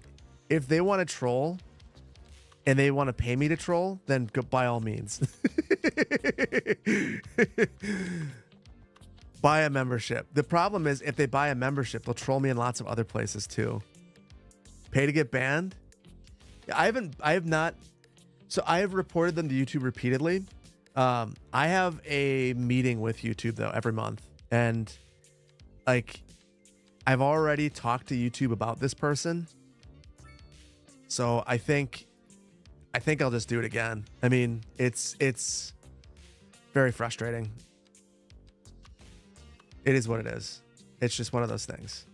to troll and they want to pay me to troll, then by all means. Buy a membership. The problem is if they buy a membership, they'll troll me in lots of other places too. Pay to get banned? I have not. So I have reported them to YouTube repeatedly. I have a meeting with YouTube though every month, and like I've already talked to YouTube about this person. So I think I'll just do it again. I mean, it's very frustrating. It is what it is. It's just one of those things.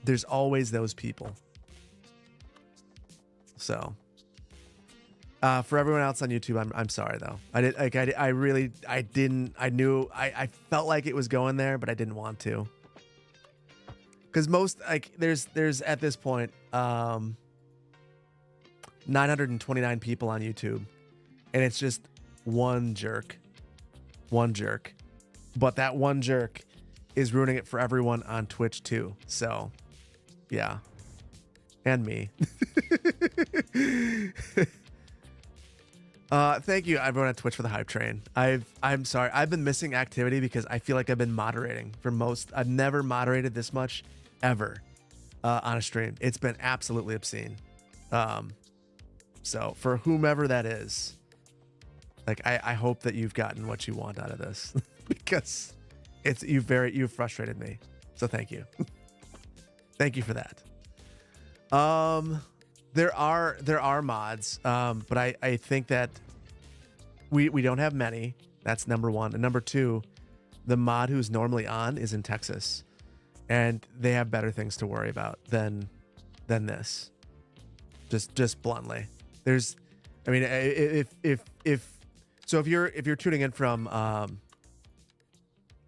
There's always those people. So, for everyone else on YouTube, I'm sorry though. I felt like it was going there, but I didn't want to. Because most there's at this point 929 people on YouTube, and it's just one jerk, but that one jerk is ruining it for everyone on Twitch too. So, yeah, and me. Thank you everyone on Twitch for the hype train. I'm sorry, I've been missing activity because I feel like I've been moderating for most. I've never moderated this much ever on a stream. It's been absolutely obscene. So for whomever that is, like I hope that you've gotten what you want out of this because you've frustrated me. So thank you. Thank you for that. There are mods, but I think that we don't have many. That's number one. And number two, the mod who's normally on is in Texas, and they have better things to worry about than this. Just bluntly, if you're tuning in from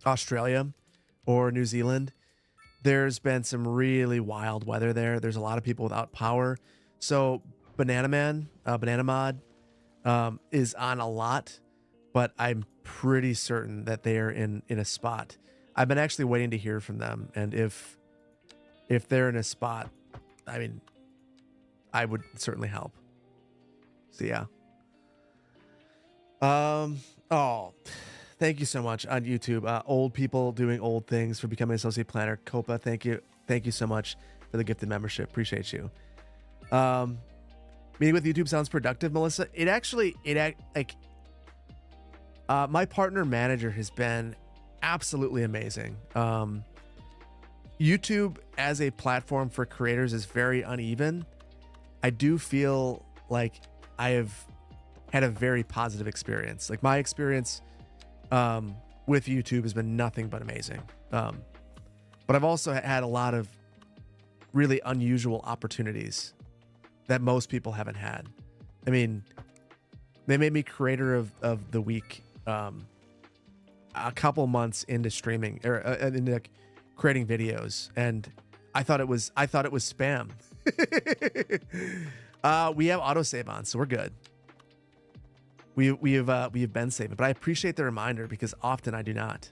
Australia or New Zealand, there's been some really wild weather there. There's a lot of people without power. So Banana Mod is on a lot, but I'm pretty certain that they are in a spot. I've been actually waiting to hear from them, and if they're in a spot, I mean, I would certainly help. So yeah. Oh, thank you so much on YouTube. Old people doing old things for becoming an associate planner. Copa, thank you so much for the gifted membership. Appreciate you. Meeting with YouTube sounds productive, Melissa. My partner manager has been absolutely amazing. YouTube as a platform for creators is very uneven. I do feel like I have had a very positive experience. Like my experience with YouTube has been nothing but amazing. But I've also had a lot of really unusual opportunities that most people haven't had. I mean, they made me creator of the week a couple months into streaming or into creating videos, and I thought it was spam. We have autosave on, so we're good. We have been saving, but I appreciate the reminder because often I do not.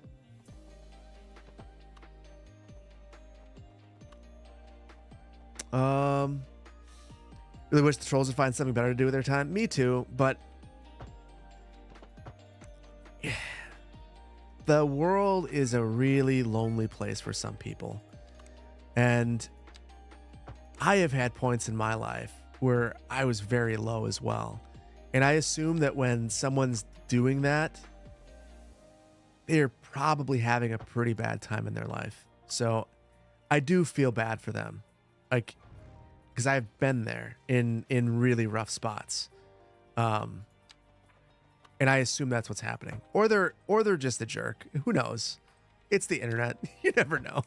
Really wish the trolls would find something better to do with their time. Me too, but the world is a really lonely place for some people. And I have had points in my life where I was very low as well. And I assume that when someone's doing that, they're probably having a pretty bad time in their life. So I do feel bad for them. Like, because I've been there in really rough spots. And I assume that's what's happening. Or they're just a jerk. Who knows? It's the internet. You never know.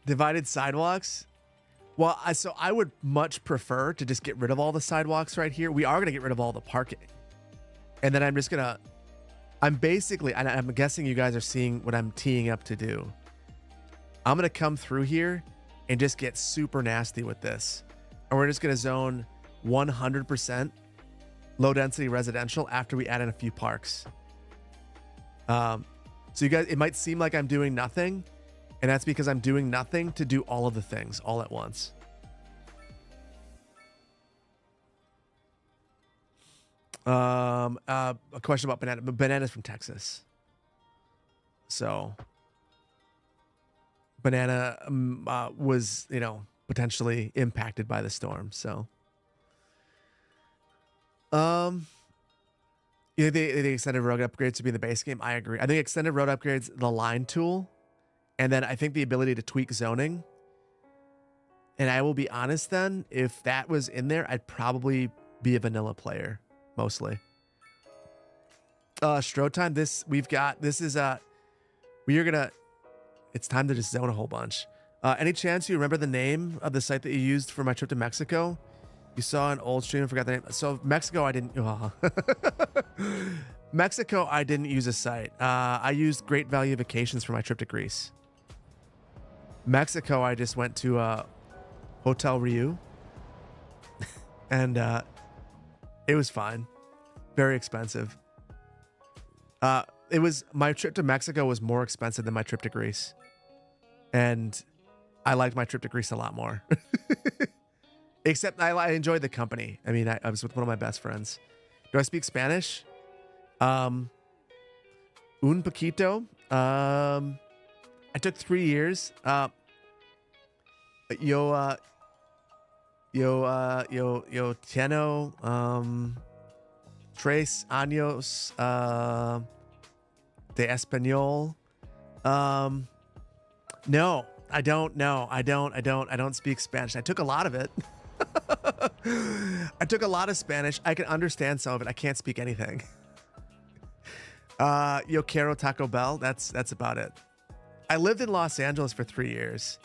Divided sidewalks. Well, so I would much prefer to just get rid of all the sidewalks right here. We are going to get rid of all the parking. And then I'm guessing you guys are seeing what I'm teeing up to do. I'm going to come through here and just get super nasty with this. And we're just going to zone 100% low density residential after we add in a few parks. So you guys, it might seem like I'm doing nothing, and that's because I'm doing nothing to do all of the things all at once. A question about banana. Banana's from Texas. So Banana was, potentially impacted by the storm. So, the extended road upgrades to be in the base game. I agree. I think extended road upgrades, the line tool, and then I think the ability to tweak zoning. And I will be honest then, if that was in there, I'd probably be a vanilla player mostly. Stro time. It's time to just zone a whole bunch. Any chance you remember the name of the site that you used for my trip to Mexico? You saw an old stream and forgot the name. So Mexico, I didn't. Mexico, I didn't use a site. I used Great Value Vacations for my trip to Greece. Mexico, I just went to Hotel Riu, and it was fine. Very expensive. My trip to Mexico was more expensive than my trip to Greece. And I liked my trip to Greece a lot more. Except I enjoyed the company. I mean, I was with one of my best friends. Do I speak Spanish? Un poquito. I took 3 years. Yo tieno tres años de español. No, I don't know. I don't speak Spanish. I took a lot of it. I took a lot of Spanish. I can understand some of it. I can't speak anything. Yo quiero Taco Bell. That's about it. I lived in Los Angeles for 3 years,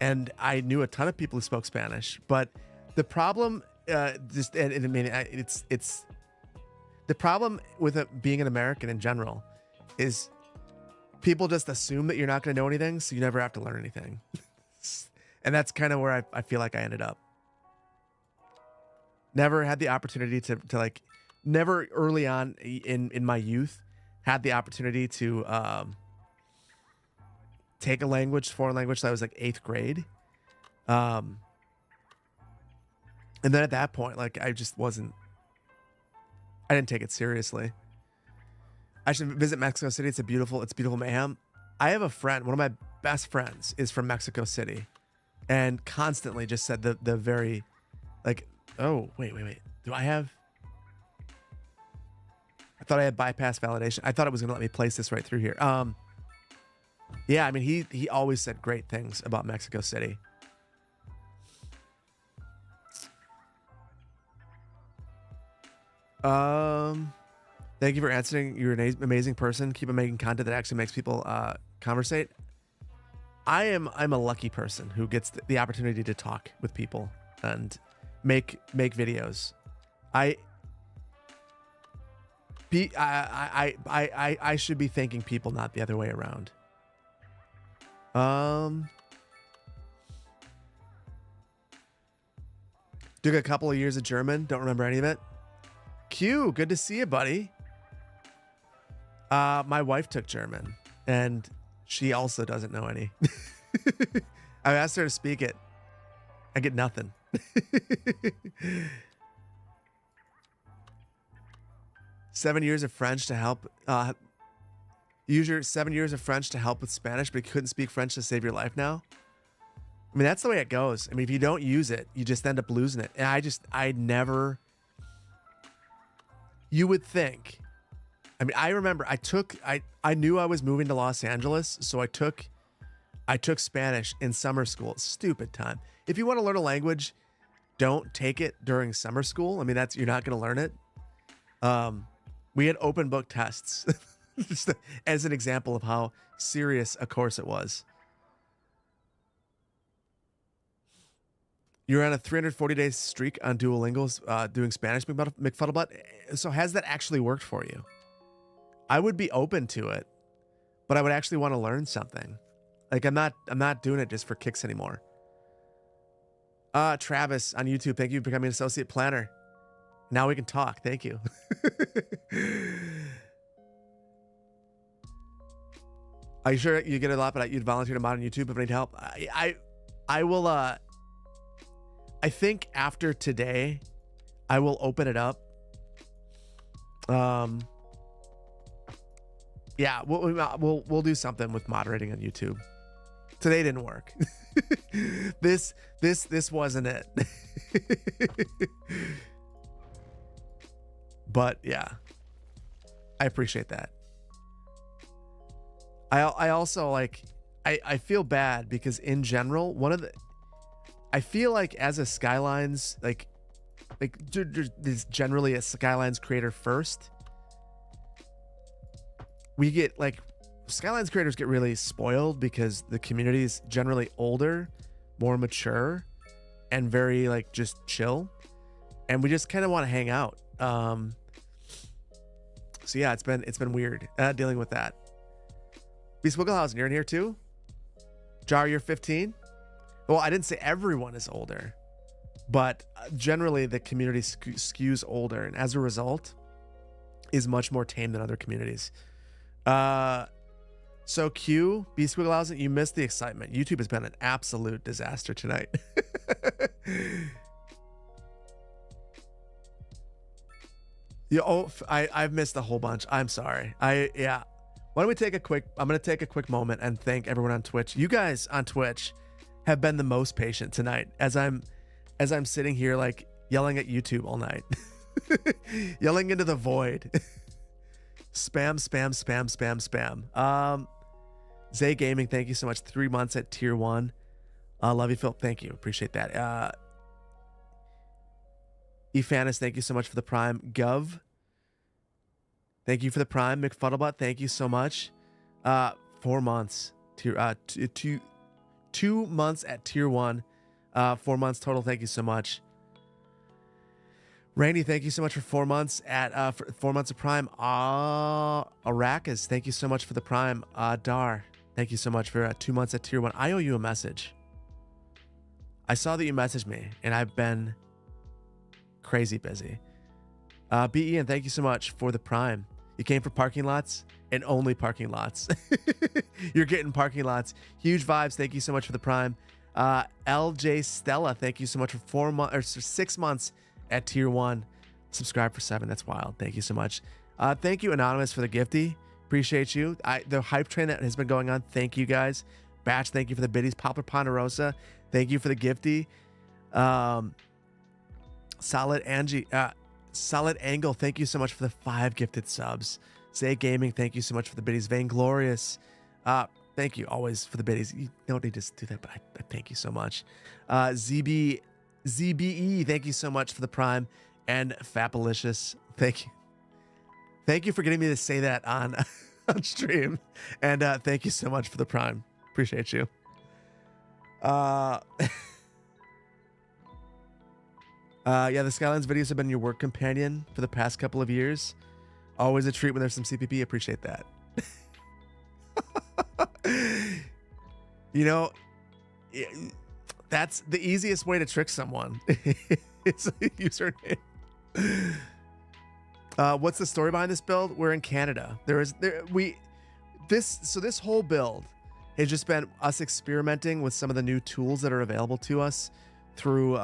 and I knew a ton of people who spoke Spanish. But the problem, it's the problem with being an American in general is people just assume that you're not going to know anything, so you never have to learn anything. And that's kind of where I feel like I ended up. Never had the opportunity to never early on in my youth had the opportunity to take a foreign language. So I was like 8th grade. And then at that point, I didn't take it seriously. I should visit Mexico City. It's beautiful mayhem. I have a friend, one of my best friends is from Mexico City, and constantly just said the very, oh, wait. I thought thought I had bypass validation. I thought it was going to let me place this right through here. Yeah, I mean, he always said great things about Mexico City. Thank you for answering. You're an amazing person. Keep on making content that actually makes people conversate. I'm a lucky person who gets the opportunity to talk with people and make videos. I should be thanking people, not the other way around. Took a couple of years of German. Don't remember any of it. Q, good to see you, buddy. My wife took German, and she also doesn't know any. I asked her to speak it. I get nothing. Seven years of French to help. Use your 7 years of French to help with Spanish, but you couldn't speak French to save your life now. I mean, that's the way it goes. I mean, if you don't use it, you just end up losing it. And I never. You would think. I mean, I remember I knew I was moving to Los Angeles, so I took Spanish in summer school. Stupid time. If you want to learn a language, don't take it during summer school. I mean, you're not going to learn it. We had open book tests just as an example of how serious a course it was. You're on a 340-day streak on Duolingo doing Spanish, McFuddlebutt. So has that actually worked for you? I would be open to it, but I would actually want to learn something. Like I'm not doing it just for kicks anymore. Travis on YouTube, thank you for becoming an associate planner. Now we can talk. Thank you. Are you sure you get a lot, but you'd volunteer to mod on YouTube if I need help? I will. I think after today, I will open it up. Yeah, we'll do something with moderating on YouTube. Today didn't work. This wasn't it. But yeah, I appreciate that. I also I feel bad because in general, I feel like as a Skylines, like there's generally a Skylines creator first. We get Skylines creators get really spoiled because the community is generally older, more mature, and very just chill, and we just kind of want to hang out. So yeah, it's been weird dealing with that. Beast Wigglehausen, you're in here too? Jar, you're 15? Well, I didn't say everyone is older, but generally the community skews older, and as a result is much more tame than other communities. So Q, Beast Wigglehausen, you missed the excitement. YouTube has been an absolute disaster tonight. I've missed a whole bunch. I'm sorry. Yeah. Why don't we take I'm going to take a quick moment and thank everyone on Twitch. You guys on Twitch have been the most patient tonight as I'm sitting here yelling at YouTube all night. Yelling into the void. Spam. Zay Gaming, thank you so much. 3 months at tier 1. Love you, Phil. Thank you. Appreciate that. Efanis, thank you so much for the Prime. Gov, thank you for the Prime. McFuddlebutt, thank you so much. 4 months. 2 months at tier 1. 4 months total. Thank you so much. Randy, thank you so much for 4 months at 4 months of Prime. Arrakis, thank you so much for the Prime. Dar, thank you so much for 2 months at tier 1. I owe you a message. I saw that you messaged me, and I've been crazy busy. B. Ian, thank you so much for the Prime. You came for parking lots and only parking lots. You're getting parking lots. Huge vibes. Thank you so much for the Prime. LJ Stella, thank you so much for 6 months at tier 1. Subscribe for 7. That's wild. Thank you so much. Thank you, Anonymous, for the gifty. Appreciate you. The hype train that has been going on. Thank you, guys. Batch, thank you for the biddies. Poplar Ponderosa, thank you for the gifty. Solid Angie. Solid Angle, thank you so much for the 5 gifted subs. Say Gaming, thank you so much for the biddies. Vainglorious, thank you always for the biddies. You don't need to do that, but I thank you so much. ZBE, thank you so much for the Prime. And Fapalicious, thank you. Thank you for getting me to say that on, on stream. And thank you so much for the Prime. Appreciate you. Yeah, the Skylands videos have been your work companion for the past couple of years. Always a treat when there's some CPP. Appreciate that. You know, that's the easiest way to trick someone. It's a username. What's the story behind this build? We're in Canada. This whole build has just been us experimenting with some of the new tools that are available to us through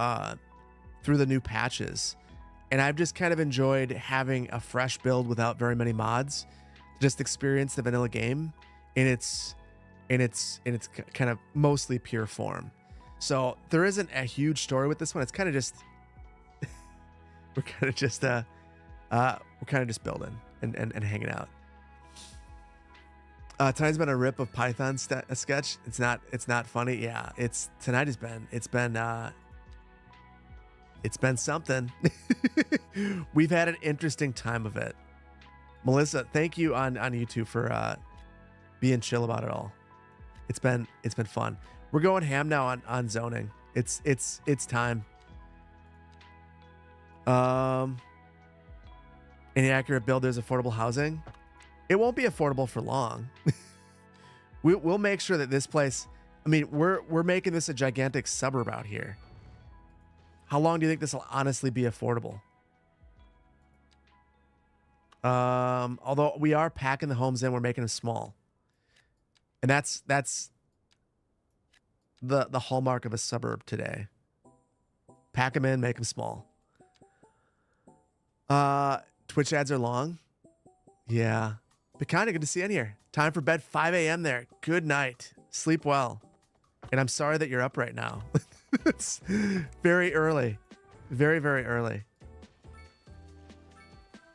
the new patches. And I've just kind of enjoyed having a fresh build without very many mods to just experience the vanilla game in its kind of mostly pure form. So there isn't a huge story with this one. It's kind of just we're kind of just building and hanging out. Tonight's been a rip of Python sketch. It's not funny. Yeah, it's been something. We've had an interesting time of it. Melissa, thank you on YouTube for being chill about it all. It's been fun. We're going ham now on zoning. It's time. Any accurate build, there's affordable housing. It won't be affordable for long. We'll make sure that this place, I mean, we're making this a gigantic suburb out here. How long do you think this will honestly be affordable? Although we are packing the homes in, we're making them small. And that's the hallmark of a suburb today. Pack them in, make them small. Twitch ads are long. Yeah. But kind of good to see you in here. Time for bed, 5 a.m. there. Good night. Sleep well. And I'm sorry that you're up right now. It's very early. Very, very early.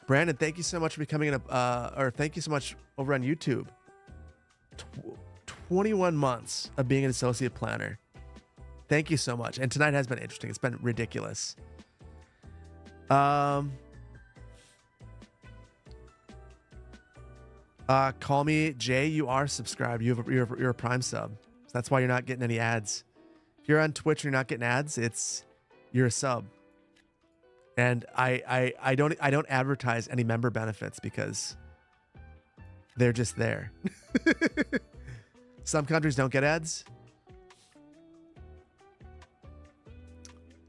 Brandon, thank you so much for becoming thank you so much over on YouTube. 21 months of being an associate planner. Thank you so much. And tonight has been interesting. It's been ridiculous. Call me Jay. You are subscribed. You're a Prime sub. So that's why you're not getting any ads. If you're on Twitch and you're not getting ads, you're a sub. And I don't advertise any member benefits because they're just there. Some countries don't get ads.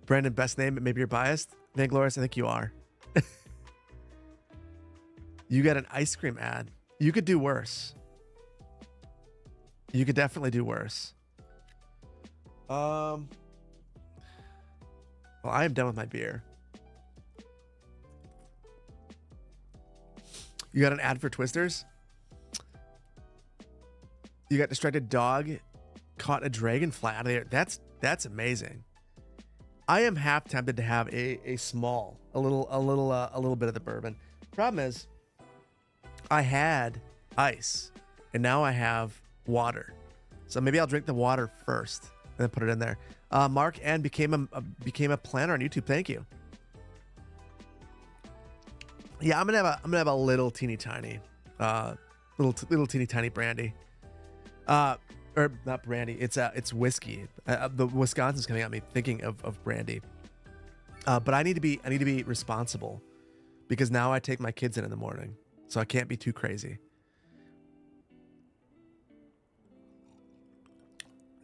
Brandon, best name, maybe you're biased. Vainglorious, I think you are. You got an ice cream ad. You could do worse. You could definitely do worse. Well, I am done with my beer. You got an ad for Twisters? You got distracted dog caught a dragonfly out of there. That's amazing. I am half tempted to have a little bit of the bourbon. Problem is, I had ice and now I have water. So maybe I'll drink the water first and then put it in there. Mark N became a planner on YouTube. Thank you. Yeah, I'm gonna have a little teeny tiny brandy. Or not brandy. It's whiskey. The Wisconsin's coming at me thinking of brandy. But I need to be responsible because now I take my kids in the morning, so I can't be too crazy.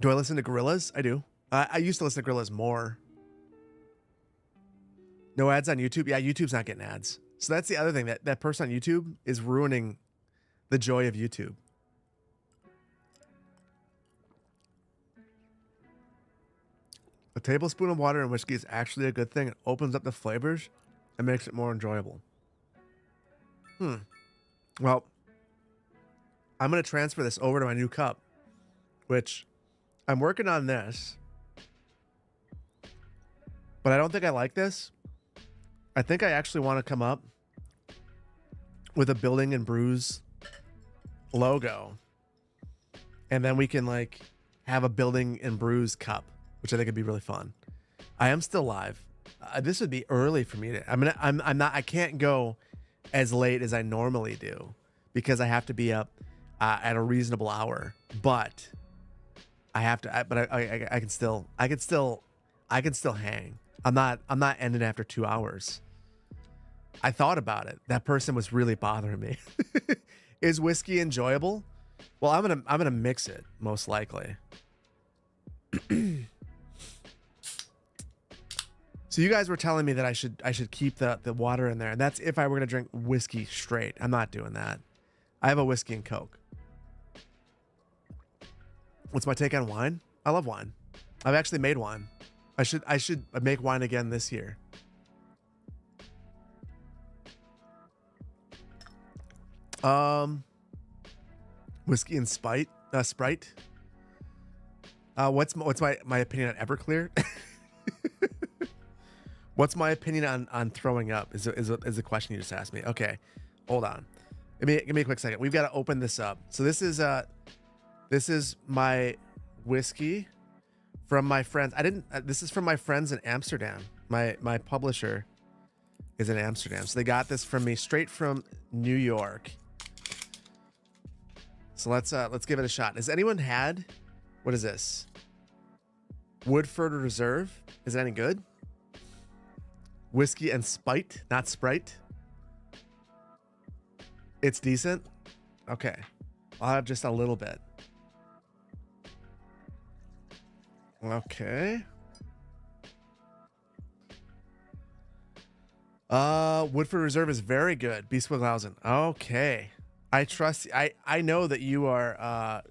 Do I listen to Gorillaz? I do. I used to listen to Gorillaz more. No ads on YouTube? Yeah, YouTube's not getting ads. So that's the other thing. That person on YouTube is ruining the joy of YouTube. A tablespoon of water and whiskey is actually a good thing. It opens up the flavors and makes it more enjoyable. Well, I'm going to transfer this over to my new cup, which I'm working on this, but I don't think I like this. I think I actually want to come up with a Building and Brews logo, and then we can like have a Building and Brews cup, which I think would be really fun. I am still live. This would be early for me to. I'm not. I can't go as late as I normally do because I have to be up at a reasonable hour. But I have to. I can still. I can still hang. I'm not ending after 2 hours. I thought about it. That person was really bothering me. Is whiskey enjoyable? Well, I'm gonna mix it most likely. So you guys were telling me that I should keep the water in there, and that's if I were gonna drink whiskey straight. I'm not doing that. I have a whiskey and Coke. What's my take on wine? I love wine. I've actually made wine. I should make wine again this year. Whiskey and Sprite. What's my opinion on Everclear? What's my opinion on throwing up? Is a question you just asked me. Okay, hold on. Give me a quick second. We've got to open this up. So this is my whiskey from my friends. This is from my friends in Amsterdam. My publisher is in Amsterdam, so they got this from me straight from New York. So let's give it a shot. Has anyone had? What is this? Woodford Reserve. Is it any good? Whiskey and Spite, not Sprite. It's decent. Okay, I'll have just a little bit. Okay. Woodford Reserve is very good. B. Swiglhausen. Okay. I trust. I know that you are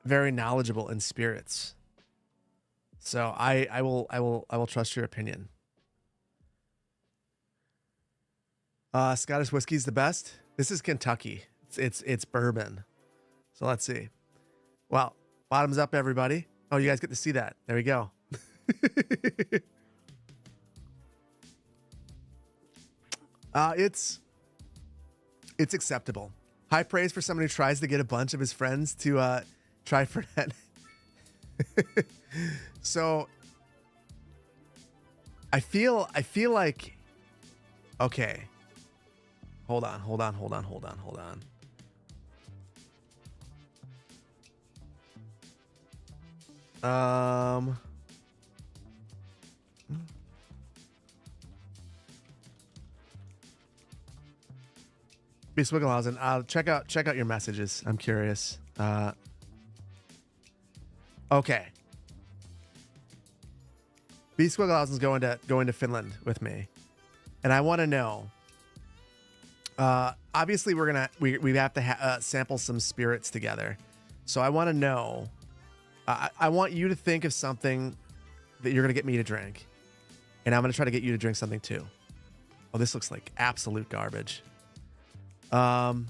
very knowledgeable in spirits. So I will trust your opinion. Scottish whiskey is the best. This is Kentucky. It's bourbon. So let's see. Well, bottoms up, everybody. Oh, you guys get to see that. There we go. It's acceptable. High praise for someone who tries to get a bunch of his friends to try for that. So I feel like, okay. Hold on. B. Swiglhausen, check out your messages. I'm curious. Okay. B. Swiglhausen's going to Finland with me, and I want to know. Obviously, we have to sample some spirits together, so I want to know. I want you to think of something that you're gonna get me to drink, and I'm gonna try to get you to drink something too. Oh, this looks like absolute garbage. I'm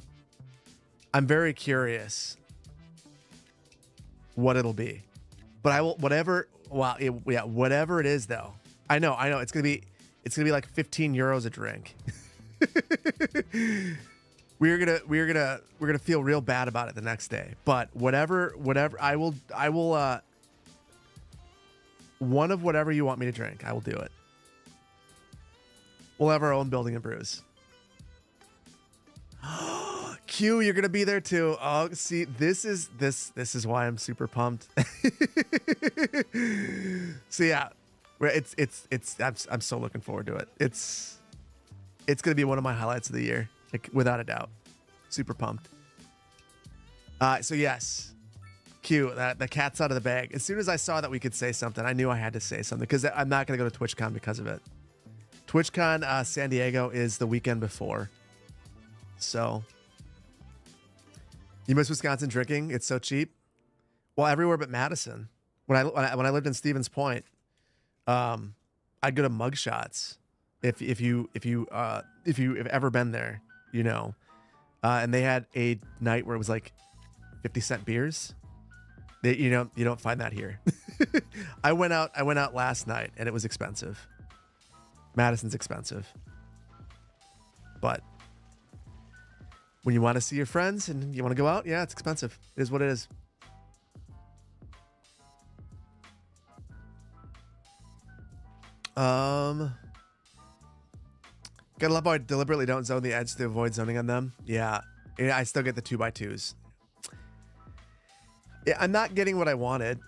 very curious what it'll be, but I will whatever. Well, whatever it is, though. I know. It's gonna be like 15 euros a drink. We're gonna feel real bad about it the next day. But whatever I will one of whatever you want me to drink, I will do it. We'll have our own Building and Brews. Q, you're gonna be there too. Oh, see, this is why I'm super pumped. So yeah, I'm so looking forward to it. It's gonna be one of my highlights of the year, like, without a doubt. Super pumped. So yes, Q, the cat's out of the bag. As soon as I saw that we could say something, I knew I had to say something, because I'm not gonna go to TwitchCon because of it. TwitchCon San Diego is the weekend before, so you miss Wisconsin drinking? It's so cheap. Well, everywhere but Madison. When I lived in Stevens Point, I'd go to Mug Shots. If you've ever been there, you know. And they had a night where it was like 50-cent beers. You don't find that here. I went out last night and it was expensive. Madison's expensive. But when you want to see your friends and you want to go out, yeah, it's expensive. It is what it is. Gotta love how I deliberately don't zone the edge to avoid zoning on them. Yeah, I still get the 2x2s. Yeah, I'm not getting what I wanted.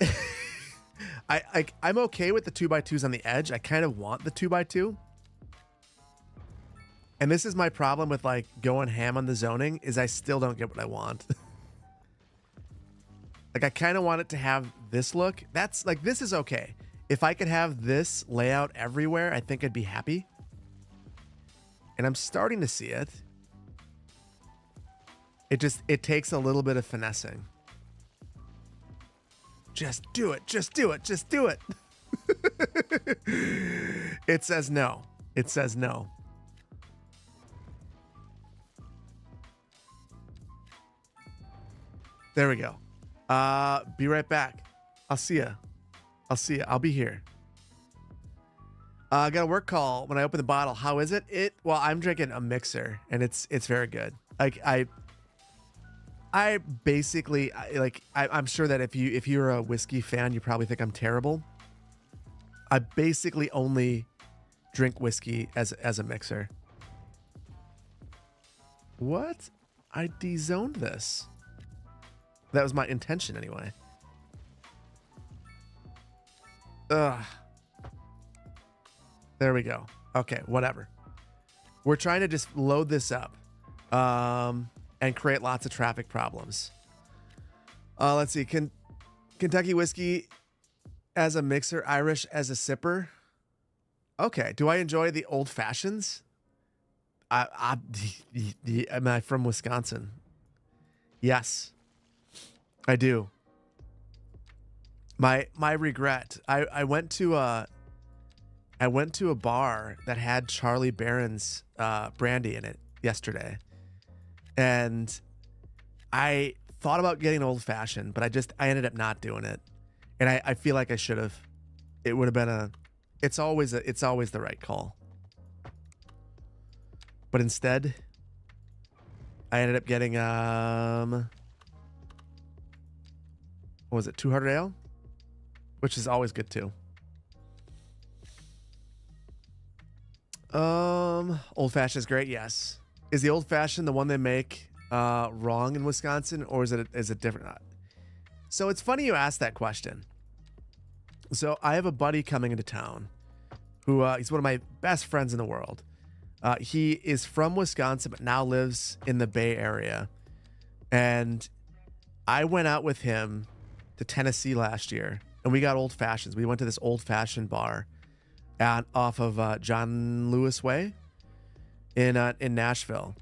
I'm okay with the 2x2s on the edge. I kind of want the 2x2. And this is my problem with like going ham on the zoning is I still don't get what I want. Like I kind of want it to have this look. That's like, this is okay. If I could have this layout everywhere, I think I'd be happy. And I'm starting to see it. It takes a little bit of finessing. Just do it. Just do it. Just do it. It says no. It says no. There we go. Be right back. I'll see ya. I'll see ya. I'll be here. I got a work call when I open the bottle. How is it? Well, I'm drinking a mixer and it's very good. Like I basically I'm sure that if you're a whiskey fan, you probably think I'm terrible. I basically only drink whiskey as a mixer. What? I dezoned this. That was my intention anyway. Ugh. There we go. Okay, whatever. We're trying to just load this up and create lots of traffic problems. Let's see. Kentucky whiskey as a mixer, Irish as a sipper. Okay. Do I enjoy the old fashions? Am I from Wisconsin? Yes, I do. My regret. I went to a bar that had Charlie Barron's brandy in it yesterday, and I thought about getting old fashioned, but I ended up not doing it, and I feel like I should have. It would have been it's always the right call, but instead, I ended up getting what was it, 200 ale, which is always good too. Old fashioned is great. Yes. Is the old fashioned the one they make wrong in Wisconsin, or is it different? So it's funny you asked that question. So I have a buddy coming into town who he's one of my best friends in the world. He is from Wisconsin, but now lives in the Bay Area. And I went out with him to Tennessee last year, and we got old fashions. We went to this old fashioned bar off of John Lewis Way in Nashville,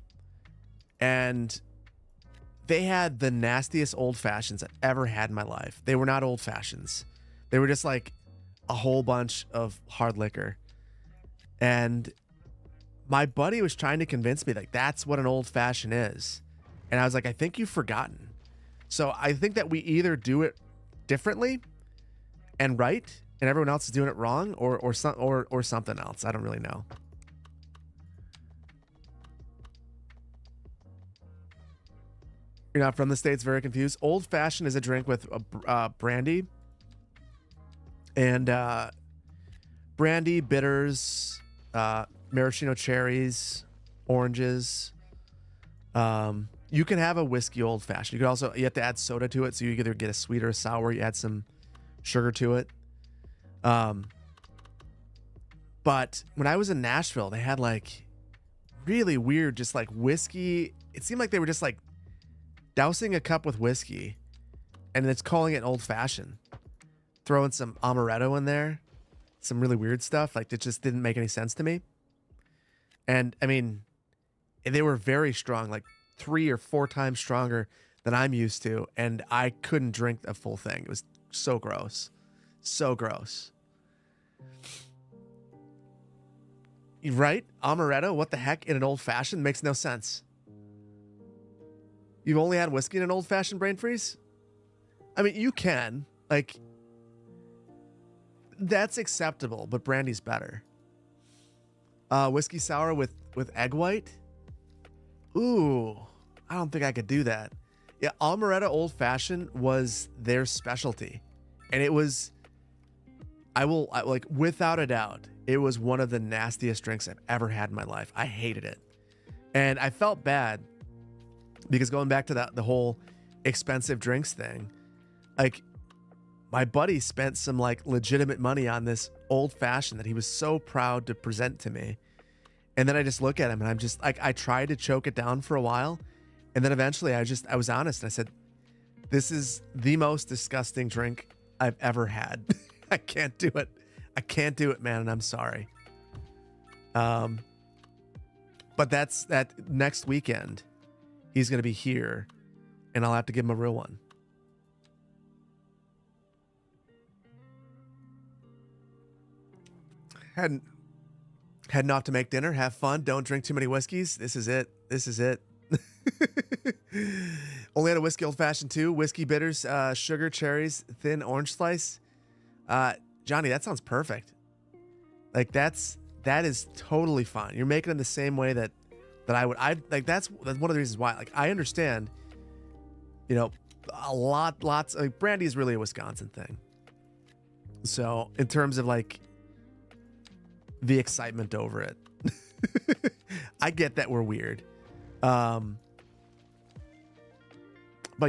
and they had the nastiest old fashions I've ever had in my life. They were not old fashions; they were just like a whole bunch of hard liquor. And my buddy was trying to convince me like that's what an old fashioned is, and I was like, I think you've forgotten. So I think that we either do it differently and right, and everyone else is doing it wrong, or something else. I don't really know. You're not from the States, very confused. Old fashioned is a drink with brandy and brandy, bitters, maraschino cherries, oranges. You can have a whiskey old fashioned. You have to add soda to it, so you either get a sweet or a sour. You add some sugar to it. But when I was in Nashville, they had like really weird, just like whiskey. It seemed like they were just like dousing a cup with whiskey, and it's calling it old fashioned, throwing some amaretto in there, some really weird stuff. Like it just didn't make any sense to me. And I mean, they were very strong, like 3 or 4 times stronger than I'm used to, and I couldn't drink a full thing. It was so gross. So gross. Right? Amaretto? What the heck? In an old fashioned? Makes no sense. You've only had whiskey in an old fashioned, brain freeze? I mean, you can. Like, that's acceptable, but brandy's better. Whiskey sour with egg white? Ooh, I don't think I could do that. Yeah, Amaretto Old Fashioned was their specialty. And it was, like, without a doubt, it was one of the nastiest drinks I've ever had in my life. I hated it. And I felt bad because going back to the whole expensive drinks thing, like, my buddy spent some, like, legitimate money on this Old Fashioned that he was so proud to present to me. And then I just look at him and I'm just like, I tried to choke it down for a while. And then eventually I was honest. And I said, this is the most disgusting drink I've ever had. I can't do it. I can't do it, man. And I'm sorry. But that's that next weekend. He's going to be here and I'll have to give him a real one. Heading off to make dinner, have fun, don't drink too many whiskeys. This is it. This is it. Only had a whiskey old fashioned too. Whiskey bitters, sugar, cherries, thin orange slice. Johnny, that sounds perfect. Like that is totally fine. You're making it the same way that I would. That's one of the reasons why. Like, I understand, you know, lots like brandy is really a Wisconsin thing. So in terms of like the excitement over it, I get that we're weird. But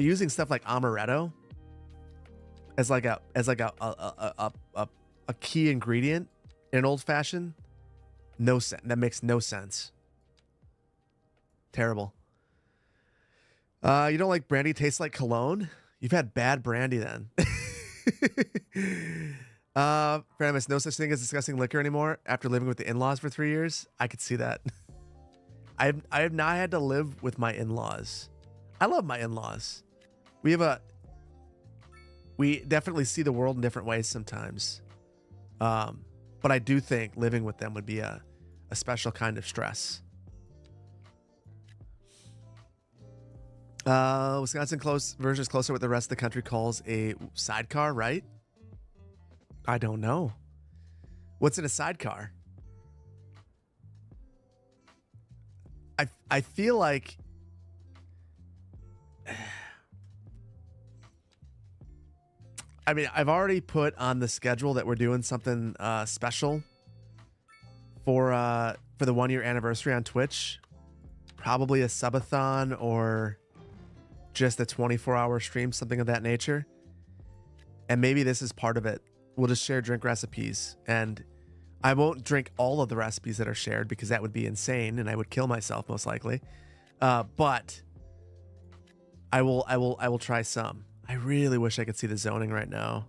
using stuff like amaretto as like a key ingredient in an old fashioned, no sense. That makes no sense. Terrible. You don't like brandy tastes like cologne? You've had bad brandy then. Framus, no such thing as discussing liquor anymore after living with the in-laws for 3 years. I could see that. I have not had to live with my in-laws. I love my in-laws. We definitely see the world in different ways sometimes. But I do think living with them would be a special kind of stress. Wisconsin version is closer what the rest of the country calls a sidecar, right? I don't know. What's in a sidecar? I feel like I mean, I've already put on the schedule that we're doing something special for the 1 year anniversary on Twitch. Probably a subathon or just a 24-hour stream, something of that nature. And maybe this is part of it. We'll just share drink recipes, and I won't drink all of the recipes that are shared because that would be insane and I would kill myself most likely. But I will try some. I really wish I could see the zoning right now.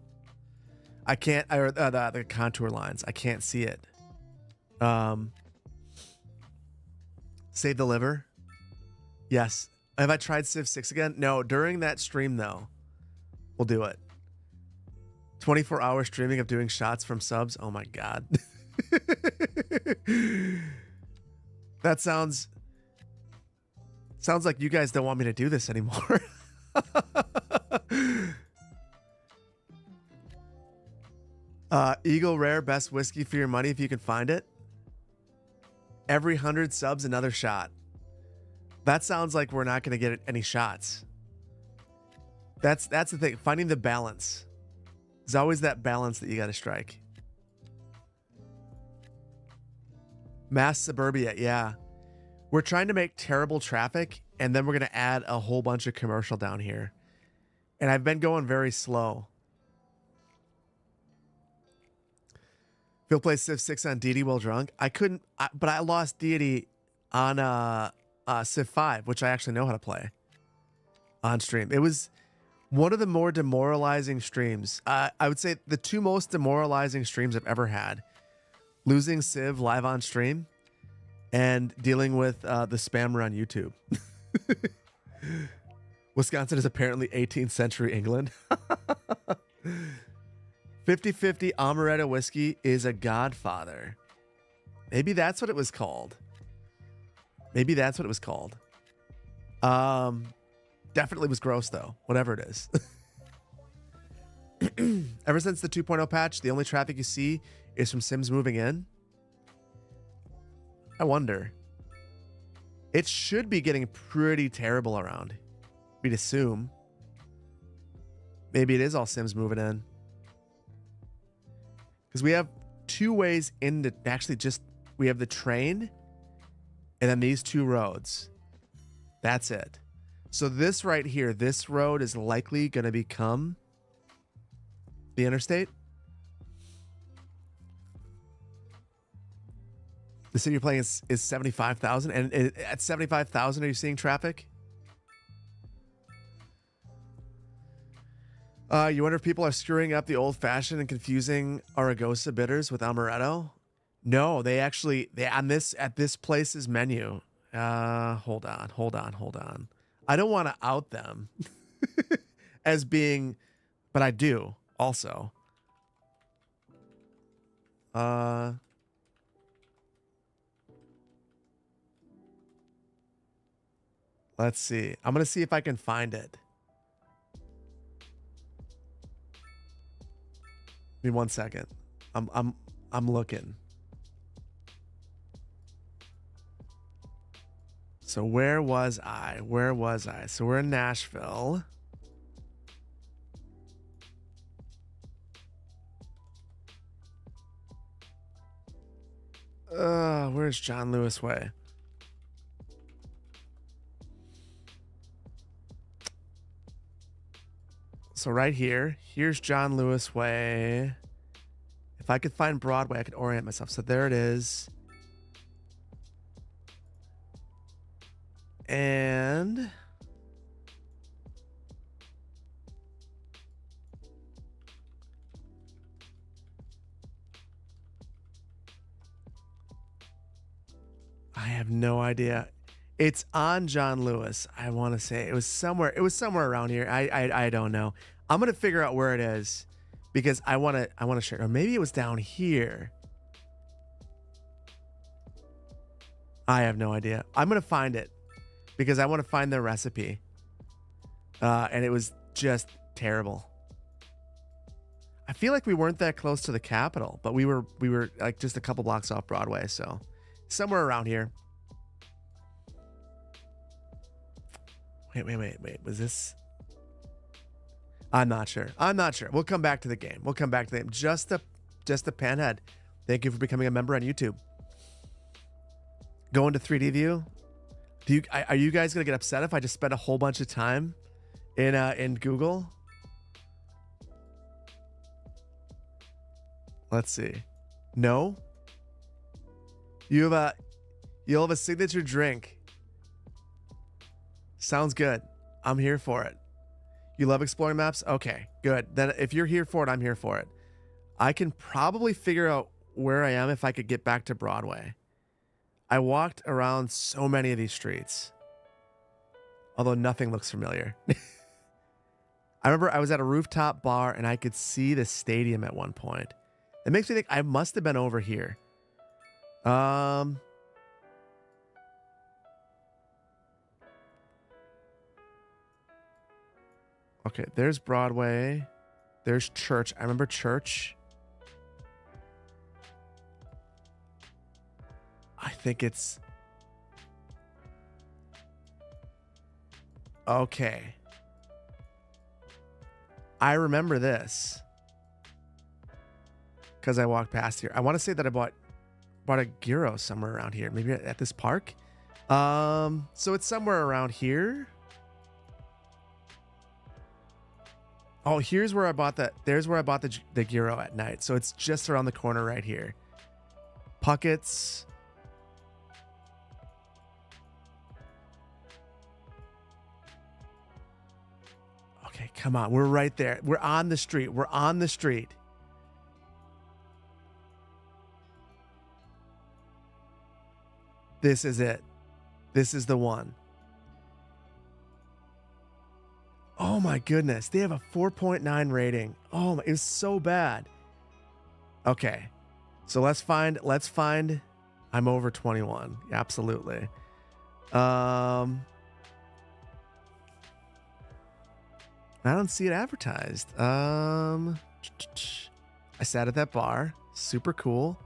I can't, or the contour lines. I can't see it. Save the liver. Yes. Have I tried Civ 6 again? No, during that stream though. We'll do it. 24-hour streaming of doing shots from subs. Oh my God. That sounds like you guys don't want me to do this anymore. Eagle Rare, best whiskey for your money if you can find it. Every 100 subs, another shot. That sounds like we're not going to get any shots. That's the thing. Finding the balance. There's always that balance that you got to strike. Mass suburbia, yeah. We're trying to make terrible traffic, and then we're going to add a whole bunch of commercial down here. And I've been going very slow. Phil plays Civ 6 on Deity while drunk. I couldn't, but I lost Deity on Civ 5, which I actually know how to play on stream. It was one of the more demoralizing streams. I would say the two most demoralizing streams I've ever had. Losing Civ live on stream and dealing with the spammer on YouTube. Wisconsin is apparently 18th century England. 50-50 amaretto whiskey is a godfather. Maybe that's what it was called. Maybe that's what it was called. Definitely was gross though, whatever it is. Ever since the 2.0 patch, the only traffic you see is from Sims moving in. I wonder. It should be getting pretty terrible around. We'd assume. Maybe it is all Sims moving in. Because we have 2 ways into... Actually, we have the train and then these 2 roads. That's it. So this right here, this road is likely going to become the interstate. The city you're playing is 75,000. And at 75,000, are you seeing traffic? You wonder if people are screwing up the old-fashioned and confusing Aragosa bitters with amaretto? No, they actually... at this place's menu... hold on. I don't want to out them as being... But I do, also. Let's see. I'm going to see if I can find it. Give me 1 second. I'm looking. So where was I? So we're in Nashville. Where's John Lewis Way? So right here, here's John Lewis Way. If I could find Broadway, I could orient myself. So there it is. And I have no idea. It's on John Lewis. I want to say it was somewhere around here. I don't know. I'm going to figure out where it is because I want to share. Or maybe it was down here. I have no idea. I'm going to find it because I want to find their recipe. And it was just terrible. I feel like we weren't that close to the Capitol, but we were like just a couple blocks off Broadway, so somewhere around here. Wait. Was this? I'm not sure. We'll come back to the game. Just the Panhead. Thank you for becoming a member on YouTube. Go into 3D view. Are you guys gonna get upset if I just spend a whole bunch of time in Google? Let's see. No. You'll have a signature drink. Sounds good. I'm here for it. You love exploring maps? Okay, good. Then if you're here for it, I'm here for it. I can probably figure out where I am if I could get back to Broadway. I walked around so many of these streets, although nothing looks familiar. I remember I was at a rooftop bar and I could see the stadium at one point. It makes me think I must have been over here. Okay, there's Broadway. There's Church. I remember Church. I think it's... Okay. I remember this. Because I walked past here. I want to say that I bought a gyro somewhere around here. Maybe at this park. So it's somewhere around here. Oh, here's where I bought that. There's where I bought the gyro at night. So it's just around the corner right here. Puckett's. Okay, come on. We're right there. We're on the street. This is it. This is the one. Oh my goodness. They have a 4.9 rating. Oh, it was so bad. Okay. So let's find I'm over 21. Absolutely. I don't see it advertised. I sat at that bar. Super cool.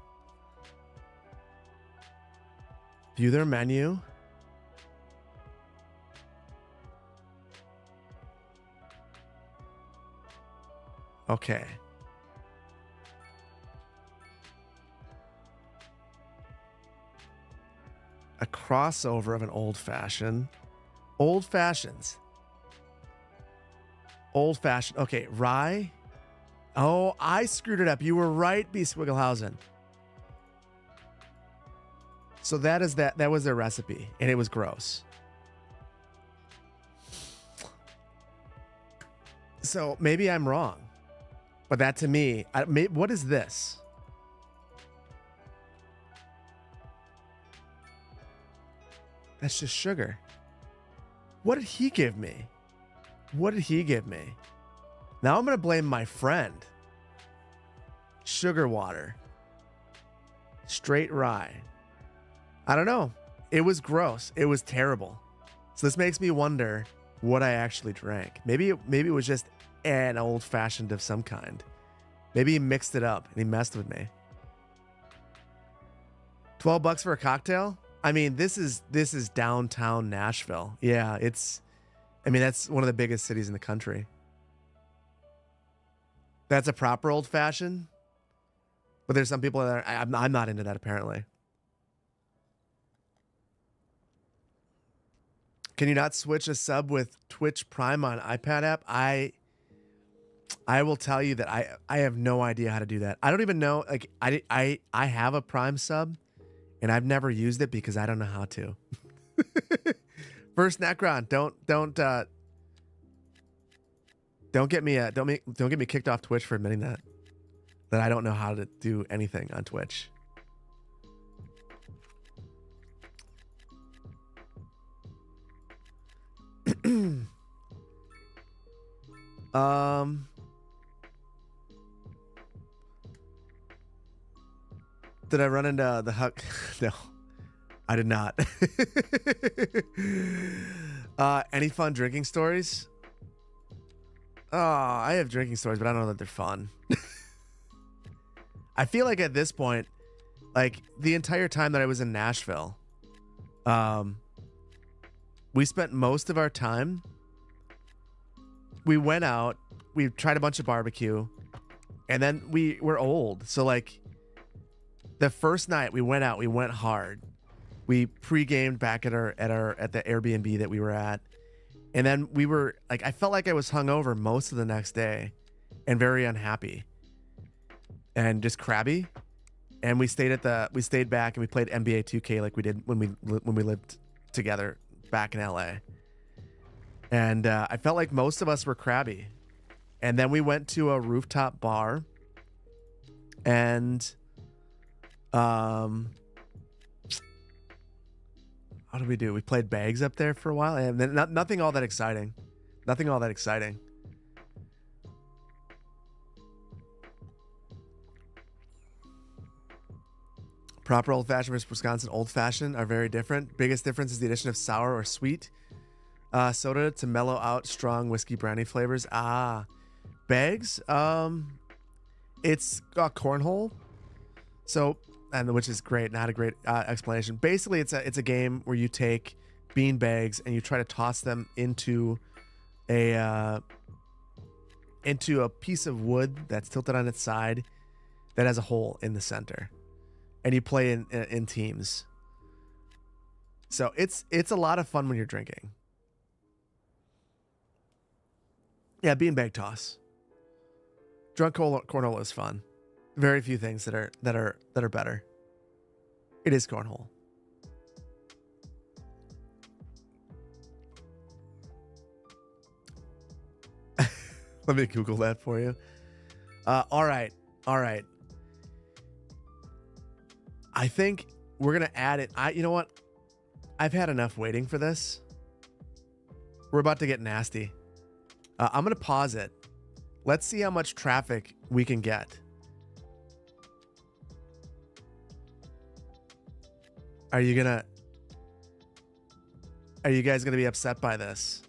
View their menu. Okay. A crossover of an old fashioned. Old fashions. Old fashioned. Okay, rye. Oh, I screwed it up. You were right, B. Squigglehausen. So that is that. That was their recipe, and it was gross. So maybe I'm wrong, but that to me, what is this? That's just sugar. What did he give me? What did he give me? Now I'm going to blame my friend. Sugar water. Straight rye. I don't know. It was gross. It was terrible. So this makes me wonder what I actually drank. Maybe it was just an old fashioned of some kind. Maybe he mixed it up and he messed with me. $12 for a cocktail? I mean, this is downtown Nashville. Yeah, that's one of the biggest cities in the country. That's a proper old fashioned. But there's some people that I'm not into that apparently. Can you not switch a sub with Twitch Prime on iPad app? I will tell you that I have no idea how to do that. I don't even know. Like I have a Prime sub, and I've never used it because I don't know how to. First Necron, don't get me kicked off Twitch for admitting that I don't know how to do anything on Twitch. Did I run into the Huck? No, I did not. Any fun drinking stories? Oh, I have drinking stories, but I don't know that they're fun. I feel like at this point, like the entire time that I was in Nashville, we spent most of our time. We went out, we tried a bunch of barbecue, and then we were old. So like the first night we went out, we went hard. We pre-gamed back at the Airbnb that we were at. And then we were like, I felt like I was hungover most of the next day and very unhappy and just crabby. And we stayed back and we played NBA 2K like we did when we lived together back in LA. And I felt like most of us were crabby. And then we went to a rooftop bar and how did we do? We played bags up there for a while, and then nothing all that exciting. Nothing all that exciting. Proper old fashioned versus Wisconsin old fashioned are very different. Biggest difference is the addition of sour or sweet soda to mellow out strong whiskey brandy flavors. Bags. It's cornhole. So. And which is great, not a great explanation. Basically, it's a game where you take bean bags and you try to toss them into a piece of wood that's tilted on its side that has a hole in the center, and you play in teams. So it's a lot of fun when you're drinking. Yeah, beanbag toss. Drunk cornhole is fun. Very few things that are better. It is cornhole. Let me Google that for you. All right. I think we're gonna add it. You know what? I've had enough waiting for this. We're about to get nasty. I'm gonna pause it. Let's see how much traffic we can get. Are you guys gonna be upset by this?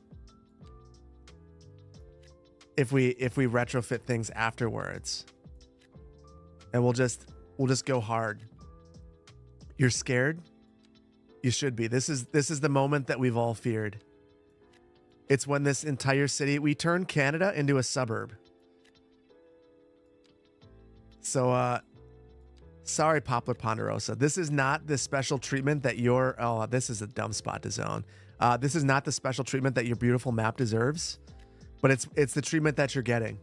If we retrofit things afterwards, and we'll just go hard. You're scared? You should be. This is the moment that we've all feared. It's when this entire city, we turn Canada into a suburb. So, sorry, Poplar Ponderosa. This is not the special treatment that your... Oh, this is a dumb spot to zone. This is not the special treatment that your beautiful map deserves, but it's the treatment that you're getting.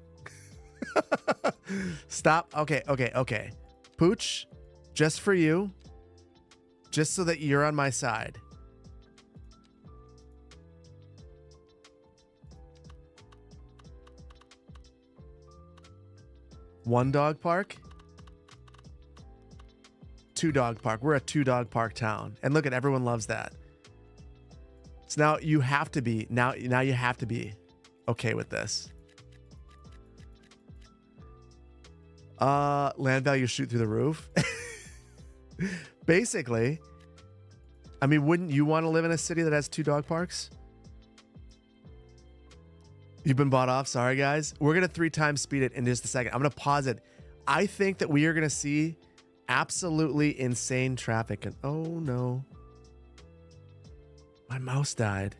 Stop. Okay. Pooch, just for you, just so that you're on my side. One dog park? Two dog park. We're a two dog park town. And look at everyone loves that. So now you have to be you have to be okay with this. Land value shoot through the roof. Basically, I mean, wouldn't you want to live in a city that has two dog parks? You've been bought off. Sorry, guys. We're going to 3 times speed it in just a second. I'm going to pause it. I think that we are going to see absolutely insane traffic. And oh no, my mouse died.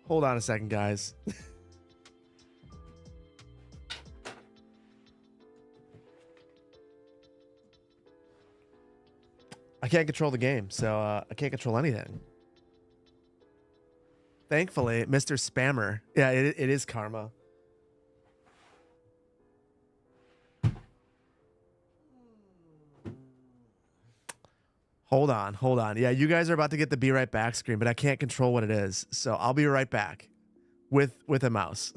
Hold on a second, guys. I can't control the game, so I can't control anything. Thankfully, Mr. Spammer. Yeah, it is karma. Hold on. Yeah, you guys are about to get the be right back screen, but I can't control what it is. So I'll be right back with a mouse.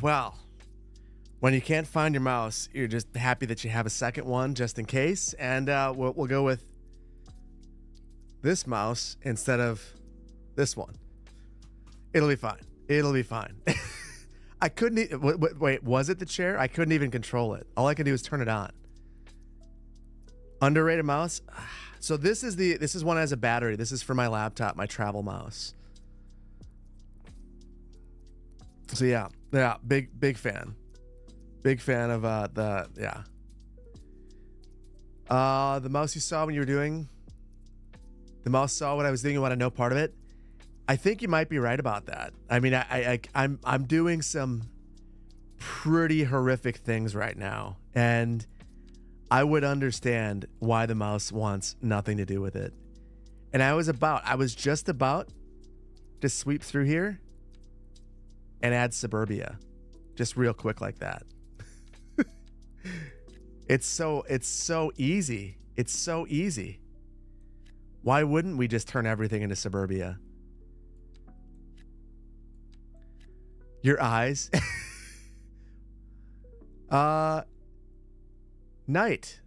Well, when you can't find your mouse, you're just happy that you have a second one just in case. And we'll go with this mouse instead of this one. It'll be fine. I couldn't... Wait, was it the chair? I couldn't even control it. All I could do was turn it on. Underrated mouse? So this is one that has a battery. This is for my laptop, my travel mouse. So yeah, big fan of the mouse you saw when you were doing. The mouse saw what I was doing and wanted no part of it. I think you might be right about that. I mean, I'm doing some pretty horrific things right now, and I would understand why the mouse wants nothing to do with it. And I was just about to sweep through here and add suburbia, just real quick like that. It's so easy. It's so easy. Why wouldn't we just turn everything into suburbia? Your eyes. Night.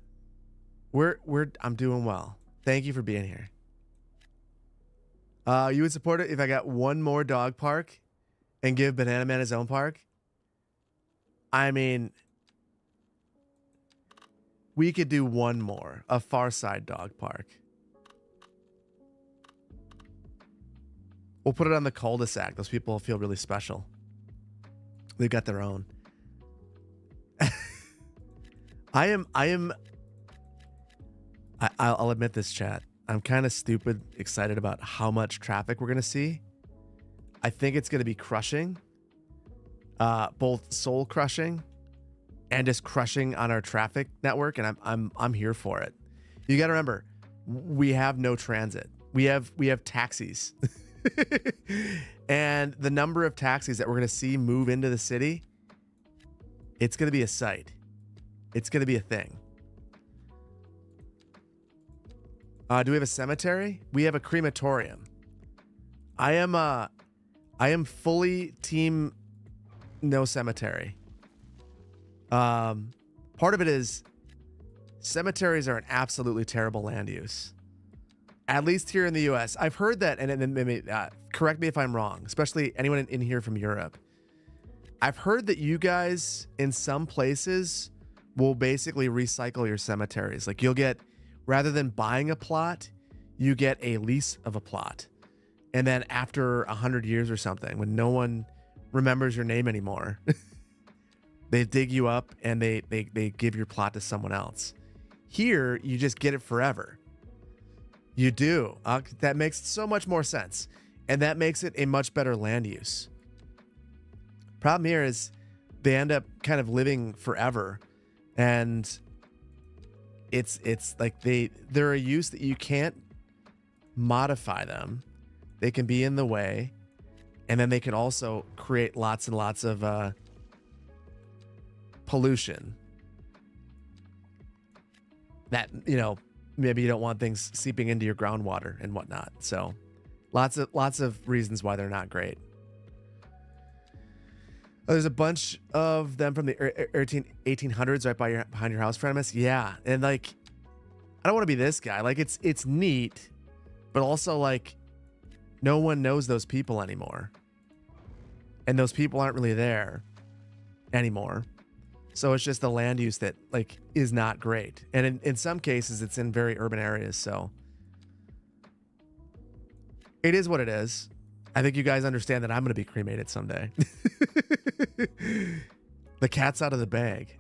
I'm doing well. Thank you for being here. You would support it if I got one more dog park and give Banana Man his own park? I mean, we could do one more, a Far Side dog park. We'll put it on the cul-de-sac. Those people feel really special. They've got their own. I'll admit this, chat. I'm kind of stupid excited about how much traffic we're going to see. I think it's going to be crushing, both soul crushing and just crushing on our traffic network. And I'm here for it. You got to remember, we have no transit. We have taxis. And the number of taxis that we're going to see move into the city, it's going to be a sight. It's going to be a thing. Do we have a cemetery? We have a crematorium. I am fully team no cemetery. Part of it is cemeteries are an absolutely terrible land use. At least here in the U.S. I've heard that, and then maybe correct me if I'm wrong, especially anyone in here from Europe. I've heard that you guys in some places will basically recycle your cemeteries. Like you'll get, rather than buying a plot, you get a lease of a plot. And then after 100 years or something, when no one remembers your name anymore, they dig you up and they give your plot to someone else. Here, you just get it forever. You do. That makes so much more sense. And that makes it a much better land use. Problem here is they end up kind of living forever. And it's like they're a use that you can't modify them. They can be in the way. And then they can also create lots and lots of pollution. That, you know, maybe you don't want things seeping into your groundwater and whatnot. So lots of reasons why they're not great. Oh, there's a bunch of them from the 1800s right behind your house, Frenemies. Yeah. And like, I don't want to be this guy. Like it's neat, but also like no one knows those people anymore. And those people aren't really there anymore. So it's just the land use that like is not great. And in some cases it's in very urban areas. So it is what it is. I think you guys understand that I'm going to be cremated someday. The cat's out of the bag.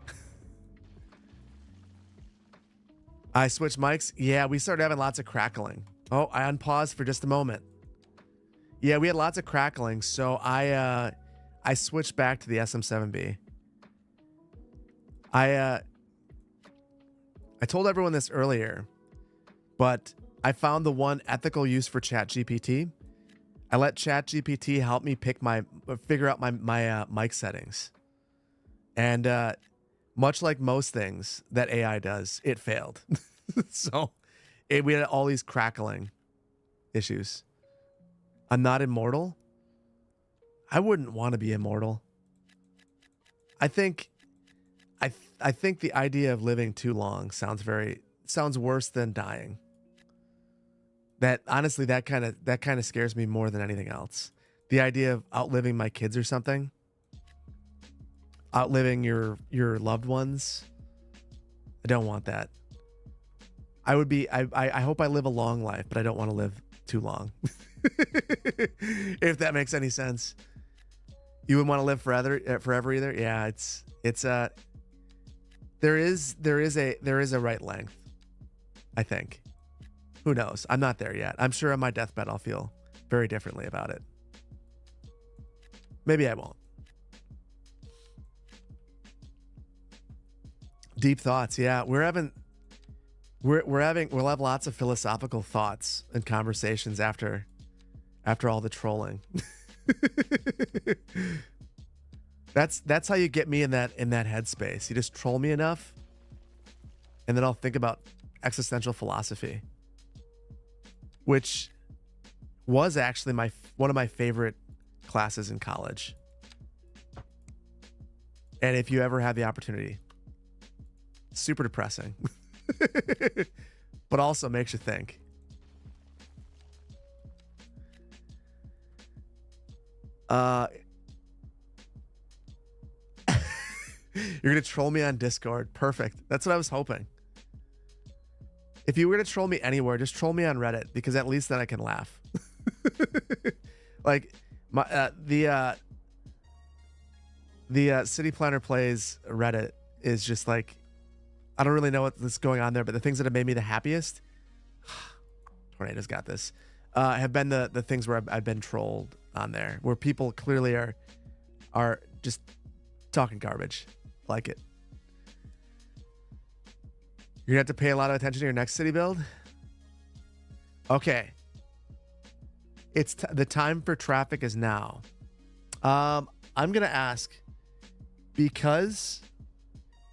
I switched mics. Yeah, we started having lots of crackling. Oh, I unpaused for just a moment. Yeah, we had lots of crackling. So I switched back to the SM7B. I told everyone this earlier, but I found the one ethical use for ChatGPT. I let ChatGPT help me figure out my mic settings. And much like most things that AI does, it failed. So we had all these crackling issues. I'm not immortal. I wouldn't want to be immortal. I think the idea of living too long sounds worse than dying. That honestly, that kind of scares me more than anything else. The idea of outliving my kids or something, outliving your loved ones. I don't want that. I hope I live a long life, but I don't want to live too long. If that makes any sense. You wouldn't want to live forever either. Yeah, there is a right length, I think. Who knows? I'm not there yet. I'm sure on my deathbed I'll feel very differently about it. Maybe I won't. Deep thoughts. Yeah, we'll have lots of philosophical thoughts and conversations after all the trolling. That's how you get me in that headspace. You just troll me enough, and then I'll think about existential philosophy, which was actually one of my favorite classes in college. And if you ever have the opportunity, super depressing, but also makes you think. You're going to troll me on Discord. Perfect. That's what I was hoping. If you were to troll me anywhere, just troll me on Reddit, because at least then I can laugh. Like the City Planner Plays Reddit is just like, I don't really know what's going on there, but the things that have made me the happiest, Tornado's got this, have been the things where I've been trolled on there, where people clearly are just talking garbage. Like it. You're gonna have to pay a lot of attention to your next city build. Okay. It's the time for traffic is now. I'm gonna ask, because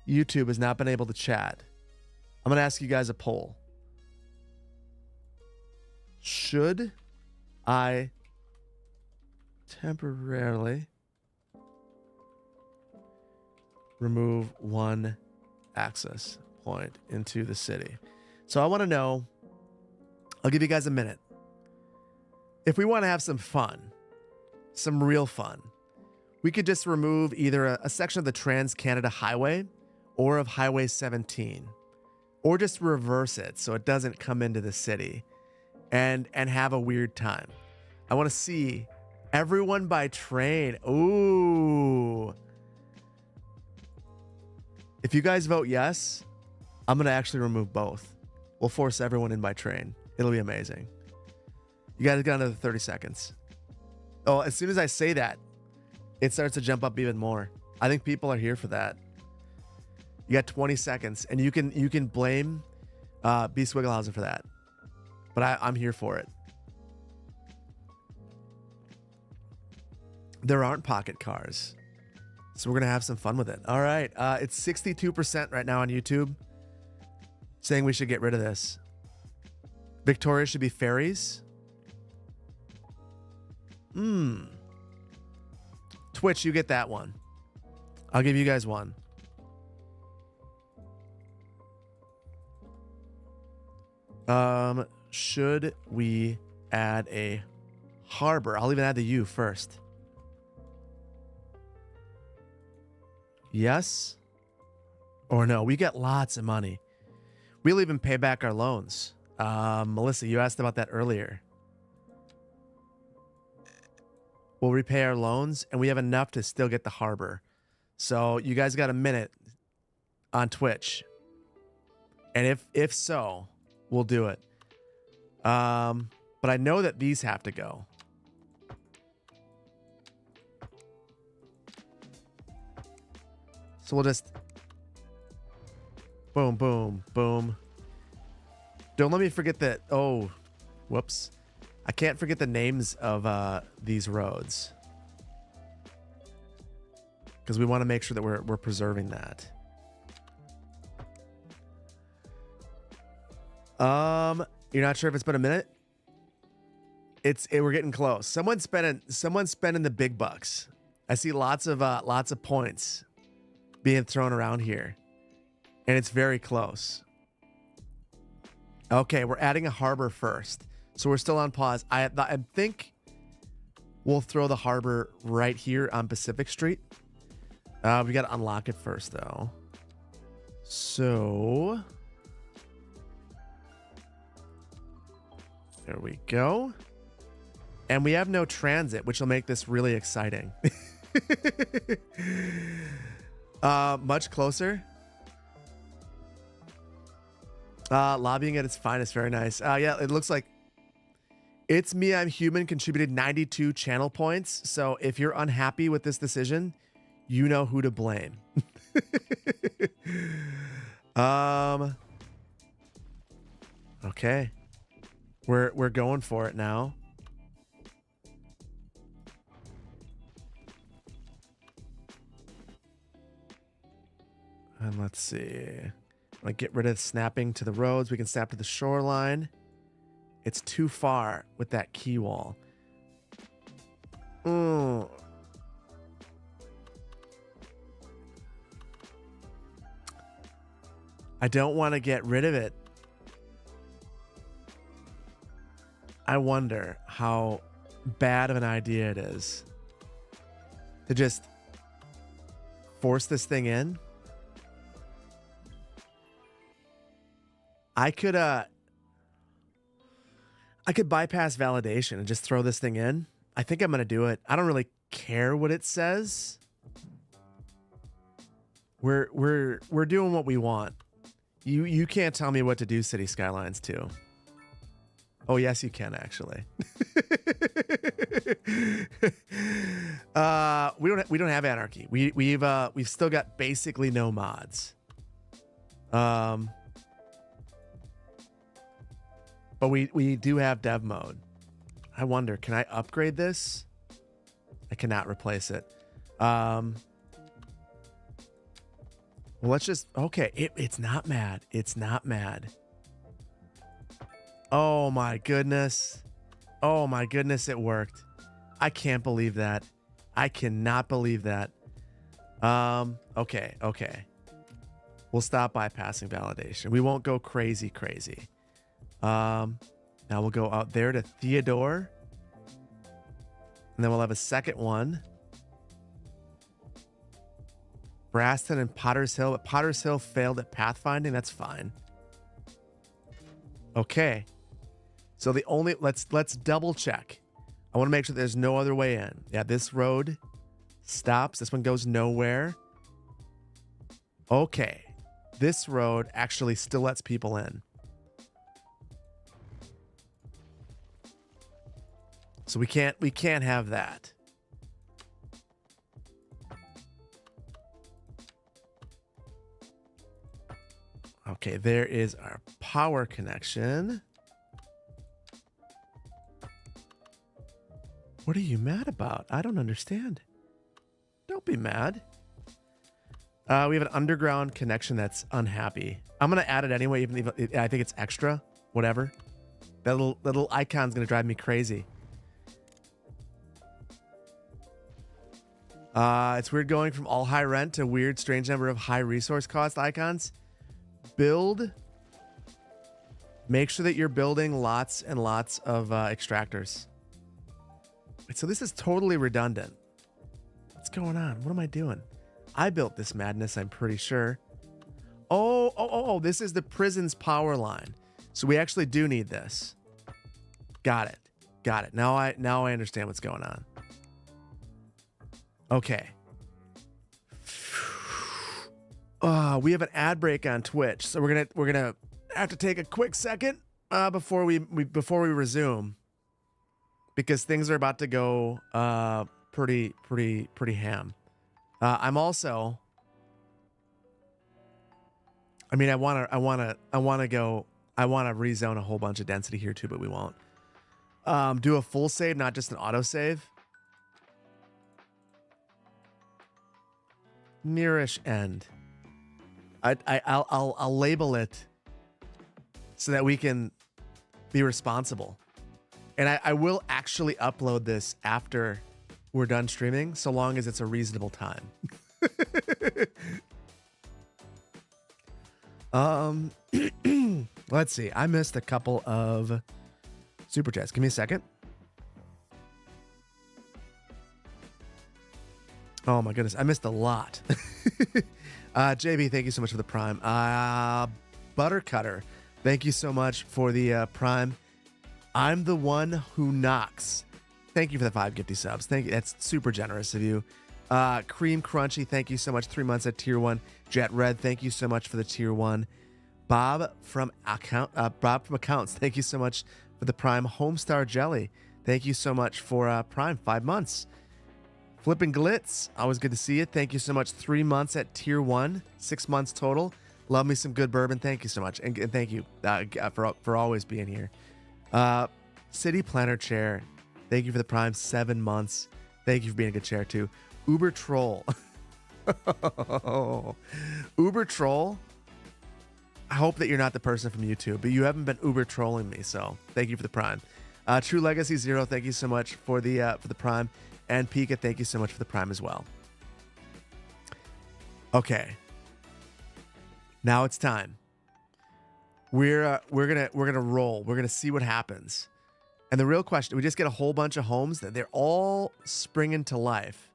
YouTube has not been able to chat, I'm gonna ask you guys a poll. should I temporarily remove one access point into the city? So I want to know, I'll give you guys a minute. If we want to have some fun, some real fun, we could just remove either a section of the Trans-Canada Highway or of Highway 17, or just reverse it so it doesn't come into the city and have a weird time. I want to see everyone by train. Ooh. If you guys vote yes, I'm going to actually remove both. We'll force everyone in by train. It'll be amazing. You guys got another 30 seconds. Oh, as soon as I say that, it starts to jump up even more. I think people are here for that. You got 20 seconds, and you can blame B. Swigglehausen for that. But I'm here for it. There aren't pocket cars, so we're going to have some fun with it. All right. It's 62% right now on YouTube saying we should get rid of this. Victoria should be ferries. Twitch, you get that one. I'll give you guys one. Should we add a harbor? I'll even add the U first. Yes or no? We get lots of money. We'll even pay back our loans. Melissa, you asked about that earlier. We'll repay our loans, and we have enough to still get the harbor. So you guys got a minute on Twitch. And if so, we'll do it. But I know that these have to go. So we'll just boom, boom, boom. Don't let me forget that. Oh, whoops. I can't forget the names of these roads, because we want to make sure that we're preserving that. You're not sure if it's been a minute? We're getting close. Someone's spending the big bucks. I see lots of points being thrown around here, and it's very close. Okay, we're adding a harbor first, so we're still on pause. I think we'll throw the harbor right here on Pacific Street. We got to unlock it first, though. So there we go. And we have no transit, which will make this really exciting. Much closer. Lobbying at its finest. Very nice. Yeah, it looks like It's Me, I'm Human contributed 92 channel points. So if you're unhappy with this decision, you know who to blame. Okay. We're going for it now. And let's see. Like, get rid of snapping to the roads. We can snap to the shoreline. It's too far with that key wall. I don't want to get rid of it. I wonder how bad of an idea it is to just force this thing in. I could bypass validation and just throw this thing in. I think I'm going to do it. I don't really care what it says. We're doing what we want. You can't tell me what to do, City Skylines 2. Oh, yes, you can, actually. We don't have anarchy. We've still got basically no mods. But we do have dev mode. I wonder, can I upgrade this? I cannot replace it. Well, let's just, okay. It's not mad. It's not mad. Oh my goodness. Oh my goodness, it worked. I can't believe that. I cannot believe that. Okay. We'll stop bypassing validation. We won't go crazy. Now we'll go out there to Theodore. And then we'll have a second one. Braston and Potter's Hill. But Potter's Hill failed at pathfinding. That's fine. Okay. So the only... Let's double check. I want to make sure there's no other way in. Yeah, this road stops. This one goes nowhere. Okay. This road actually still lets people in. So we can't have that. Okay, there is our power connection. What are you mad about? I don't understand. Don't be mad. We have an underground connection that's unhappy. I'm gonna add it anyway, even if I think it's extra. Whatever. That little icon's gonna drive me crazy. It's weird going from all high rent to weird, strange number of high resource cost icons. Build. Make sure that you're building lots and lots of extractors. Wait, so this is totally redundant. What's going on? What am I doing? I built this madness, I'm pretty sure. Oh, this is the prison's power line. So we actually do need this. Got it. Now I understand what's going on. Okay. We have an ad break on Twitch, so we're gonna have to take a quick second before we resume, because things are about to go pretty ham. I'm also. I mean, I want to rezone a whole bunch of density here too, but we won't. Do a full save, not just an auto save. Nearish end. I'll label it so that we can be responsible. And I will actually upload this after we're done streaming, so long as it's a reasonable time. Let's see. I missed a couple of super chats. Give me a second. Oh my goodness, I missed a lot. JB, thank you so much for the Prime. Buttercutter, thank you so much for the Prime. I'm the one who knocks. Thank you for the 5 gifty subs. Thank you. That's super generous of you. Cream Crunchy, thank you so much. 3 months at tier 1. Jet Red, thank you so much for the tier 1. Bob from Accounts, thank you so much for the Prime. Homestar Jelly, thank you so much for Prime. 5 months. Flippin' Glitz, always good to see you. Thank you so much. 3 months at tier 1. 6 months total. Love me some good bourbon. Thank you so much. And thank you for always being here. City Planner Chair, thank you for the Prime. 7 months. Thank you for being a good chair too. Uber Troll. Uber Troll. I hope that you're not the person from YouTube, but you haven't been Uber trolling me, so thank you for the Prime. True Legacy Zero, thank you so much for the Prime. And Pika, thank you so much for the Prime as well. Okay. Now it's time. We're gonna roll. We're gonna see what happens. And the real question, we just get a whole bunch of homes that they're all springing to life.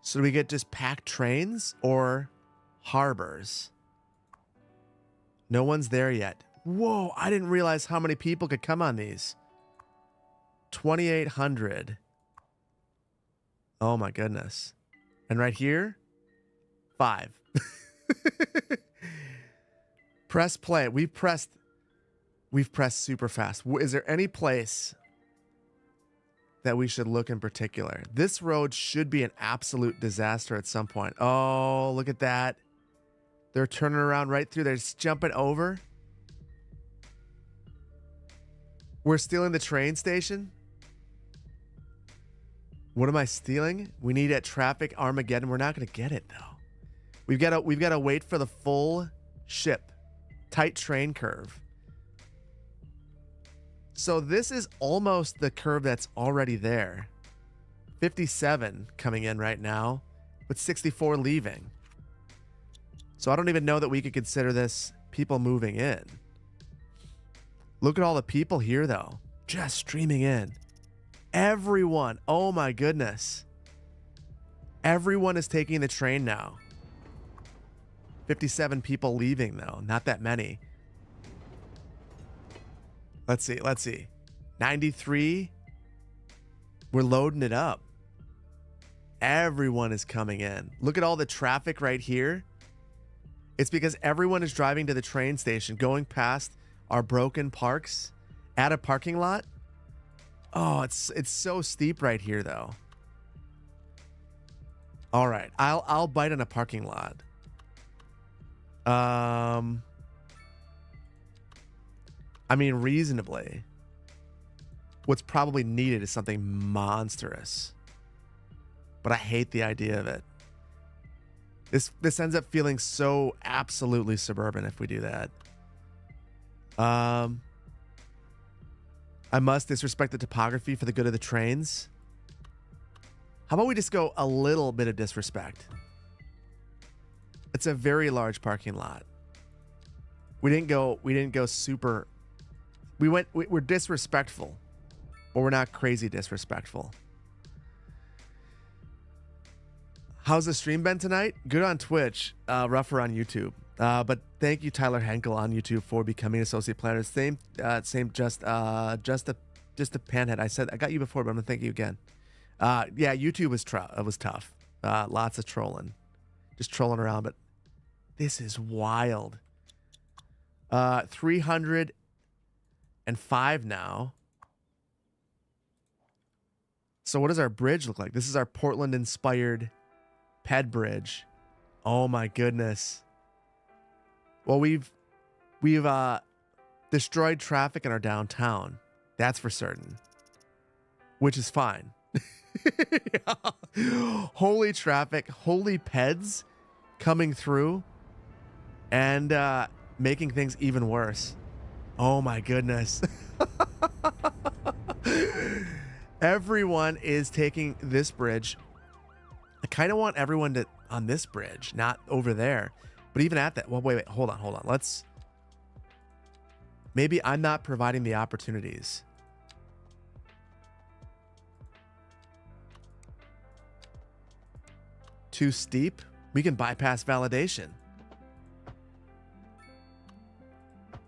So do we get just packed trains or harbors? No one's there yet. Whoa, I didn't realize how many people could come on these. 2,800. Oh my goodness. And right here, 5. Press play. We've pressed super fast. Is there any place that we should look in particular? This road should be an absolute disaster at some point. Oh, look at that. They're turning around right through. They're just jumping over. We're stealing the train station. What am I stealing? We need a traffic Armageddon. We're not going to get it though. We've got to wait for the full ship. Tight train curve. So this is almost the curve that's already there. 57 coming in right now, with 64 leaving. So I don't even know that we could consider this people moving in. Look at all the people here, though, just streaming in. Everyone, oh my goodness. Everyone is taking the train now. 57 people leaving, though, not that many. Let's see. 93. We're loading it up. Everyone is coming in. Look at all the traffic right here. It's because everyone is driving to the train station, going past our broken parks at a parking lot. Oh, it's so steep right here, though. All right, I'll bite on a parking lot. I mean, reasonably. What's probably needed is something monstrous. But I hate the idea of it. This ends up feeling so absolutely suburban if we do that. I must disrespect the topography for the good of the trains. How about we just go a little bit of disrespect? It's a very large parking lot. We didn't go super. We're disrespectful, but we're not crazy disrespectful. How's the stream been tonight? Good on Twitch, rougher on YouTube. But thank you, Tyler Henkel on YouTube, for becoming associate planner. Same, just a panhead. I got you before, but I'm gonna thank you again. Yeah, YouTube was tough. Lots of trolling, just trolling around. But this is wild. 305 now. So what does our bridge look like? This is our Portland-inspired Ped Bridge. Oh my goodness. Well, we've destroyed traffic in our downtown. That's for certain. Which is fine. Holy traffic, holy Peds coming through and making things even worse. Oh my goodness. Everyone is taking this bridge. I kind of want everyone to on this bridge, not over there. But even at that, well, wait, hold on. Maybe I'm not providing the opportunities. Too steep? We can bypass validation.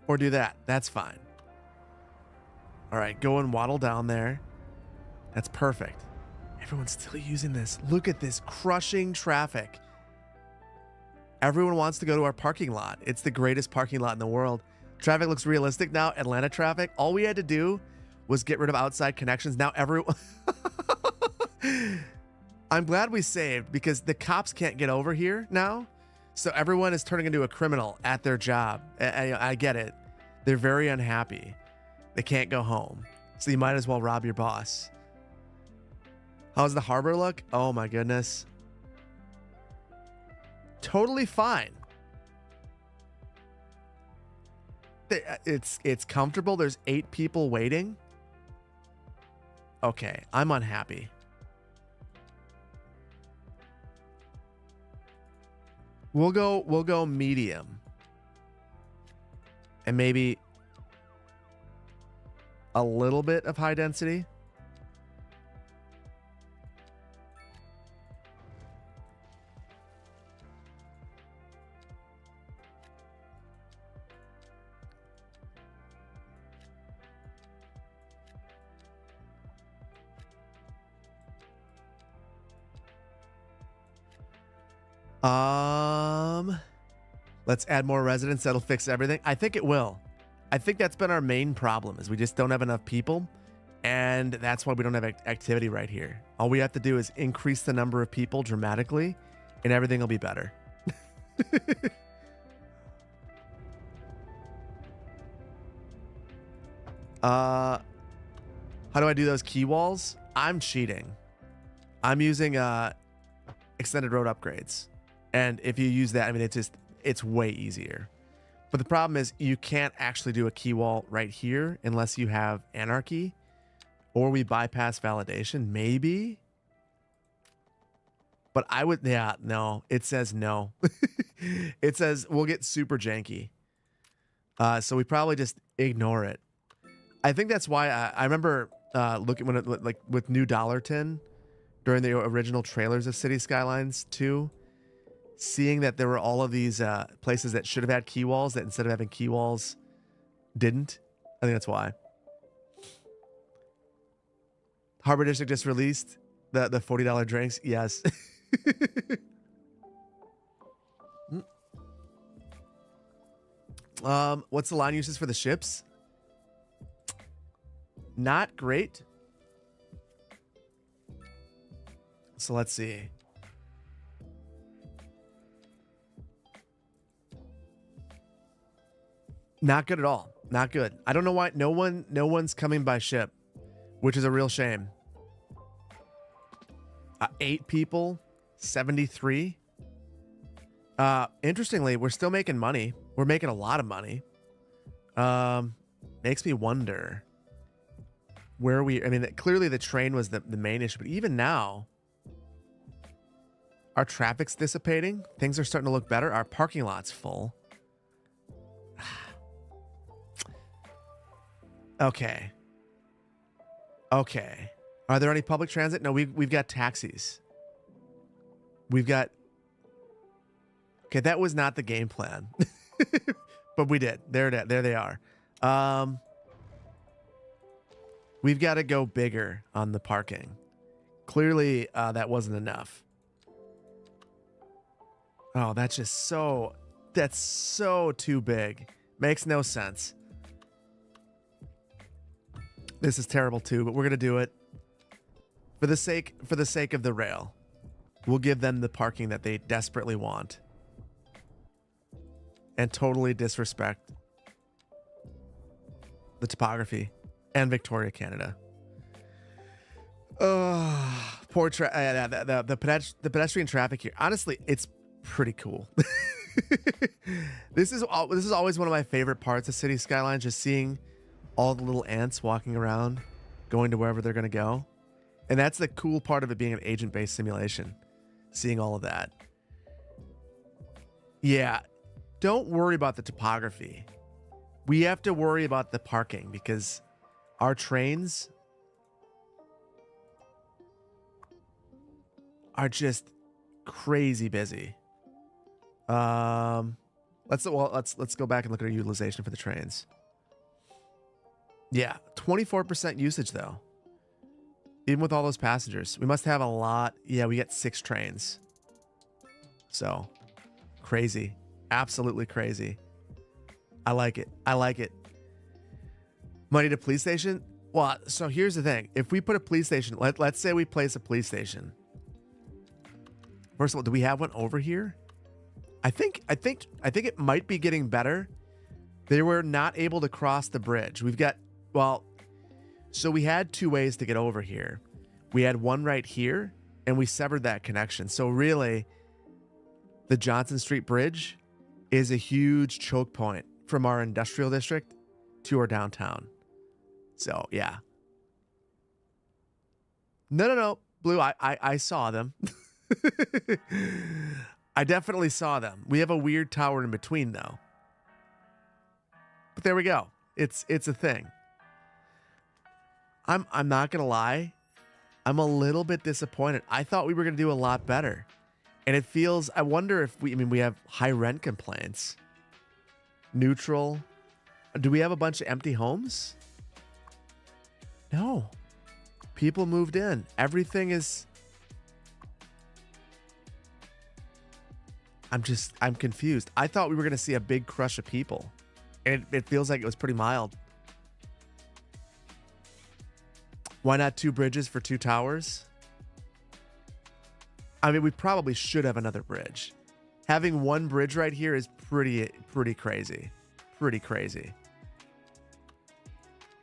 Or do that. That's fine. All right, go and waddle down there. That's perfect. Everyone's still using this. Look at this crushing traffic. Everyone wants to go to our parking lot. It's the greatest parking lot in the world. Traffic looks realistic now. Atlanta traffic. All we had to do was get rid of outside connections. Now everyone... I'm glad we saved because the cops can't get over here now. So everyone is turning into a criminal at their job. I get it. They're very unhappy. They can't go home. So you might as well rob your boss. How's the harbor look? Oh my goodness. Totally fine. It's comfortable. There's 8 people waiting. Okay, I'm unhappy. We'll go medium. And maybe a little bit of high density. Let's add more residents. That'll fix everything. I think it will. I think that's been our main problem is we just don't have enough people. And that's why we don't have activity right here. All we have to do is increase the number of people dramatically and everything will be better. How do I do those key walls? I'm cheating. I'm using extended road upgrades. And if you use that, I mean, it's way easier. But the problem is you can't actually do a key wall right here unless you have anarchy, or we bypass validation, maybe. But I would, yeah, no, it says no. It says we'll get super janky. So we probably just ignore it. I think that's why I remember looking when it, like with New Dollarton during the original trailers of City Skylines 2, seeing that there were all of these places that should have had key walls that instead of having key walls didn't. I think that's why. Harbor District just released the $40 drinks. Yes. What's the line uses for the ships? Not great. So let's see. Not good at all. Not good. I don't know why no one's coming by ship, which is a real shame. 8 people, 73. Interestingly, we're still making money. We're making a lot of money. Makes me wonder where we, I mean, clearly the train was the main issue, but even now, our traffic's dissipating. Things are starting to look better. Our parking lot's full. Okay. Okay. Are there any public transit? No, we've got taxis. We've got... Okay, that was not the game plan. But we did. There they are. We've got to go bigger on the parking. Clearly, that wasn't enough. Oh, that's just so... That's so too big. Makes no sense. This is terrible too, but we're gonna do it for the sake of the rail. We'll give them the parking that they desperately want, and totally disrespect the topography and Victoria, Canada. Poor the pedestrian traffic here. Honestly, it's pretty cool. This is always one of my favorite parts of City Skylines, just seeing all the little ants walking around, going to wherever they're going to go. And that's the cool part of it being an agent-based simulation, seeing all of that. Yeah, don't worry about the topography. We have to worry about the parking because our trains are just crazy busy. Let's go back and look at our utilization for the trains. Yeah, 24% usage though. Even with all those passengers, we must have a lot. Yeah, we get 6 trains. So crazy, absolutely crazy. I like it. I like it. Money to police station. Well, so here's the thing. If we put a police station, let's say we place a police station. First of all, do we have one over here? I think it might be getting better. They were not able to cross the bridge. We've got, well, so we had 2 ways to get over here. We had one right here, and we severed that connection. So really, the Johnson Street Bridge is a huge choke point from our industrial district to our downtown. So, yeah. No. Blue, I saw them. I definitely saw them. We have a weird tower in between, though. But there we go. It's a thing. I'm not gonna lie. I'm a little bit disappointed. I thought we were gonna do a lot better. And it feels, I wonder if we have high rent complaints. Neutral. Do we have a bunch of empty homes? No. People moved in. Everything is... I'm confused. I thought we were going to see a big crush of people. And it feels like it was pretty mild. Why not 2 bridges for 2 towers? I mean, we probably should have another bridge. Having one bridge right here is pretty crazy. Pretty crazy.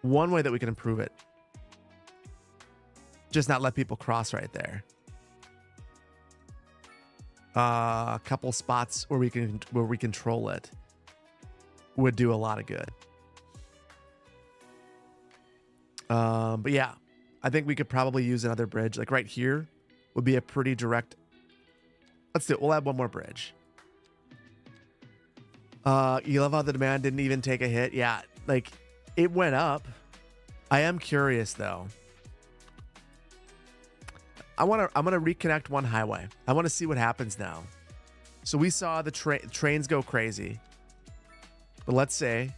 One way that we can improve it. Just not let people cross right there. A couple spots where we can control it. would do a lot of good. But yeah, I think we could probably use another bridge. Like right here would be a pretty direct. Let's do it. We'll add one more bridge. You love how the demand didn't even take a hit. Yeah, like it went up. I am curious though. I'm gonna reconnect one highway. I want to see what happens now. So we saw the trains go crazy. But let's say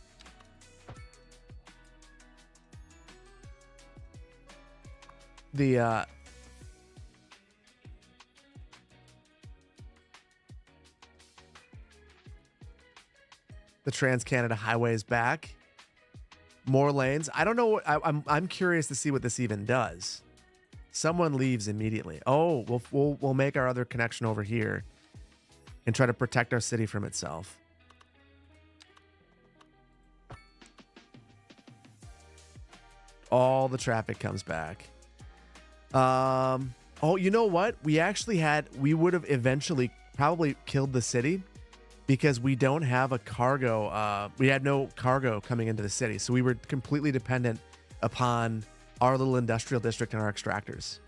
the Trans-Canada Highway is back. More lanes. I don't know. I'm curious to see what this even does. Someone leaves immediately. Oh, we'll make our other connection over here and try to protect our city from itself. All the traffic comes back. Oh, you know what? We would have eventually probably killed the city because we don't have a cargo. We had no cargo coming into the city. So we were completely dependent upon our little industrial district and our extractors.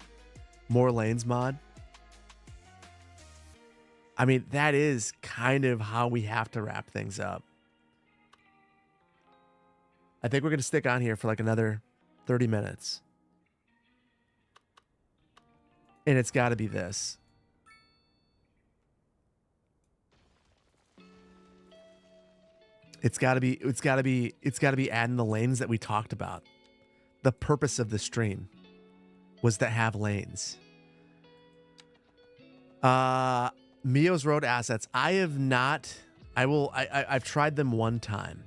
More lanes mod. I mean, that is kind of how we have to wrap things up. I think we're going to stick on here for like another 30 minutes. And it's got to be this. It's got to be adding the lanes that we talked about. The purpose of the stream was to have lanes. Mio's road assets. I've tried them one time.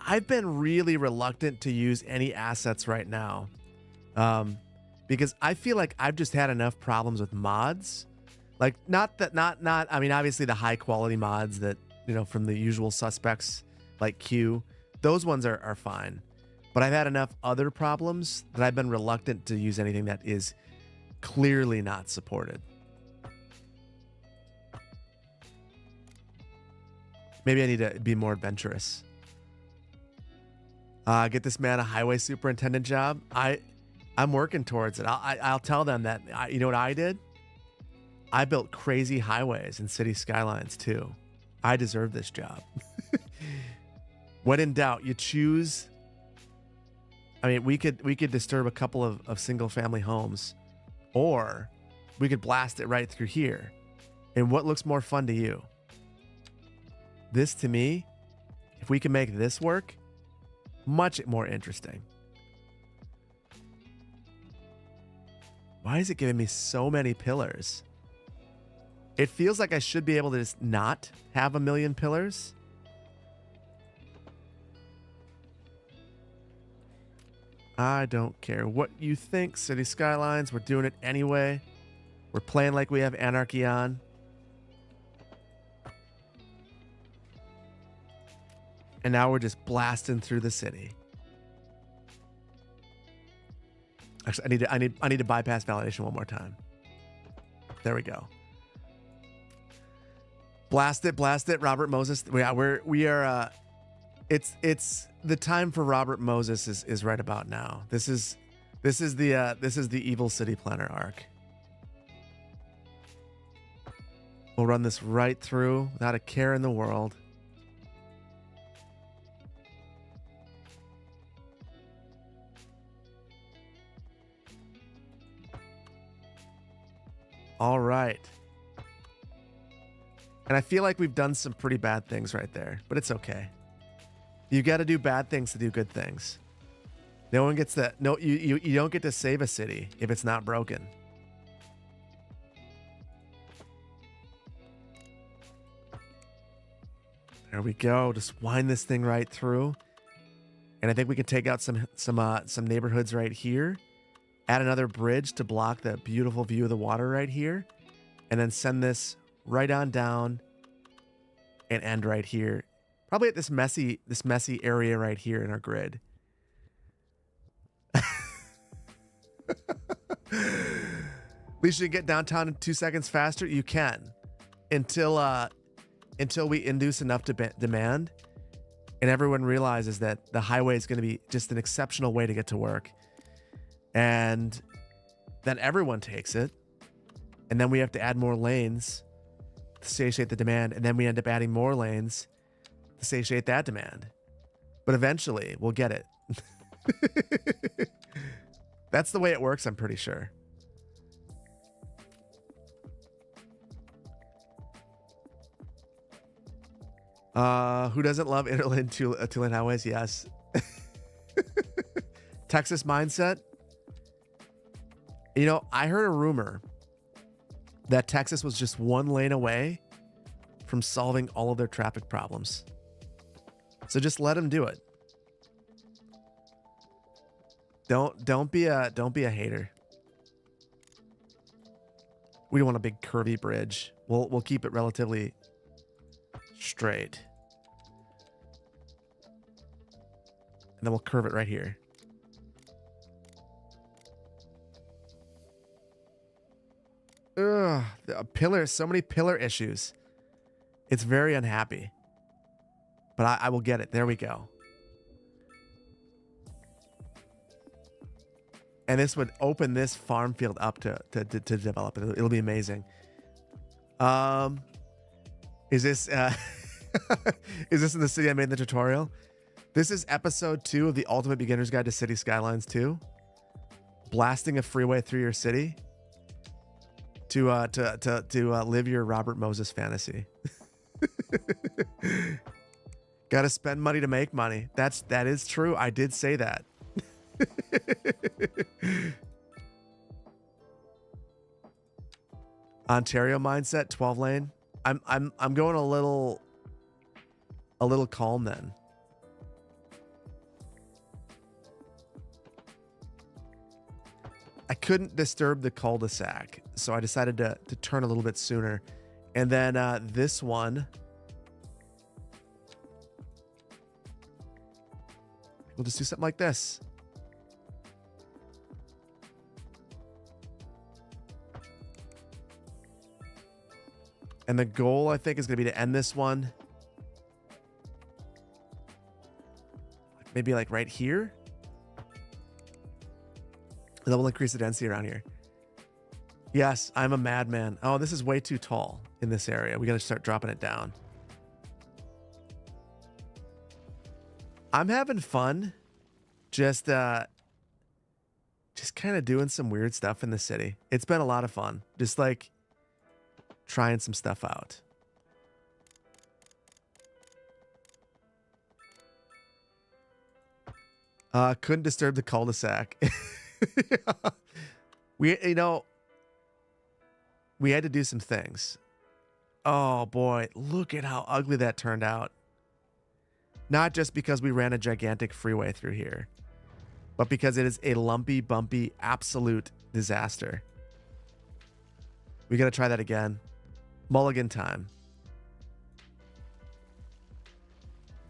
I've been really reluctant to use any assets right now. Because I feel like I've just had enough problems with mods. Like not I mean, obviously the high quality mods that, you know, from the usual suspects like Q, those ones are fine. But I've had enough other problems that I've been reluctant to use anything that is clearly not supported. Maybe I need to be more adventurous. Get this man a highway superintendent job. I'm working towards it. I'll tell them that. You know what I did? I built crazy highways and city skylines too. I deserve this job. When in doubt, you choose. I mean, we could disturb a couple of single family homes, or we could blast it right through here. And what looks more fun to you? This, to me, if we can make this work, much more interesting. Why is it giving me so many pillars? It feels like I should be able to just not have 1,000,000 pillars. I don't care what you think, City Skylines. We're doing it anyway. We're playing like we have anarchy on. And now we're just blasting through the city. Actually, I need to bypass validation one more time. There we go. Blast it, Robert Moses. We are. It's the time for Robert Moses is right about now. This is the evil city planner arc. We'll run this right through without a care in the world. All right. And I feel like we've done some pretty bad things right there, but it's okay. You got to do bad things to do good things. No one gets that. No, you don't get to save a city if it's not broken. There we go. Just wind this thing right through. And I think we can take out some neighborhoods right here. Add another bridge to block the beautiful view of the water right here. And then send this right on down and end right here. Probably at this messy area right here in our grid. At least you can get downtown in 2 seconds faster. You can. Until until we induce enough demand and everyone realizes that the highway is going to be just an exceptional way to get to work. And then everyone takes it. And then we have to add more lanes to satiate the demand. And then we end up adding more lanes to satiate that demand. But eventually we'll get it. That's the way it works, I'm pretty sure. Who doesn't love interland two-lane highways? Yes. Texas mindset. You know, I heard a rumor that Texas was just one lane away from solving all of their traffic problems. So just let them do it. Don't be a hater. We don't want a big curvy bridge. We'll keep it relatively straight. And then we'll curve it right here. Ugh, the pillar, so many pillar issues. It's very unhappy. But I will get it. There we go. And this would open this farm field up to develop it. It'll be amazing. Is this is this in the city I made in the tutorial? This is episode 2 of the Ultimate Beginner's Guide to City Skylines 2. Blasting a freeway through your city to live your Robert Moses fantasy. Got to spend money to make money. That is true. I did say that. Ontario mindset, 12 lane. I'm going a little calm then. I couldn't disturb the cul-de-sac, so I decided to turn a little bit sooner. And then this one, we'll just do something like this. And the goal, I think, is going to be to end this one maybe like right here. And that will increase the density around here. Yes, I'm a madman. Oh, this is way too tall in this area. We got to start dropping it down. I'm having fun. Just kind of doing some weird stuff in the city. It's been a lot of fun. Just like trying some stuff out. Couldn't disturb the cul-de-sac. We had to do some things. Oh boy, look at how ugly that turned out. Not just because we ran a gigantic freeway through here, but because it is a lumpy, bumpy, absolute disaster. We got to try that again. Mulligan time.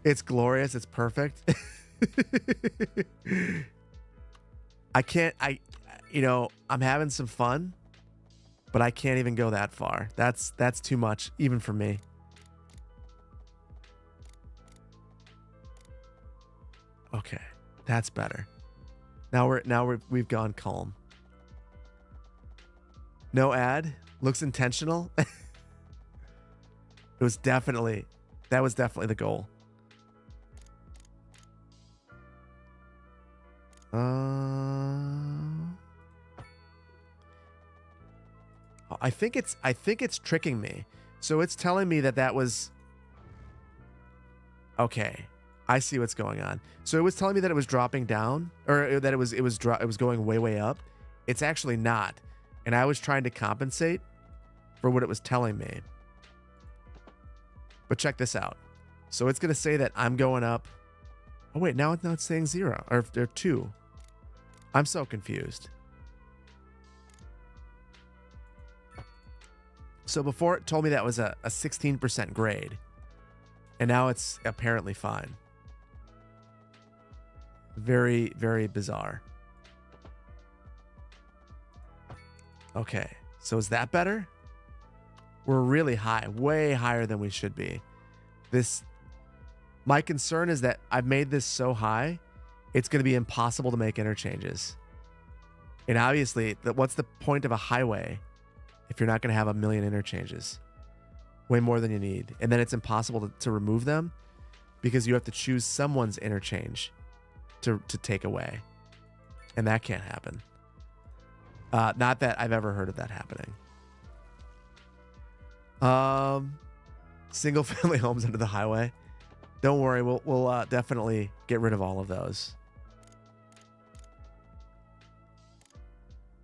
It's glorious. It's perfect. I'm having some fun, but I can't even go that far. That's too much, even for me. Okay, that's better. Now we've gone calm. No ad. Looks intentional. That was definitely the goal. I think it's tricking me. So it's telling me that was okay. I see what's going on. So it was telling me that it was dropping down, or that it was going way up. It's actually not. And I was trying to compensate for what it was telling me. But check this out. So it's going to say that I'm going up. Oh wait, now it's saying 0 or 2. I'm so confused. So before it told me that was a 16% grade. And now it's apparently fine. Very, very bizarre. Okay, so is that better? We're really high, way higher than we should be. My concern is that I've made this so high, it's going to be impossible to make interchanges. And obviously, what's the point of a highway if you're not going to have a million interchanges? Way more than you need. And then it's impossible to remove them because you have to choose someone's interchange to take away. And that can't happen. Not that I've ever heard of that happening. Single family homes under the highway. Don't worry, we'll definitely get rid of all of those.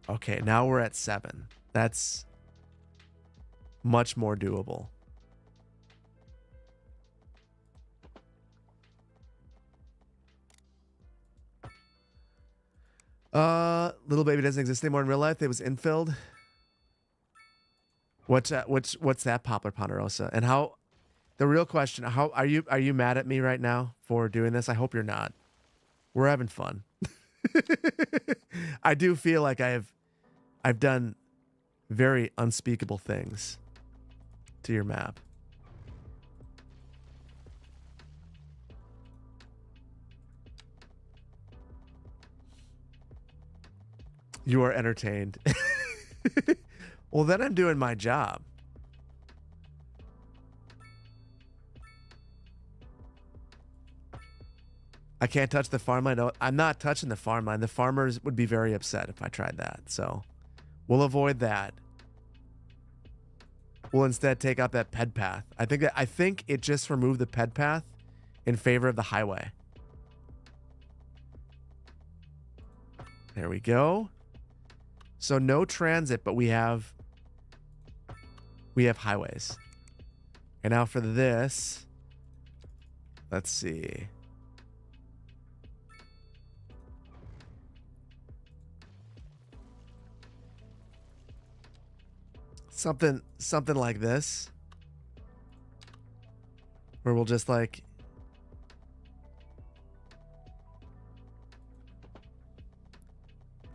Okay, now we're at 7. That's much more doable. Little Baby doesn't exist anymore in real life. It was infilled. What's that, Poplar Ponderosa? And how? The real question: how are you mad at me right now for doing this? I hope you're not. We're having fun. I do feel like I've done very unspeakable things to your map. You are entertained. Well, then I'm doing my job. I can't touch the farmland. No, I'm not touching the farmland. The farmers would be very upset if I tried that. So we'll avoid that. We'll instead take out that ped path. I think it just removed the ped path in favor of the highway. There we go. So no transit, but we have highways. And now for this, let's see. Something like this, where we'll just like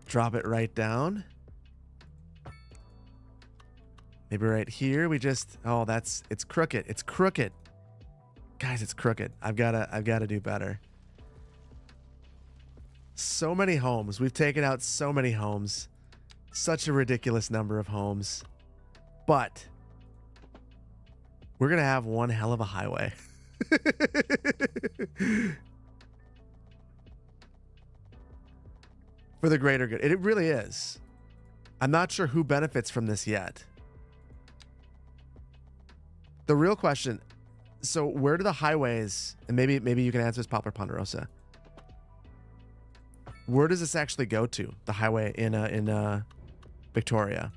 drop it right down. Maybe right here we just, oh, it's crooked. It's crooked. Guys, it's crooked. I've got to do better. So many homes. We've taken out so many homes. Such a ridiculous number of homes. But we're going to have one hell of a highway. For the greater good. It really is. I'm not sure who benefits from this yet. The real question, so where do the highways, and maybe you can answer this, Poplar Ponderosa. Where does this actually go to? The highway in Victoria.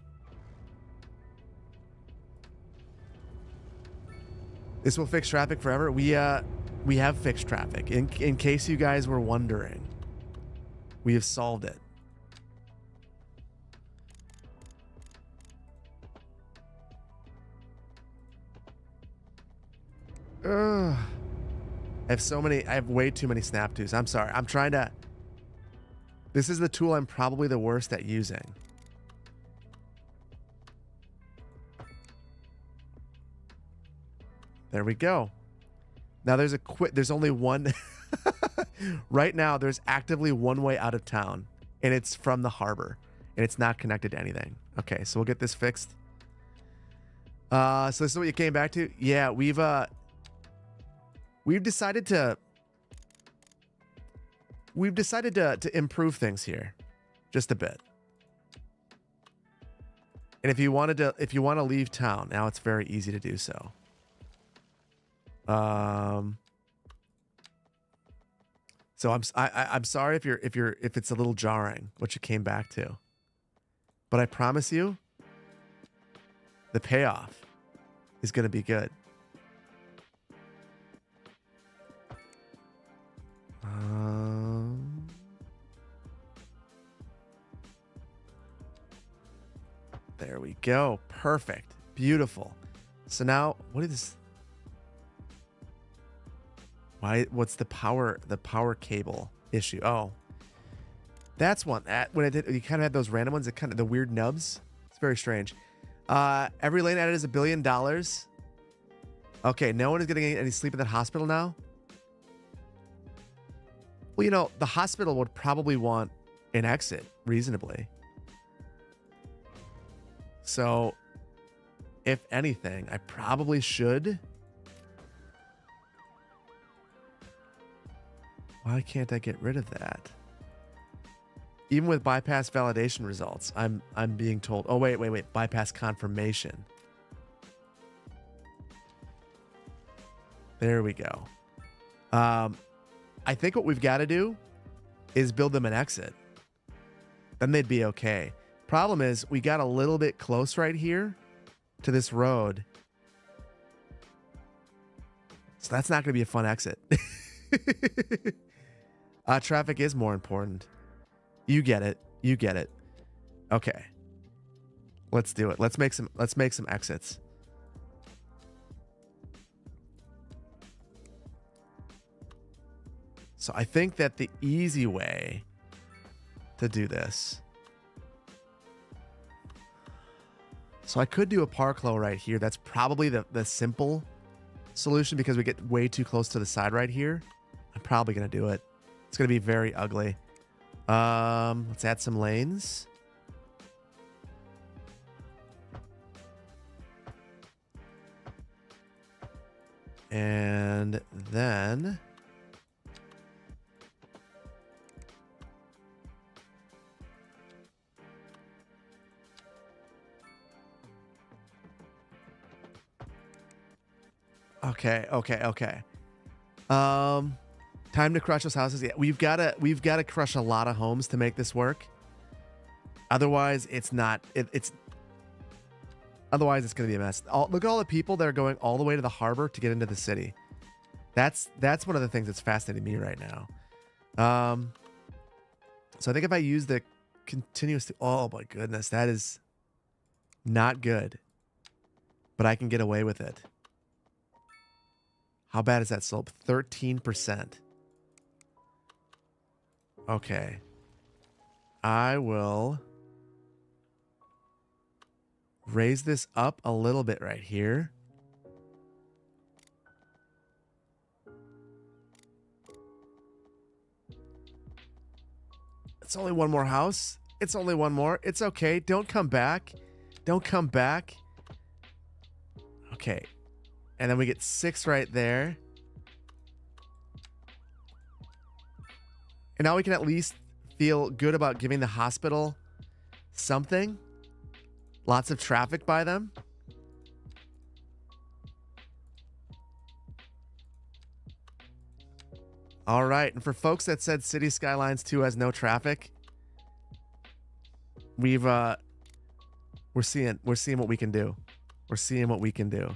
This will fix traffic forever. We have fixed traffic. In case you guys were wondering, we have solved it. Ugh. I have way too many snap twos. I'm sorry. I'm trying to. This is the tool I'm probably the worst at using. There we go. Now there's only one. Right now, there's actively one way out of town, and it's from the harbor, and it's not connected to anything. Okay, so we'll get this fixed. So this is what you came back to? Yeah, we've decided to improve things here just a bit. And if you want to leave town, now it's very easy to do so. So I'm sorry if it's a little jarring what you came back to, but I promise you, the payoff is going to be good. There we go. Perfect. Beautiful. So now, what is this? What's the power cable issue? Oh, that's one. When you kind of had those random ones, the weird nubs. It's very strange. Every lane added is $1 billion. Okay, no one is getting any sleep in that hospital now. Well, you know, the hospital would probably want an exit reasonably. So, if anything, I probably should. Why can't I get rid of that? Even with bypass validation results, I'm being told, oh, wait, bypass confirmation. There we go. I think what we've got to do is build them an exit. Then they'd be okay. Problem is, we got a little bit close right here to this road. So that's not going to be a fun exit. Traffic is more important. You get it. You get it. Okay. Let's do it. Let's make some exits. So I think that the easy way to do this. So I could do a parklow right here. That's probably the simple solution because we get way too close to the side right here. I'm probably going to do it. It's going to be very ugly. Let's add some lanes. And then okay. Time to crush those houses. Yeah, we've got to crush a lot of homes to make this work. Otherwise, it's not. Otherwise, it's going to be a mess. Look at all the people that are going all the way to the harbor to get into the city. That's one of the things that's fascinating me right now. So I think if I use the continuous, oh my goodness, that is not good. But I can get away with it. How bad is that slope? 13%. Okay. I will raise this up a little bit right here. It's only one more house. It's only one more. It's okay. Don't come back. Don't come back. Okay. And then we get 6 right there. And now we can at least feel good about giving the hospital something. Lots of traffic by them. All right. And for folks that said City Skylines 2 has no traffic, we're seeing what we can do. We're seeing what we can do.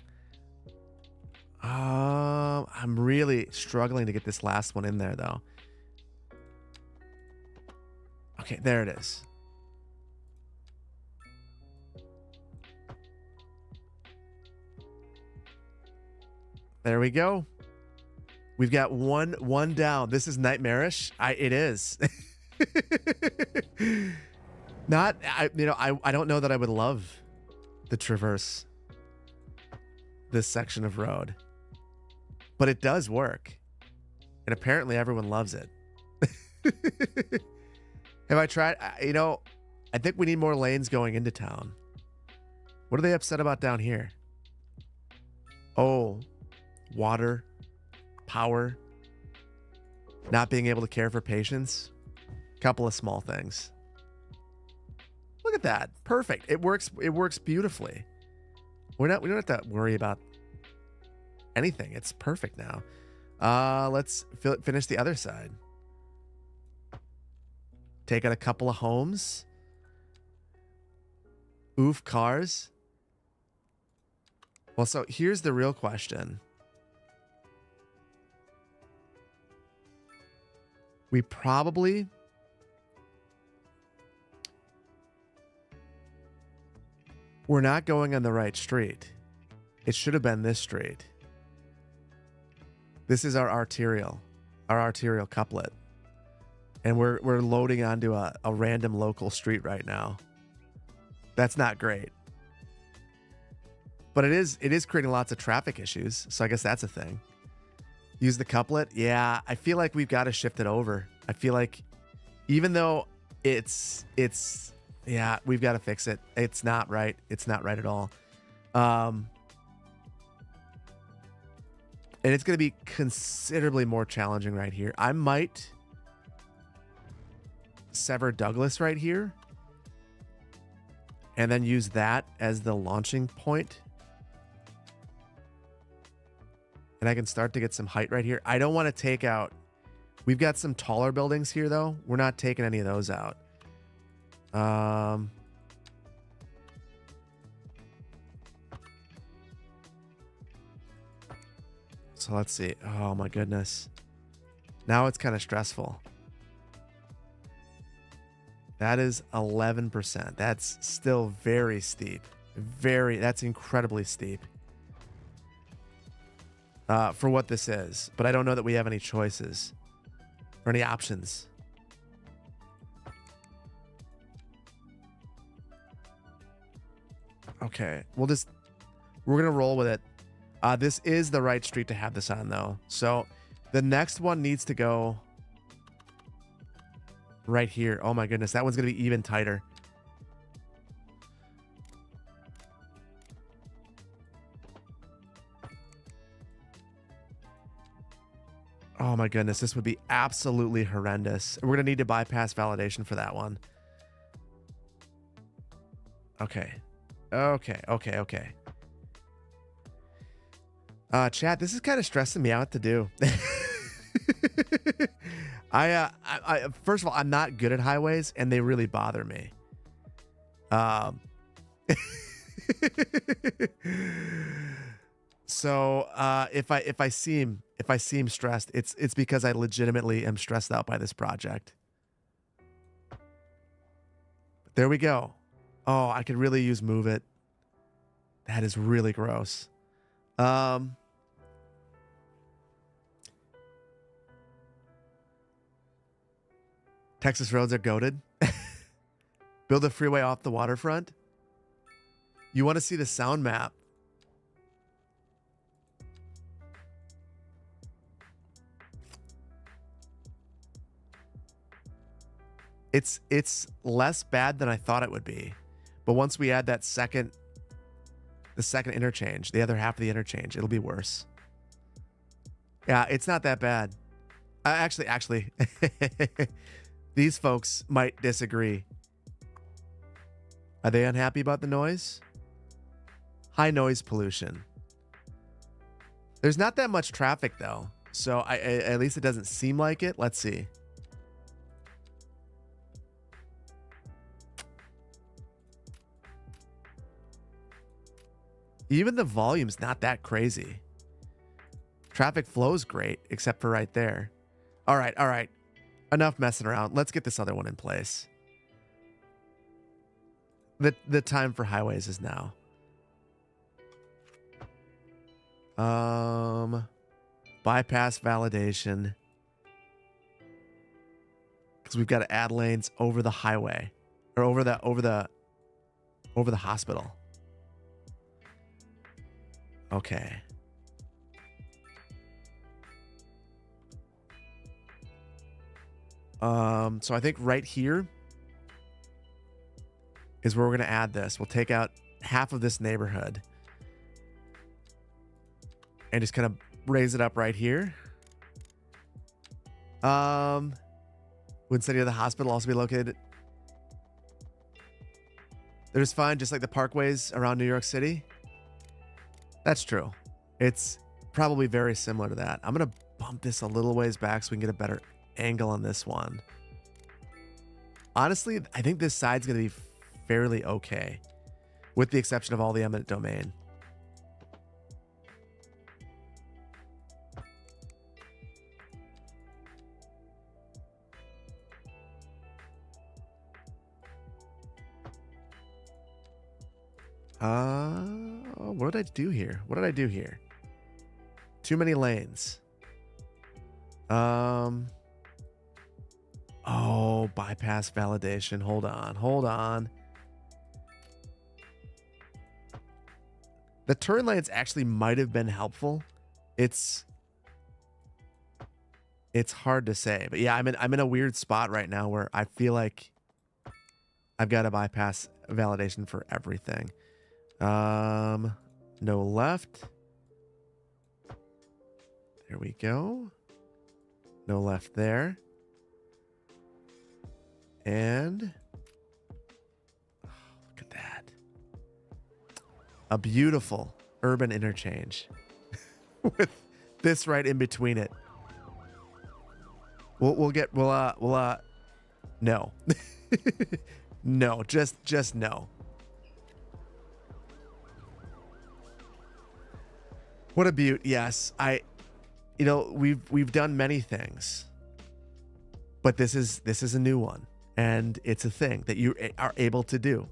I'm really struggling to get this last one in there, though. Okay, there it is. There we go. We've got one down. This is nightmarish. It is. I don't know that I would love the traverse this section of road. But it does work. And apparently everyone loves it. Have I tried? I think we need more lanes going into town. What are they upset about down here? Oh, water, power, not being able to care for patients. Couple of small things. Look at that. Perfect. It works beautifully. We don't have to worry about anything. It's perfect now. Let's finish the other side. Take out a couple of homes. Oof, cars. Well, so here's the real question. We probably we're not going on the right street. It should have been this street. This is our arterial couplet. And we're loading onto a random local street right now. That's not great. But it is creating lots of traffic issues. So I guess that's a thing. Use the couplet. Yeah, I feel like we've got to shift it over. I feel like even though it's yeah, we've got to fix it. It's not right. It's not right at all. And it's going to be considerably more challenging right here. I might sever Douglas right here and then use that as the launching point. And I can start to get some height right here. I don't want to take out... We've got some taller buildings here, though. We're not taking any of those out. So let's see. Oh, my goodness. Now it's kind of stressful. That is 11%. That's still very steep. That's incredibly steep. For what this is. But I don't know that we have any choices. Or any options. Okay. We're going to roll with it. This is the right street to have this on, though. So the next one needs to go right here. Oh, my goodness. That one's going to be even tighter. Oh, my goodness. This would be absolutely horrendous. We're going to need to bypass validation for that one. Okay. Chat, this is kind of stressing me out to do. I first of all, I'm not good at highways, and they really bother me. So if I seem stressed, it's because I legitimately am stressed out by this project. There we go. Oh, I could really use move it. That is really gross. Texas roads are goated. Build a freeway off the waterfront. You want to see the sound map? It's less bad than I thought it would be. But once we add that the second interchange, the other half of the interchange, it'll be worse. Yeah, it's not that bad. Actually, these folks might disagree. Are they unhappy about the noise? High noise pollution. There's not that much traffic, though. So at least it doesn't seem like it. Let's see. Even the volume's not that crazy. Traffic flow's great, except for right there. All right. Enough messing around. Let's get this other one in place. The time for highways is now. Bypass validation. Because we've got to add lanes over the highway. Or over the hospital. Okay. So I think right here is where we're going to add this. We'll take out half of this neighborhood and just kind of raise it up right here. Would city of the hospital also be located? They're just fine, just like the parkways around New York City. That's true. It's probably very similar to that. I'm going to bump this a little ways back so we can get a better angle on this one. Honestly, I think this side's going to be fairly okay, with the exception of all the eminent domain. What did I do here? Too many lanes. Oh, bypass validation. Hold on. The turn lanes actually might have been helpful. It's hard to say, but yeah, I'm in a weird spot right now where I feel like I've got to bypass validation for everything. No left. There we go. No left there. And look at that. A beautiful urban interchange with this right in between it. We'll no. No, just no. What a beaut. Yes, we've done many things, but this is a new one, and it's a thing that you are able to do.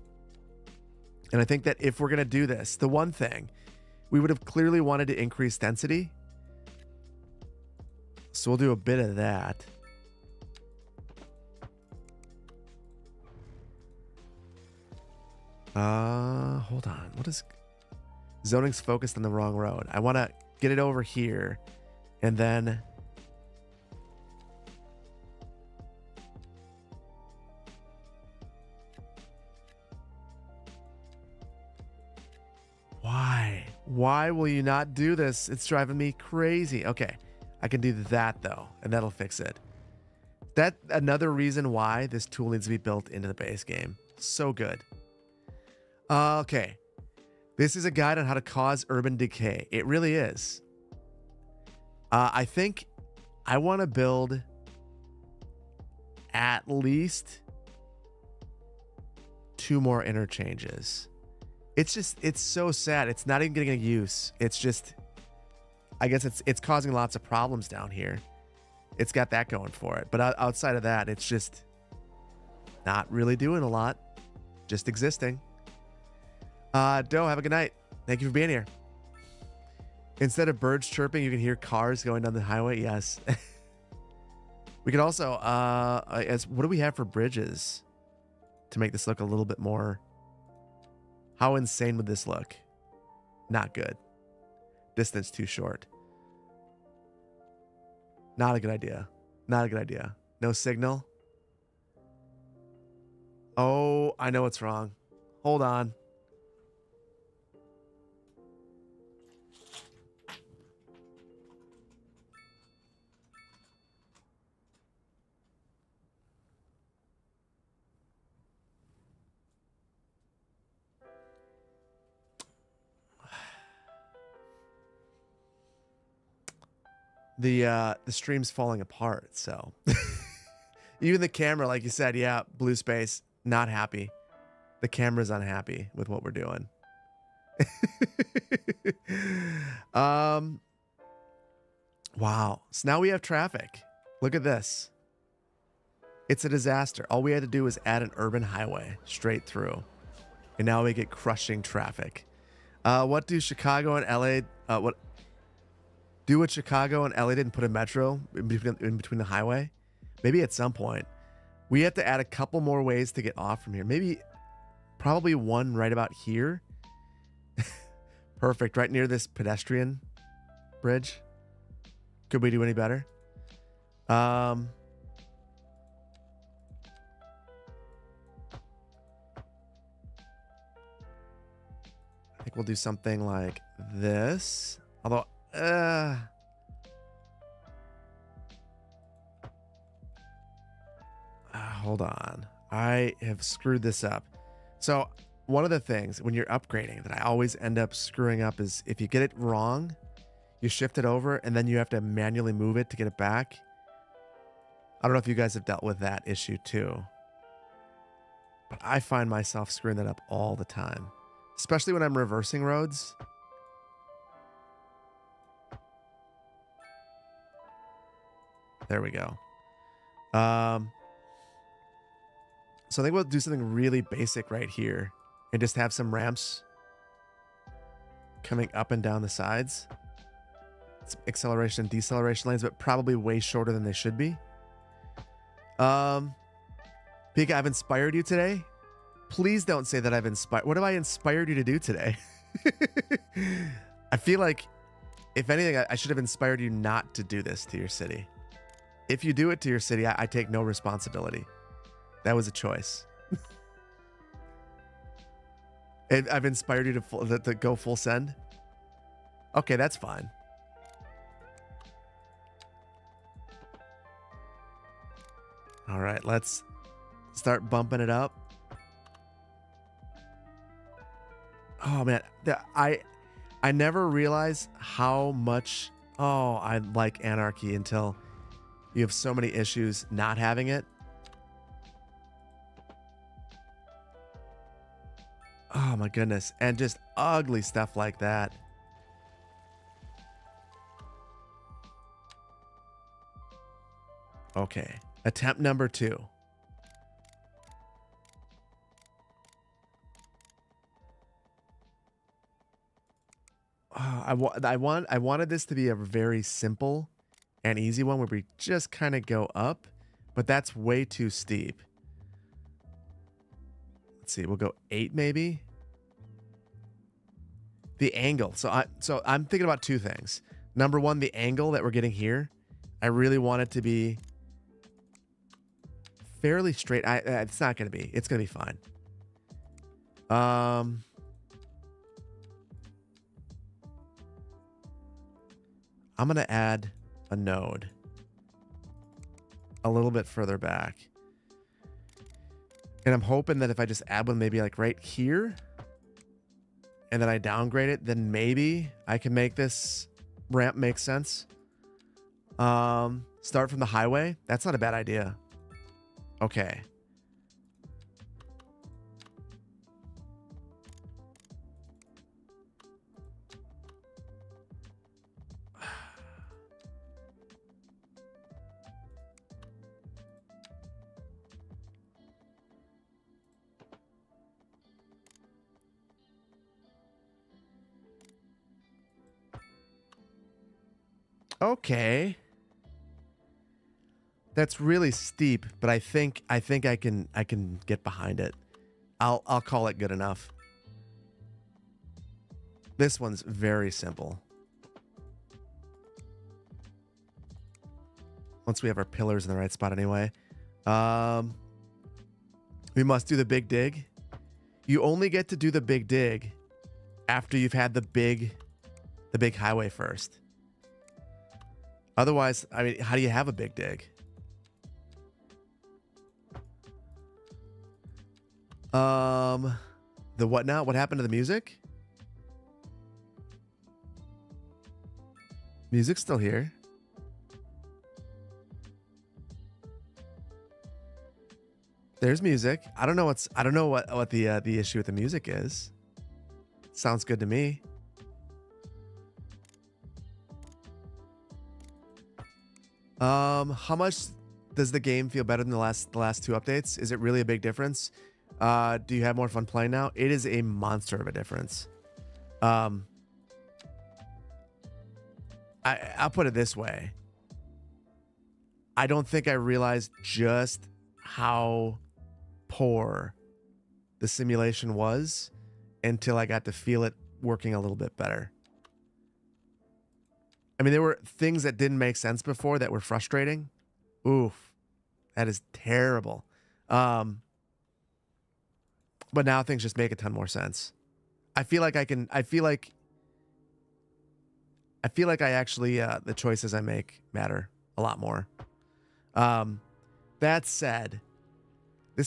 And I think that if we're going to do this, the one thing we would have clearly wanted to increase density. So we'll do a bit of that. Hold on. What is zoning's focused on the wrong road? I want to get it over here and then why will you not do this? It's driving me crazy. Okay, I can do that though, and that'll fix it. That another reason why this tool needs to be built into the base game. So good. Okay, this is a guide on how to cause urban decay. It really is. I think I want to build at least 2 more interchanges. It's so sad. It's not even getting a use. It's just, I guess it's causing lots of problems down here. It's got that going for it. But outside of that, it's just not really doing a lot. Just existing. Doe, have a good night. Thank you for being here. Instead of birds chirping, you can hear cars going down the highway. Yes. We could also, what do we have for bridges to make this look a little bit more? How insane would this look? Not good. Distance too short. Not a good idea. Not a good idea. No signal. Oh, I know what's wrong. Hold on. The stream's falling apart, so even the camera, like you said, yeah, blue space, not happy. The camera's unhappy with what we're doing. Wow. So now we have traffic. Look at this. It's a disaster. All we had to do was add an urban highway straight through. And now we get crushing traffic. What do Chicago and LA do what Chicago and LA didn't put a metro in between the highway? Maybe at some point. We have to add a couple more ways to get off from here. Maybe, probably one right about here. Perfect, right near this pedestrian bridge. Could we do any better? I think we'll do something like this. Although, hold on. I have screwed this up. So one of the things when you're upgrading that I always end up screwing up is if you get it wrong, you shift it over and then you have to manually move it to get it back. I don't know if you guys have dealt with that issue too, but I find myself screwing that up all the time, especially when I'm reversing roads. There we go. So I think we'll do something really basic right here and just have some ramps coming up and down the sides. Some acceleration and deceleration lanes, but probably way shorter than they should be. Pika, I've inspired you today. Please don't say that I've inspired. What have I inspired you to do today? I feel like, if anything, I should have inspired you not to do this to your city. If you do it to your city, I take no responsibility. That was a choice. I've inspired you to go full send? Okay, that's fine. All right, let's start bumping it up. Oh man, I never realize how much I like anarchy until you have so many issues not having it. Oh my goodness, and just ugly stuff like that. Okay, attempt number 2. I wanted this to be a very simple and easy one where we just kind of go up, but that's way too steep. Let's see, we'll go 8 maybe. The angle. So I'm thinking about 2 things. Number 1, the angle that we're getting here. I really want it to be fairly straight. It's not going to be. It's going to be fine. I'm going to add a node a little bit further back. And I'm hoping that if I just add one maybe like right here and then I downgrade it, then maybe I can make this ramp make sense. Start from the highway. That's not a bad idea. Okay. Okay. That's really steep, but I think I can get behind it. I'll call it good enough. This one's very simple. Once we have our pillars in the right spot anyway. We must do the big dig. You only get to do the big dig after you've had the big highway first. Otherwise, I mean, how do you have a big dig? The what now? What happened to the music? Music's still here. There's music. I don't know what the issue with the music is. Sounds good to me. How much does the game feel better than the last 2 updates? Is it really a big difference? Do you have more fun playing now? It is a monster of a difference. I'll put it this way. I don't think I realized just how poor the simulation was until I got to feel it working a little bit better. I mean, there were things that didn't make sense before that were frustrating. Oof, that is terrible. But now things just make a ton more sense. I feel like I actually, the choices I make matter a lot more. That said, it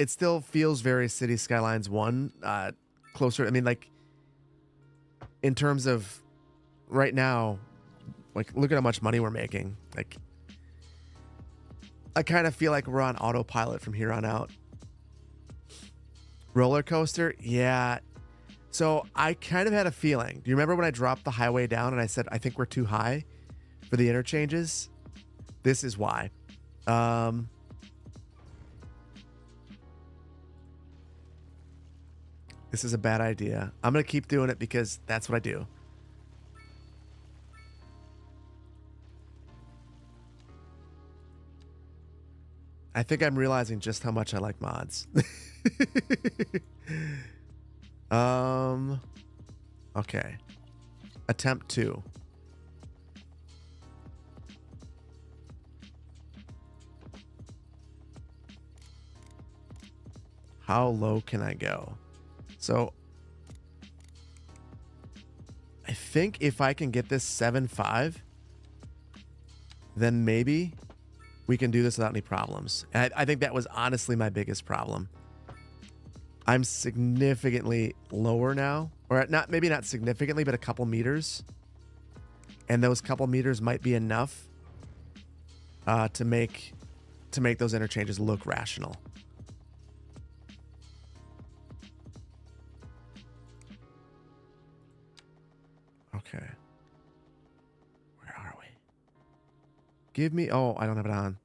still feels very City Skylines 1, closer. I mean, like, in terms of right now, like, look at how much money we're making. Like, I kind of feel like we're on autopilot from here on out. Roller coaster? Yeah. So I kind of had a feeling. Do you remember when I dropped the highway down and I said, I think we're too high for the interchanges? This is why. This is a bad idea. I'm going to keep doing it because that's what I do. I think I'm realizing just how much I like mods. Okay. Attempt 2. How low can I go? So I think if I can get this 7.5, then maybe we can do this without any problems. And I think that was honestly my biggest problem. I'm significantly lower now, or not, maybe not significantly, but a couple meters. And those couple meters might be enough to make those interchanges look rational. Okay. Where are we? Give me. Oh, I don't have it on.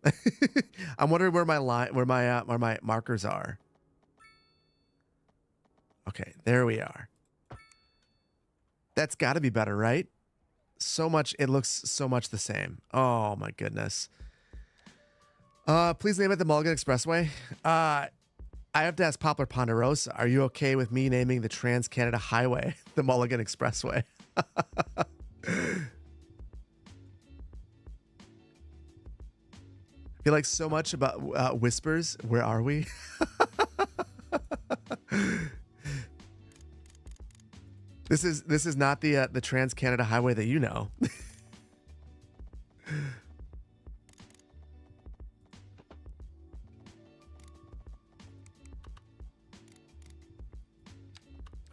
I'm wondering where my markers are. Okay, there we are. That's got to be better, right? So much. It looks so much the same. Oh my goodness. Please name it the Mulligan Expressway. I have to ask Poplar Ponderosa. Are you okay with me naming the Trans-Canada Highway the Mulligan Expressway? I feel like so much about whispers. Where are we? This is not the Trans-Canada Highway that you know.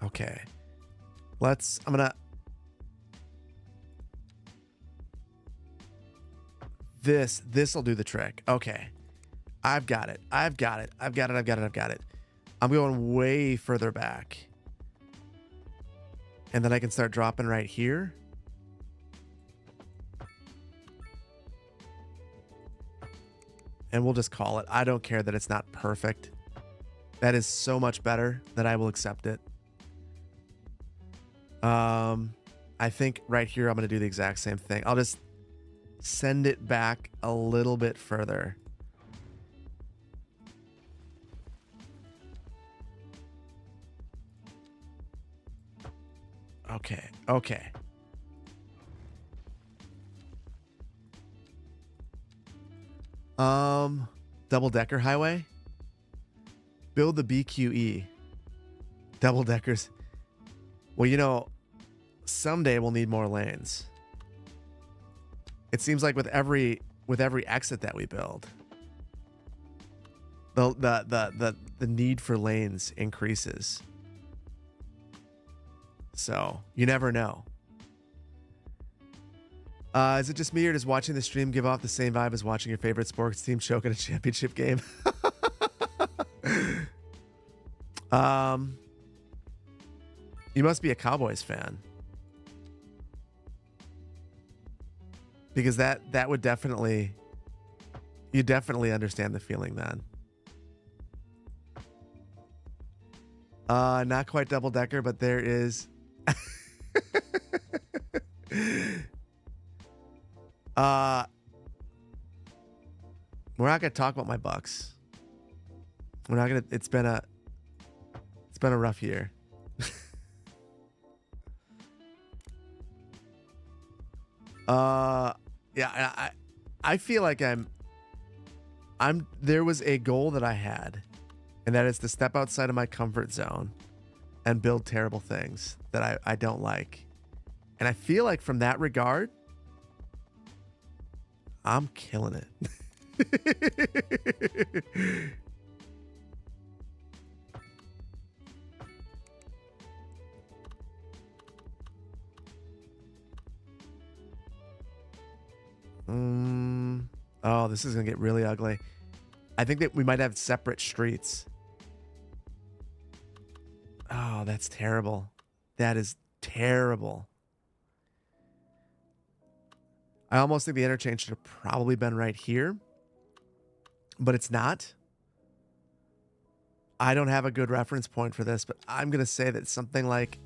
Okay. I'm gonna. This'll do the trick. Okay. I've got it. I'm going way further back. And then I can start dropping right here. And we'll just call it. I don't care that it's not perfect. That is so much better that I will accept it. I think right here I'm going to do the exact same thing. I'll just send it back a little bit further. Okay. Double-decker highway. Build the BQE. Double-deckers. Well, you know, someday we'll need more lanes. It seems like with every exit that we build, the need for lanes increases. So you never know. Is it just me, or does watching the stream give off the same vibe as watching your favorite sports team choke at a championship game? You must be a Cowboys fan. Because that would definitely, you definitely understand the feeling then. Not quite double decker, but there is. We're not gonna talk about my Bucks. We're not gonna. It's been a rough year. Yeah, I feel like there was a goal that I had, and that is to step outside of my comfort zone and build terrible things that I don't like. And I feel like from that regard, I'm killing it. Oh, this is gonna get really ugly. I think that we might have separate streets. Oh, that's terrible. That is terrible. I almost think the interchange should have probably been right here, but it's not. I don't have a good reference point for this, but I'm gonna say that something like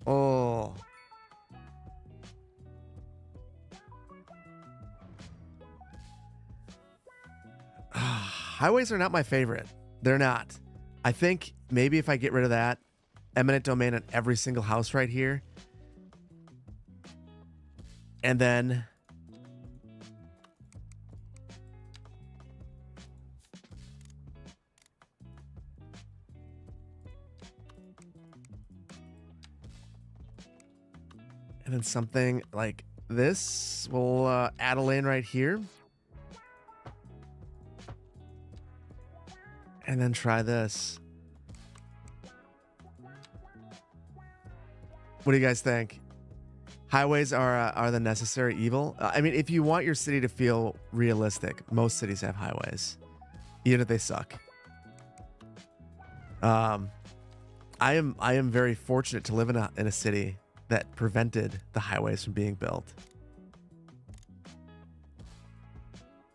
oh. Highways are not my favorite. They're not. I think maybe if I get rid of that eminent domain on every single house right here, and then something like this, we'll add a lane right here. And then try this. What do you guys think? Highways are the necessary evil. I mean, if you want your city to feel realistic, most cities have highways, even if they suck. I am very fortunate to live in a city that prevented the highways from being built,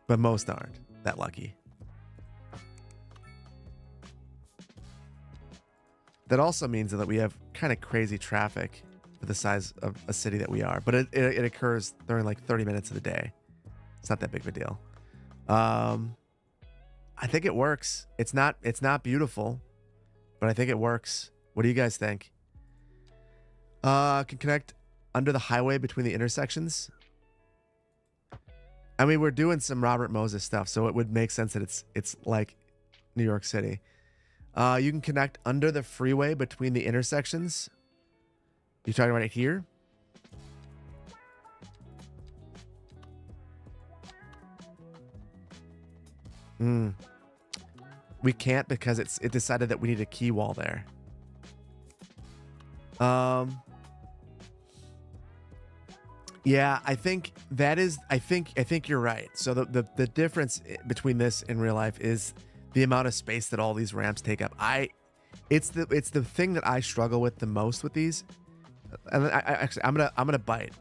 but most aren't that lucky. That also means that we have kind of crazy traffic for the size of a city that we are, but it occurs during like 30 minutes of the day. It's not that big of a deal. I think it works. It's not beautiful, but I think it works. What do you guys think? Can connect under the highway between the intersections. I mean, we're doing some Robert Moses stuff, so it would make sense that it's like New York City. You can connect under the freeway between the intersections. You're talking right here? We can't because it decided that we need a key wall there. Yeah, I think you're right. So the difference between this in real life is the amount of space that all these ramps take up. It's the thing that I struggle with the most with these. And I'm gonna bite.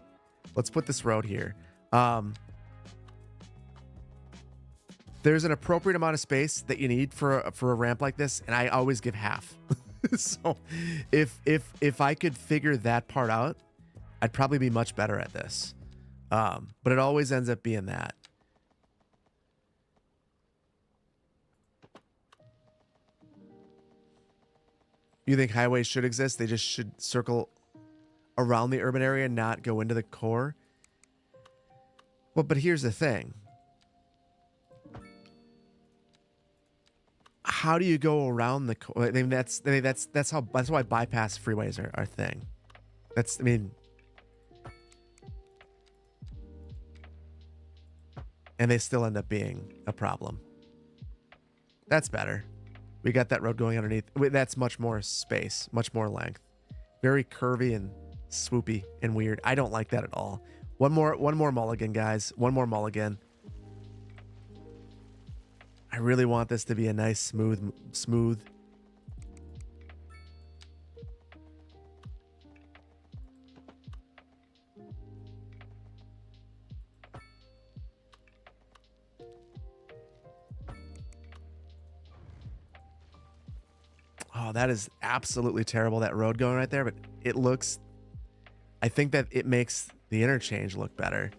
Let's put this road here. There's an appropriate amount of space that you need for a ramp like this, and I always give half. So if I could figure that part out, I'd probably be much better at this. But it always ends up being that. You think highways should exist? They just should circle around the urban area and not go into the core? Well, but here's the thing. How do you go around the core? I mean, that's why bypass freeways are a thing. And they still end up being a problem. That's better. We got that road going underneath. That's much more space, much more length. Very curvy and swoopy and weird. I don't like that at all. One more mulligan, guys. One more mulligan. I really want this to be a nice, smooth. Oh, that is absolutely terrible, that road going right there, but it looks... I think that it makes the interchange look better.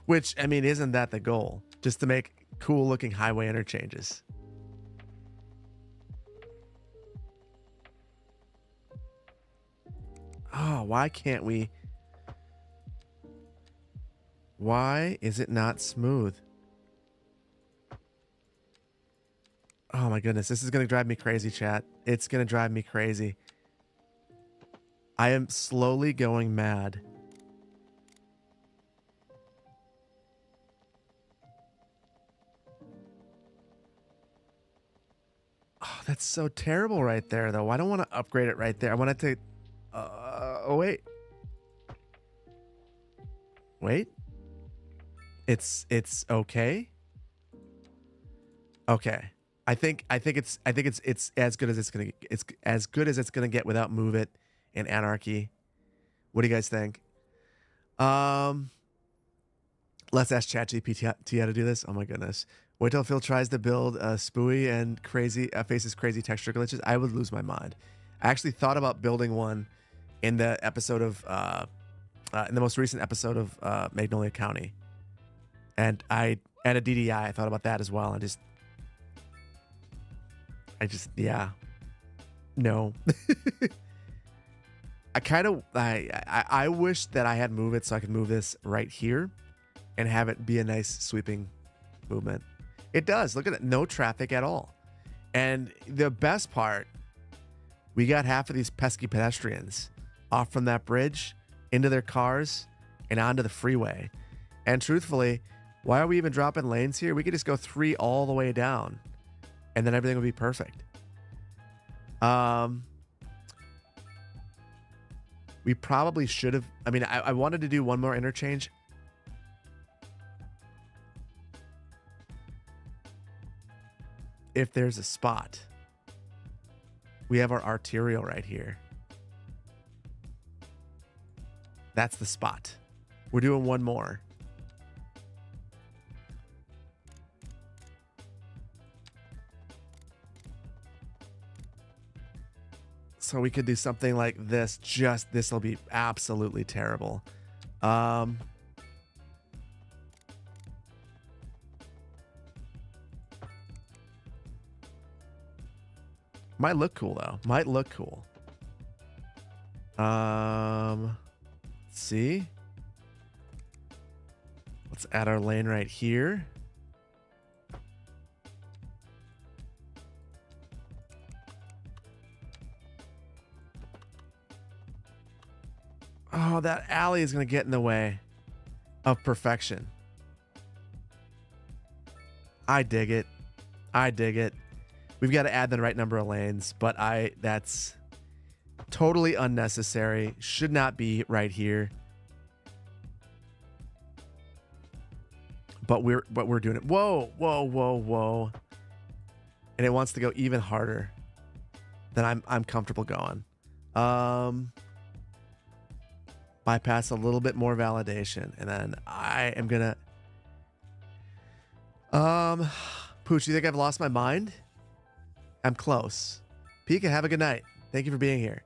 Which, I mean, isn't that the goal? Just to make cool-looking highway interchanges. Oh, why can't we... Why is it not smooth? Oh my goodness, this is going to drive me crazy, chat. It's going to drive me crazy. I am slowly going mad. Oh, that's so terrible right there, though. I don't want to upgrade it right there. I want it to... oh, wait. Wait. It's okay. Okay. I think it's as good as it's gonna get without Move It and Anarchy. What do you guys think? Let's ask ChatGPT how to do this. Oh my goodness! Wait till Phil tries to build a spooey and faces crazy texture glitches. I would lose my mind. I actually thought about building one in the episode of in the most recent episode of Magnolia County, and I And a DDI, I thought about that as well. Yeah. No. I wish that I had Move It so I could move this right here and have it be a nice sweeping movement. It does. Look at it. No traffic at all. And the best part, we got half of these pesky pedestrians off from that bridge into their cars and onto the freeway. And truthfully, why are we even dropping lanes here? We could just go 3 all the way down and then everything would be perfect. We probably should have. I mean, I wanted to do one more interchange. If there's a spot, we have our arterial right here. That's the spot. We're doing one more. So we could do something like this. This will be absolutely terrible. Might look cool though. Might look cool. Let's see. Let's add our lane right here. Oh, that alley is going to get in the way of perfection. I dig it. I dig it. We've got to add the right number of lanes, but that's totally unnecessary. Should not be right here. But we're doing it. Whoa, whoa, whoa, whoa. And it wants to go even harder than I'm comfortable going. Bypass a little bit more validation, and then I am gonna Pooch, you think I've lost my mind? I'm close. Pika, have a good night. Thank you for being here.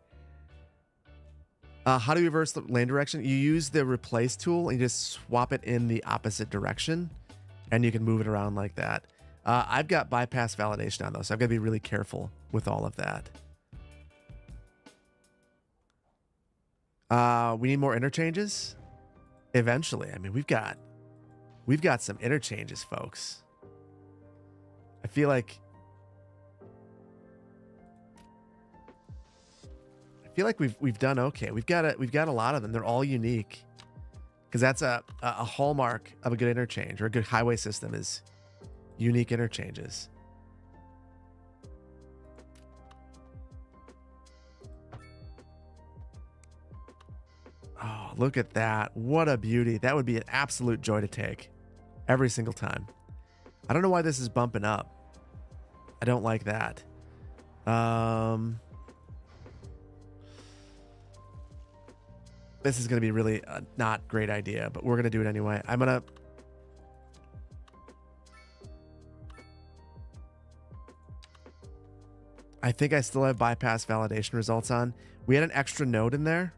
How do you reverse the lane direction? You use the replace tool and you just swap it in the opposite direction, and you can move it around like that. I've got bypass validation on those, so I've got to be really careful with all of that. We need more interchanges eventually. I mean, we've got some interchanges, folks. I feel like we've done okay. We've got a lot of them. They're all unique, because that's a hallmark of a good interchange or a good highway system is unique interchanges. Oh, look at that. What a beauty. That would be an absolute joy to take every single time. I don't know why this is bumping up. I don't like that. This is going to be really a not great idea, but we're going to do it anyway. I think I still have bypass validation results on. We had an extra node in there.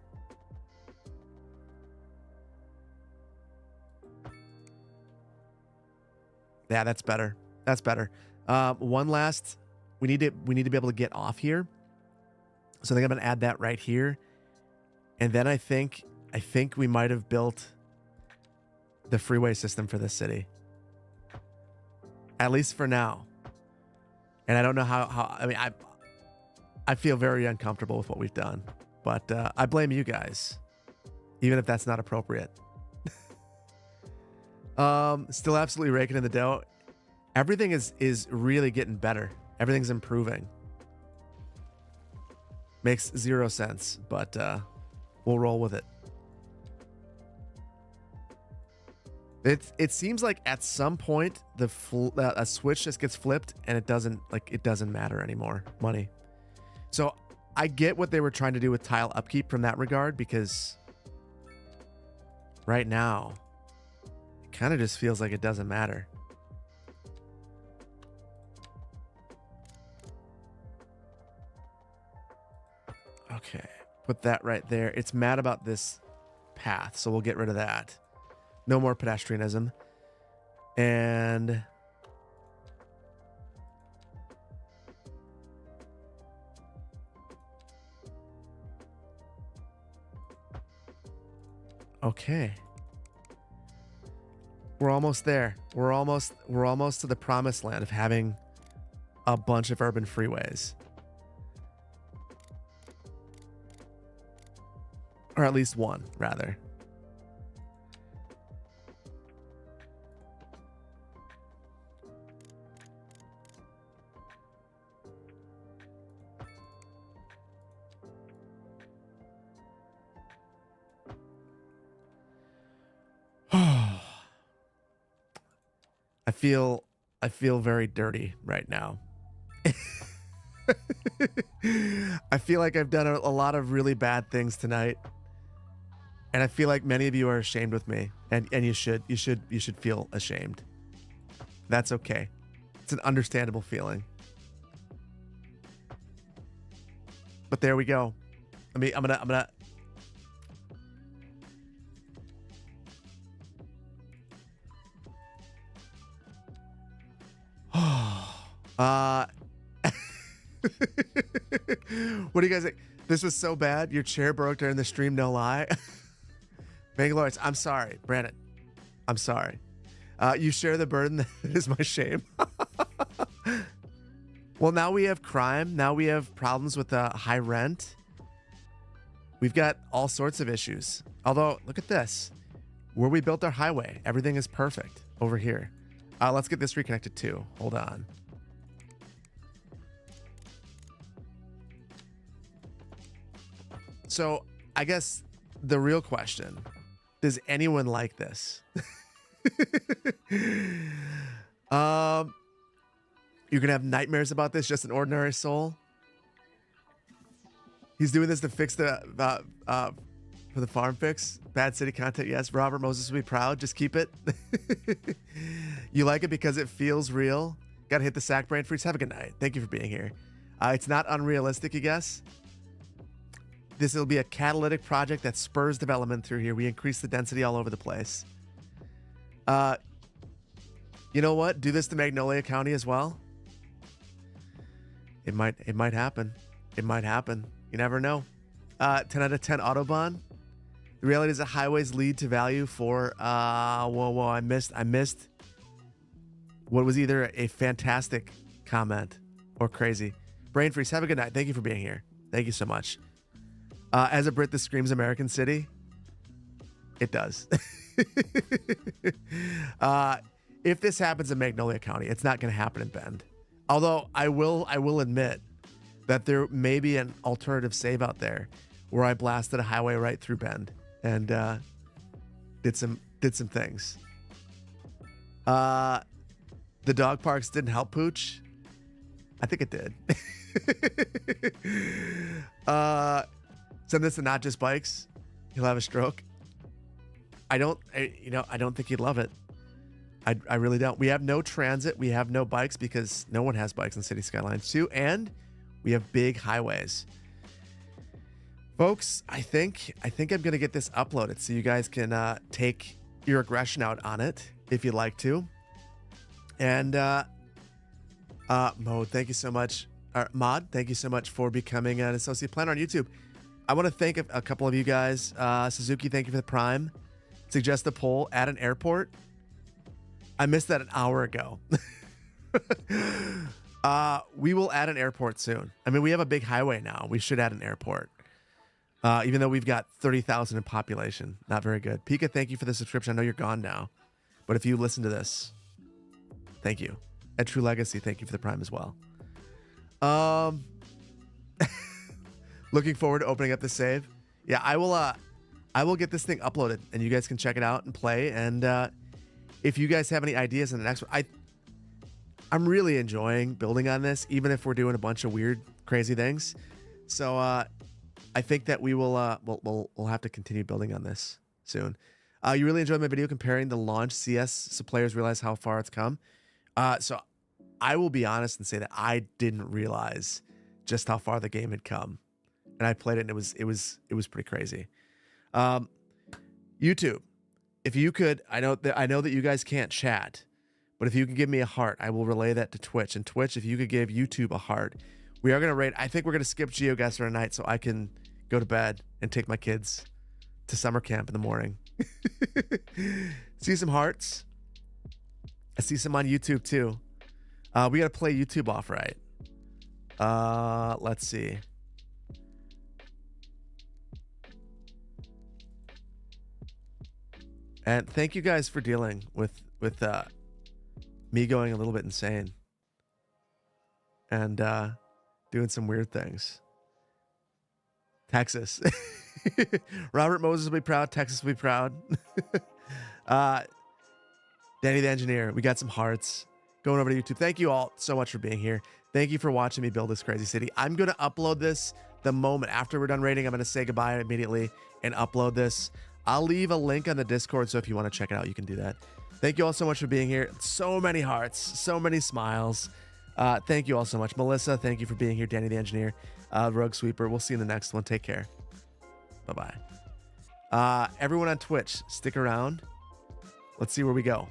Yeah, that's better. That's better. One last, we need to be able to get off here. So I think I'm going to add that right here. And then I think we might have built the freeway system for this city. At least for now. And I don't know how I mean, I feel very uncomfortable with what we've done, but I blame you guys, even if that's not appropriate. Still absolutely raking in the dough. Everything is really getting better. Everything's improving. Makes zero sense, but we'll roll with it. It seems like at some point a switch just gets flipped and it doesn't matter anymore. Money. So I get what they were trying to do with tile upkeep from that regard, because right now it kind of just feels like it doesn't matter. Okay, put that right there. It's mad about this path, so we'll get rid of that. No more pedestrianism. And okay. We're almost there. We're almost to the promised land of having a bunch of urban freeways. Or at least one, rather. I feel very dirty right now. I feel like I've done a lot of really bad things tonight. And I feel like many of you are ashamed with me. And you should feel ashamed. That's okay. It's an understandable feeling. But there we go. I'm gonna what do you guys think? This was so bad. Your chair broke during the stream, no lie. Bangalore, I'm sorry. Brandon, I'm sorry. You share the burden that is my shame. Well, now we have crime. Now we have problems with high rent. We've got all sorts of issues. Although, look at this. Where we built our highway, everything is perfect over here. Let's get this reconnected too. Hold on. So, I guess the real question, does anyone like this? You're gonna have nightmares about this, just an ordinary soul? He's doing this to fix the for the farm fix. Bad city content, yes. Robert Moses will be proud. Just keep it. You like it because it feels real. Gotta hit the sack brain freeze. Have a good night. Thank you for being here. It's not unrealistic, I guess. This will be a catalytic project that spurs development through here. We increase the density all over the place. You know what? Do this to Magnolia County as well. It might happen. It might happen. You never know. 10 out of 10 Autobahn. The reality is that highways lead to value for whoa, I missed what was either a fantastic comment or crazy. Brain freeze, have a good night. Thank you for being here. Thank you so much. As a Brit, this screams American City. It does. If this happens in Magnolia County, it's not going to happen in Bend. Although I will admit that there may be an alternative save out there where I blasted a highway right through Bend and did some things. The dog parks didn't help Pooch. I think it did. Send this to Not Just Bikes. He'll have a stroke. I don't think he'd love it. I really don't. We have no transit. We have no bikes because no one has bikes in City Skylines 2. And we have big highways. Folks, I think I'm going to get this uploaded so you guys can take your aggression out on it if you'd like to. And Mo, thank you so much. Mod, thank you so much for becoming an associate planner on YouTube. I want to thank a couple of you guys. Suzuki, thank you for the Prime. Suggest a poll at an airport. I missed that an hour ago. We will add an airport soon. I mean, we have a big highway now. We should add an airport. Even though we've got 30,000 in population. Not very good. Pika, thank you for the subscription. I know you're gone now. But if you listen to this, thank you. At True Legacy, thank you for the Prime as well. Looking forward to opening up the save. Yeah, I will get this thing uploaded and you guys can check it out and play. And if you guys have any ideas in the next one, I'm really enjoying building on this, even if we're doing a bunch of weird, crazy things. So I think that we will we'll have to continue building on this soon. You really enjoyed my video comparing the launch CS so players realize how far it's come. So I will be honest and say that I didn't realize just how far the game had come. And I played it and it was pretty crazy. YouTube, if you could, I know that you guys can't chat, But if you can give me a heart, I will relay that to Twitch. And Twitch, if you could give YouTube a heart, we are going to rate. I think we're going to skip GeoGuessr tonight so I can go to bed and take my kids to summer camp in the morning. See some hearts. I see some on YouTube too. We got to play YouTube off, right? Let's see. And thank you guys for dealing with me going a little bit insane and doing some weird things. Texas. Robert Moses will be proud. Texas will be proud. Danny the Engineer, we got some hearts. Going over to YouTube. Thank you all so much for being here. Thank you for watching me build this crazy city. I'm going to upload this the moment after we're done rating. I'm going to say goodbye immediately and upload this. I'll leave a link on the Discord, so if you want to check it out, you can do that. Thank you all so much for being here. So many hearts, so many smiles. Thank you all so much. Melissa, thank you for being here. Danny the Engineer, Rogue Sweeper. We'll see you in the next one. Take care. Bye-bye. Everyone on Twitch, stick around. Let's see where we go.